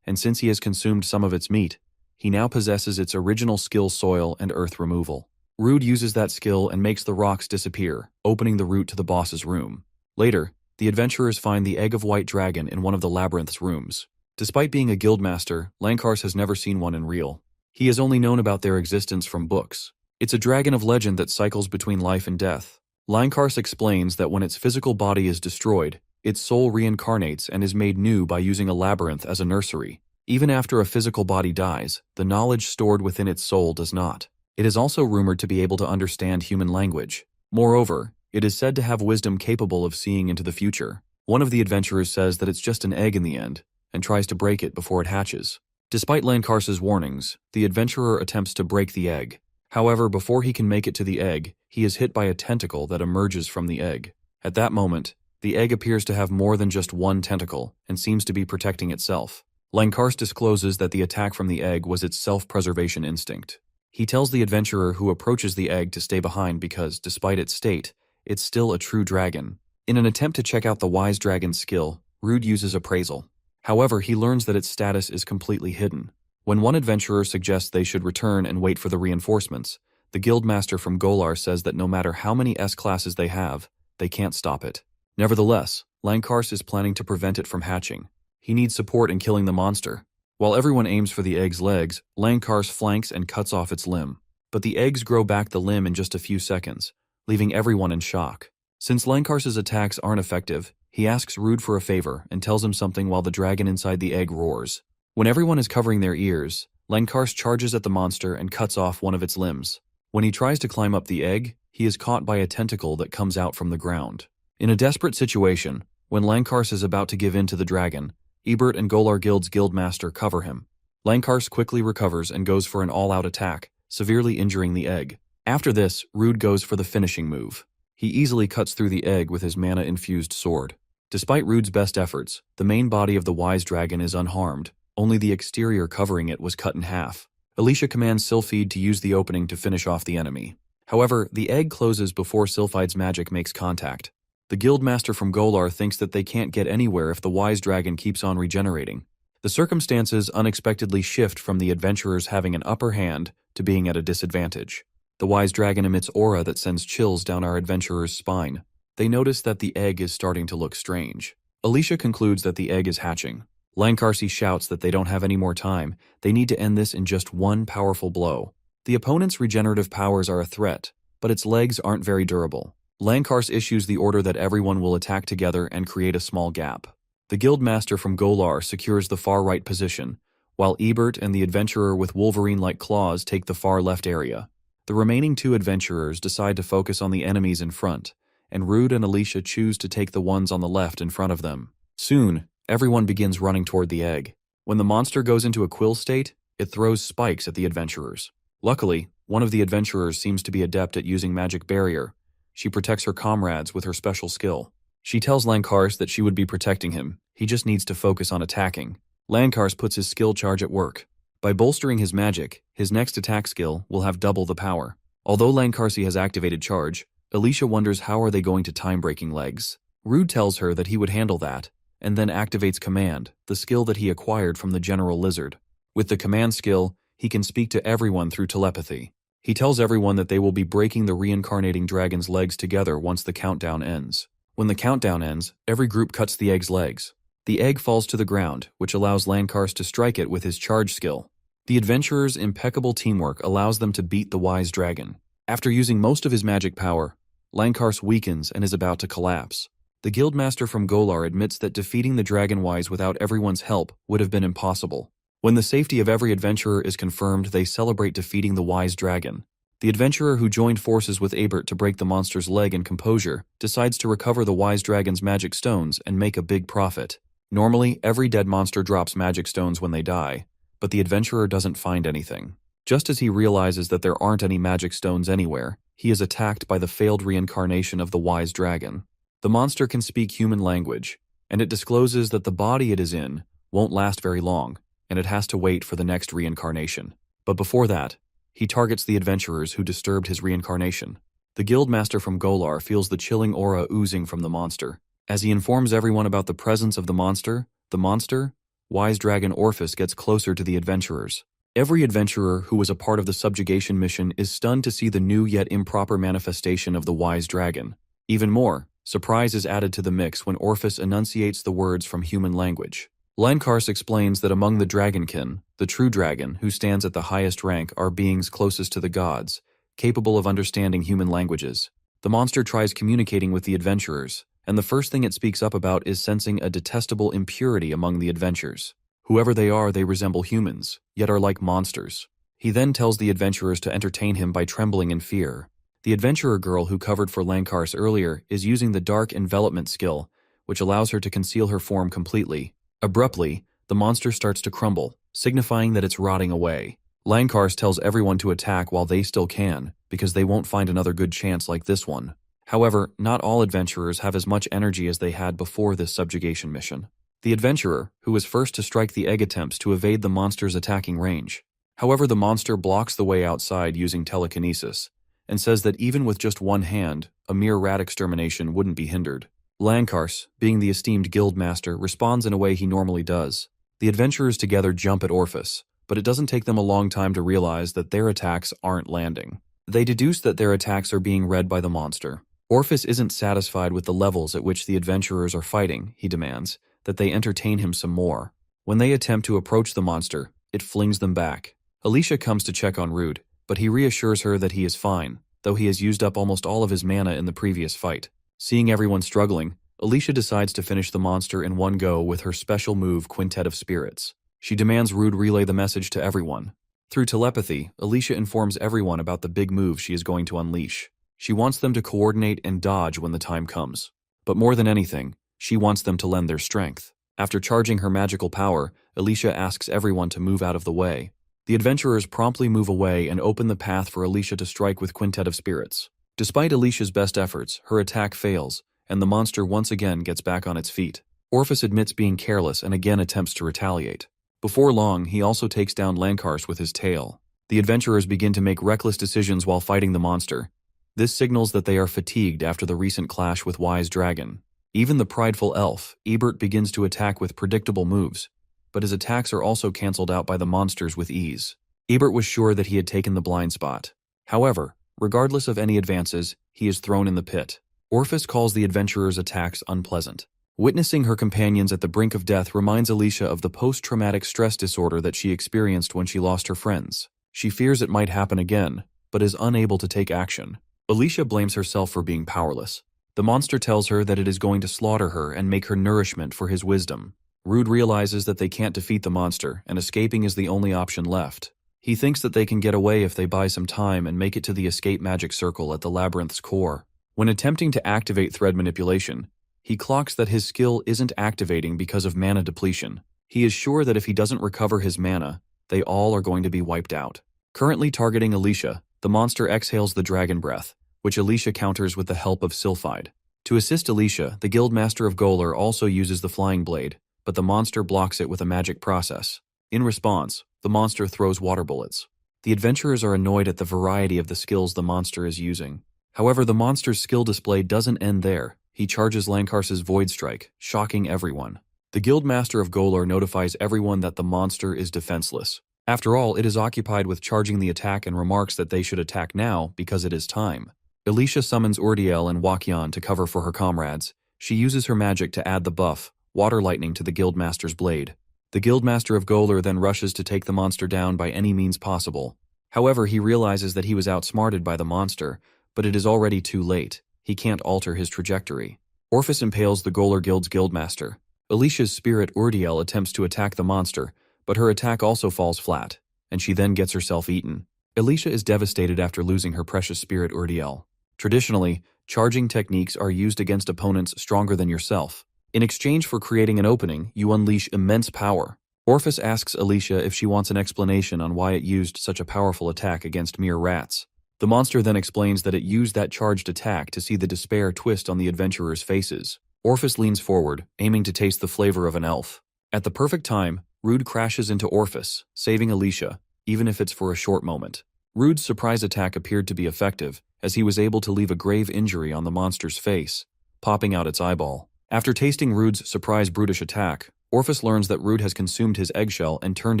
and since he has consumed some of its meat, he now possesses its original skill soil and earth removal. Rude uses that skill and makes the rocks disappear, opening the route to the boss's room. Later, the adventurers find the egg of white dragon in one of the labyrinth's rooms. Despite being a guildmaster, Lankar's has never seen one in real. He has only known about their existence from books. It's a dragon of legend that cycles between life and death. Lankar's explains that when its physical body is destroyed, its soul reincarnates and is made new by using a labyrinth as a nursery. Even after a physical body dies, the knowledge stored within its soul does not. It is also rumored to be able to understand human language. Moreover, it is said to have wisdom capable of seeing into the future. One of the adventurers says that it's just an egg in the end, and tries to break it before it hatches. Despite Lankar's warnings, the adventurer attempts to break the egg. However, before he can make it to the egg, he is hit by a tentacle that emerges from the egg. At that moment, the egg appears to have more than just one tentacle, and seems to be protecting itself. Lankar's discloses that the attack from the egg was its self-preservation instinct. He tells the adventurer who approaches the egg to stay behind because, despite its state, it's still a true dragon. In an attempt to check out the wise dragon's skill, Rude uses appraisal. However, he learns that its status is completely hidden. When one adventurer suggests they should return and wait for the reinforcements, the guildmaster from Golar says that no matter how many S-classes they have, they can't stop it. Nevertheless, Lankar's is planning to prevent it from hatching. He needs support in killing the monster. While everyone aims for the egg's legs, Lankar's flanks and cuts off its limb. But the eggs grow back the limb in just a few seconds, leaving everyone in shock. Since Lankar's attacks aren't effective, he asks Rude for a favor and tells him something while the dragon inside the egg roars. When everyone is covering their ears, Lankar's charges at the monster and cuts off one of its limbs. When he tries to climb up the egg, he is caught by a tentacle that comes out from the ground. In a desperate situation, when Lankar's is about to give in to the dragon, Ebert and Golar Guild's guildmaster cover him. Lankar's quickly recovers and goes for an all-out attack, severely injuring the egg. After this, Rude goes for the finishing move. He easily cuts through the egg with his mana-infused sword. Despite Rude's best efforts, the main body of the wise dragon is unharmed. Only the exterior covering it was cut in half. Alicia commands Sylphide to use the opening to finish off the enemy. However, the egg closes before Sylphide's magic makes contact. The guildmaster from Golar thinks that they can't get anywhere if the wise dragon keeps on regenerating. The circumstances unexpectedly shift from the adventurers having an upper hand to being at a disadvantage. The wise dragon emits aura that sends chills down our adventurer's spine. They notice that the egg is starting to look strange. Alicia concludes that the egg is hatching. Lankar's shouts that they don't have any more time. They need to end this in just one powerful blow. The opponent's regenerative powers are a threat, but its legs aren't very durable. Lankars issues the order that everyone will attack together and create a small gap. The guildmaster from Golar secures the far right position, while Ebert and the adventurer with Wolverine-like claws take the far left area. The remaining two adventurers decide to focus on the enemies in front, and Rude and Alicia choose to take the ones on the left in front of them. Soon, everyone begins running toward the egg. When the monster goes into a quill state, it throws spikes at the adventurers. Luckily, one of the adventurers seems to be adept at using magic barrier. She protects her comrades with her special skill. She tells Lankars that she would be protecting him, he just needs to focus on attacking. Lankars puts his skill charge at work. By bolstering his magic, his next attack skill will have double the power. Although Lankarsi has activated charge, Alicia wonders how are they going to time-breaking legs. Rude tells her that he would handle that, and then activates Command, the skill that he acquired from the General Lizard. With the Command skill, he can speak to everyone through telepathy. He tells everyone that they will be breaking the reincarnating dragon's legs together once the countdown ends. When the countdown ends, every group cuts the egg's legs. The egg falls to the ground, which allows Lankars to strike it with his charge skill. The adventurers' impeccable teamwork allows them to beat the wise dragon. After using most of his magic power, Lankars weakens and is about to collapse. The guildmaster from Golar admits that defeating the dragon wise without everyone's help would have been impossible. When the safety of every adventurer is confirmed, they celebrate defeating the wise dragon. The adventurer who joined forces with Ebert to break the monster's leg in composure decides to recover the wise dragon's magic stones and make a big profit. Normally, every dead monster drops magic stones when they die, but the adventurer doesn't find anything. Just as he realizes that there aren't any magic stones anywhere, he is attacked by the failed reincarnation of the wise dragon. The monster can speak human language, and it discloses that the body it is in won't last very long, and it has to wait for the next reincarnation. But before that, he targets the adventurers who disturbed his reincarnation. The guildmaster from Golar feels the chilling aura oozing from the monster. As he informs everyone about the presence of the monster, wise dragon Orphis gets closer to the adventurers. Every adventurer who was a part of the subjugation mission is stunned to see the new yet improper manifestation of the wise dragon. Even more, surprise is added to the mix when Orphis enunciates the words from human language. Lankars explains that among the dragonkin, the true dragon, who stands at the highest rank, are beings closest to the gods, capable of understanding human languages. The monster tries communicating with the adventurers, and the first thing it speaks up about is sensing a detestable impurity among the adventurers. Whoever they are, they resemble humans, yet are like monsters. He then tells the adventurers to entertain him by trembling in fear. The adventurer girl who covered for Lankars earlier is using the dark envelopment skill, which allows her to conceal her form completely. Abruptly, the monster starts to crumble, signifying that it's rotting away. Lankars tells everyone to attack while they still can, because they won't find another good chance like this one. However, not all adventurers have as much energy as they had before this subjugation mission. The adventurer, who was first to strike the egg, attempts to evade the monster's attacking range. However, the monster blocks the way outside using telekinesis, and says that even with just one hand, a mere rat extermination wouldn't be hindered. Lankars, being the esteemed guildmaster, responds in a way he normally does. The adventurers together jump at Orphis, but it doesn't take them a long time to realize that their attacks aren't landing. They deduce that their attacks are being read by the monster. Orphis isn't satisfied with the levels at which the adventurers are fighting. He demands that they entertain him some more. When they attempt to approach the monster, it flings them back. Alicia comes to check on Rude, but he reassures her that he is fine, though he has used up almost all of his mana in the previous fight. Seeing everyone struggling, Alicia decides to finish the monster in one go with her special move, Quintet of Spirits. She demands Rude relay the message to everyone. Through telepathy, Alicia informs everyone about the big move she is going to unleash. She wants them to coordinate and dodge when the time comes. But more than anything, she wants them to lend their strength. After charging her magical power, Alicia asks everyone to move out of the way. The adventurers promptly move away and open the path for Alicia to strike with Quintet of Spirits. Despite Alicia's best efforts, her attack fails, and the monster once again gets back on its feet. Orphis admits being careless and again attempts to retaliate. Before long, he also takes down Lankars with his tail. The adventurers begin to make reckless decisions while fighting the monster. This signals that they are fatigued after the recent clash with Wise Dragon. Even the prideful elf, Ebert, begins to attack with predictable moves, but his attacks are also cancelled out by the monsters with ease. Ebert was sure that he had taken the blind spot. However, regardless of any advances, he is thrown in the pit. Orphis calls the adventurers' attacks unpleasant. Witnessing her companions at the brink of death reminds Alicia of the post-traumatic stress disorder that she experienced when she lost her friends. She fears it might happen again, but is unable to take action. Alicia blames herself for being powerless. The monster tells her that it is going to slaughter her and make her nourishment for his wisdom. Rude realizes that they can't defeat the monster, and escaping is the only option left. He thinks that they can get away if they buy some time and make it to the escape magic circle at the labyrinth's core. When attempting to activate thread manipulation, he clocks that his skill isn't activating because of mana depletion. He is sure that if he doesn't recover his mana, they all are going to be wiped out. Currently targeting Alicia, the monster exhales the dragon breath, which Alicia counters with the help of Sylphide. To assist Alicia, the Guildmaster of Golar also uses the flying blade, but the monster blocks it with a magic process. In response, the monster throws water bullets. The adventurers are annoyed at the variety of the skills the monster is using. However, the monster's skill display doesn't end there. He charges Lancars's Void Strike, shocking everyone. The Guildmaster of Golar notifies everyone that the monster is defenseless. After all, it is occupied with charging the attack and remarks that they should attack now because it is time. Alicia summons Urdiel and Wakyan to cover for her comrades. She uses her magic to add the buff, Water Lightning, to the Guildmaster's blade. The Guildmaster of Golar then rushes to take the monster down by any means possible. However, he realizes that he was outsmarted by the monster, but it is already too late. He can't alter his trajectory. Orphis impales the Golar Guild's Guildmaster. Alicia's spirit Urdiel attempts to attack the monster, but her attack also falls flat, and she then gets herself eaten. Alicia is devastated after losing her precious spirit Urdiel. Traditionally, charging techniques are used against opponents stronger than yourself. In exchange for creating an opening, you unleash immense power. Orphis asks Alicia if she wants an explanation on why it used such a powerful attack against mere rats. The monster then explains that it used that charged attack to see the despair twist on the adventurers' faces. Orphis leans forward, aiming to taste the flavor of an elf. At the perfect time, Rude crashes into Orphis, saving Alicia, even if it's for a short moment. Rude's surprise attack appeared to be effective, as he was able to leave a grave injury on the monster's face, popping out its eyeball. After tasting Rude's surprise brutish attack, Orphis learns that Rude has consumed his eggshell and turned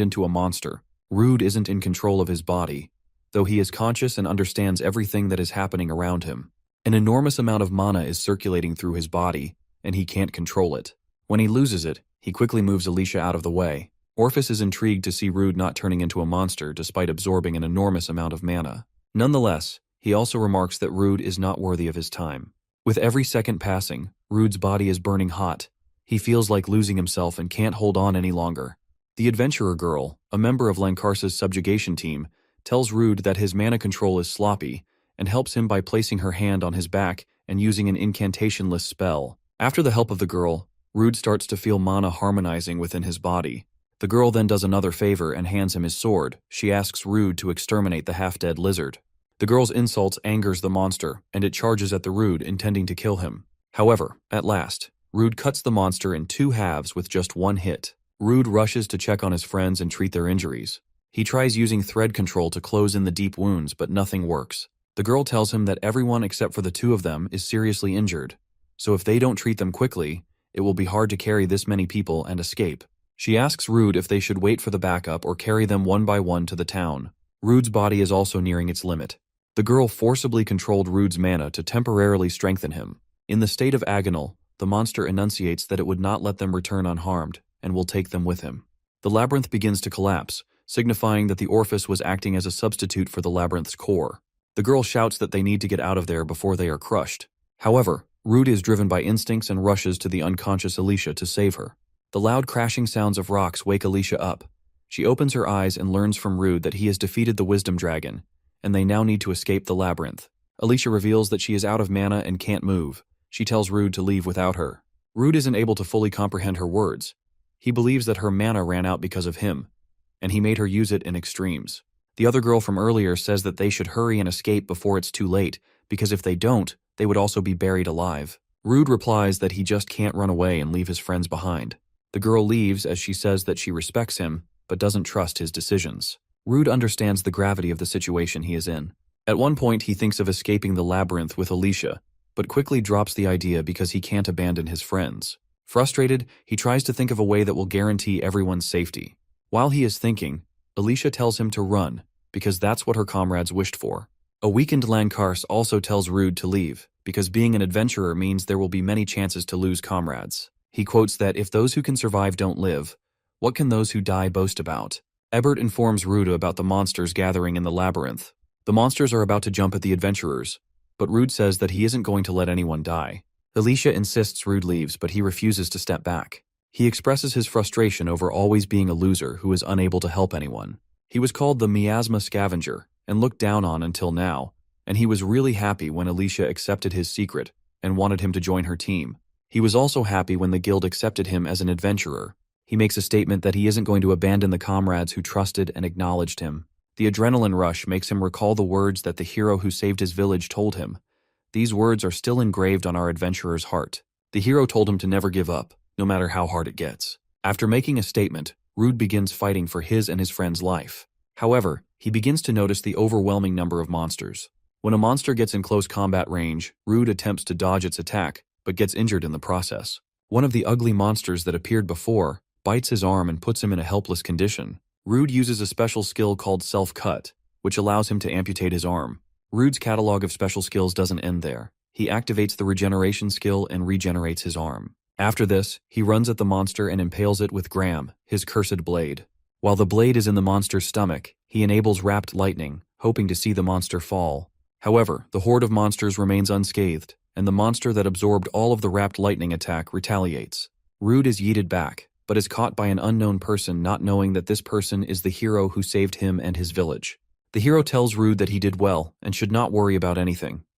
into a monster. Rude isn't in control of his body, though he is conscious and understands everything that is happening around him. An enormous amount of mana is circulating through his body, and he can't control it. When he loses it, he quickly moves Alicia out of the way. Orphis is intrigued to see Rude not turning into a monster despite absorbing an enormous amount of mana. Nonetheless, he also remarks that Rude is not worthy of his time. With every second passing, Rude's body is burning hot. He feels like losing himself and can't hold on any longer. The adventurer girl, a member of Lancars's subjugation team, tells Rude that his mana control is sloppy and helps him by placing her hand on his back and using an incantationless spell. After the help of the girl, Rude starts to feel mana harmonizing within his body. The girl then does another favor and hands him his sword. She asks Rude to exterminate the half-dead lizard. The girl's insults angers the monster, and it charges at the Rude, intending to kill him. However, at last, Rude cuts the monster in two halves with just one hit. Rude rushes to check on his friends and treat their injuries. He tries using thread control to close in the deep wounds, but nothing works. The girl tells him that everyone except for the two of them is seriously injured, so if they don't treat them quickly, it will be hard to carry this many people and escape. She asks Rude if they should wait for the backup or carry them one by one to the town. Rude's body is also nearing its limit. The girl forcibly controlled Rude's mana to temporarily strengthen him. In the state of Agonal, the monster enunciates that it would not let them return unharmed, and will take them with him. The labyrinth begins to collapse, signifying that the Orphis was acting as a substitute for the labyrinth's core. The girl shouts that they need to get out of there before they are crushed. However, Rude is driven by instincts and rushes to the unconscious Alicia to save her. The loud crashing sounds of rocks wake Alicia up. She opens her eyes and learns from Rude that he has defeated the Wisdom Dragon, and they now need to escape the labyrinth. Alicia reveals that she is out of mana and can't move. She tells Rude to leave without her. Rude isn't able to fully comprehend her words. He believes that her mana ran out because of him, and he made her use it in extremes. The other girl from earlier says that they should hurry and escape before it's too late, because if they don't, they would also be buried alive. Rude replies that he just can't run away and leave his friends behind. The girl leaves as she says that she respects him, but doesn't trust his decisions. Rude understands the gravity of the situation he is in. At one point, he thinks of escaping the labyrinth with Alicia, but quickly drops the idea because he can't abandon his friends. Frustrated, he tries to think of a way that will guarantee everyone's safety. While he is thinking, Alicia tells him to run, because that's what her comrades wished for. A weakened Lancars also tells Rude to leave, because being an adventurer means there will be many chances to lose comrades. He quotes that if those who can survive don't live, what can those who die boast about? Ebert informs Rude about the monsters gathering in the labyrinth. The monsters are about to jump at the adventurers, but Rude says that he isn't going to let anyone die. Alicia insists Rude leaves, but he refuses to step back. He expresses his frustration over always being a loser who is unable to help anyone. He was called the miasma scavenger and looked down on until now, and he was really happy when Alicia accepted his secret and wanted him to join her team. He was also happy when the guild accepted him as an adventurer. He makes a statement that he isn't going to abandon the comrades who trusted and acknowledged him. The adrenaline rush makes him recall the words that the hero who saved his village told him. These words are still engraved on our adventurer's heart. The hero told him to never give up, no matter how hard it gets. After making a statement, Rude begins fighting for his and his friend's life. However, he begins to notice the overwhelming number of monsters. When a monster gets in close combat range, Rude attempts to dodge its attack, but gets injured in the process. One of the ugly monsters that appeared before bites his arm and puts him in a helpless condition. Rude uses a special skill called Self-Cut, which allows him to amputate his arm. Rude's catalog of special skills doesn't end there. He activates the regeneration skill and regenerates his arm. After this, he runs at the monster and impales it with Graham, his cursed blade. While the blade is in the monster's stomach, he enables Wrapped Lightning, hoping to see the monster fall. However, the horde of monsters remains unscathed, and the monster that absorbed all of the Wrapped Lightning attack retaliates. Rude is yeeted back, but is caught by an unknown person, not knowing that this person is the hero who saved him and his village. The hero tells Rude that he did well and should not worry about anything.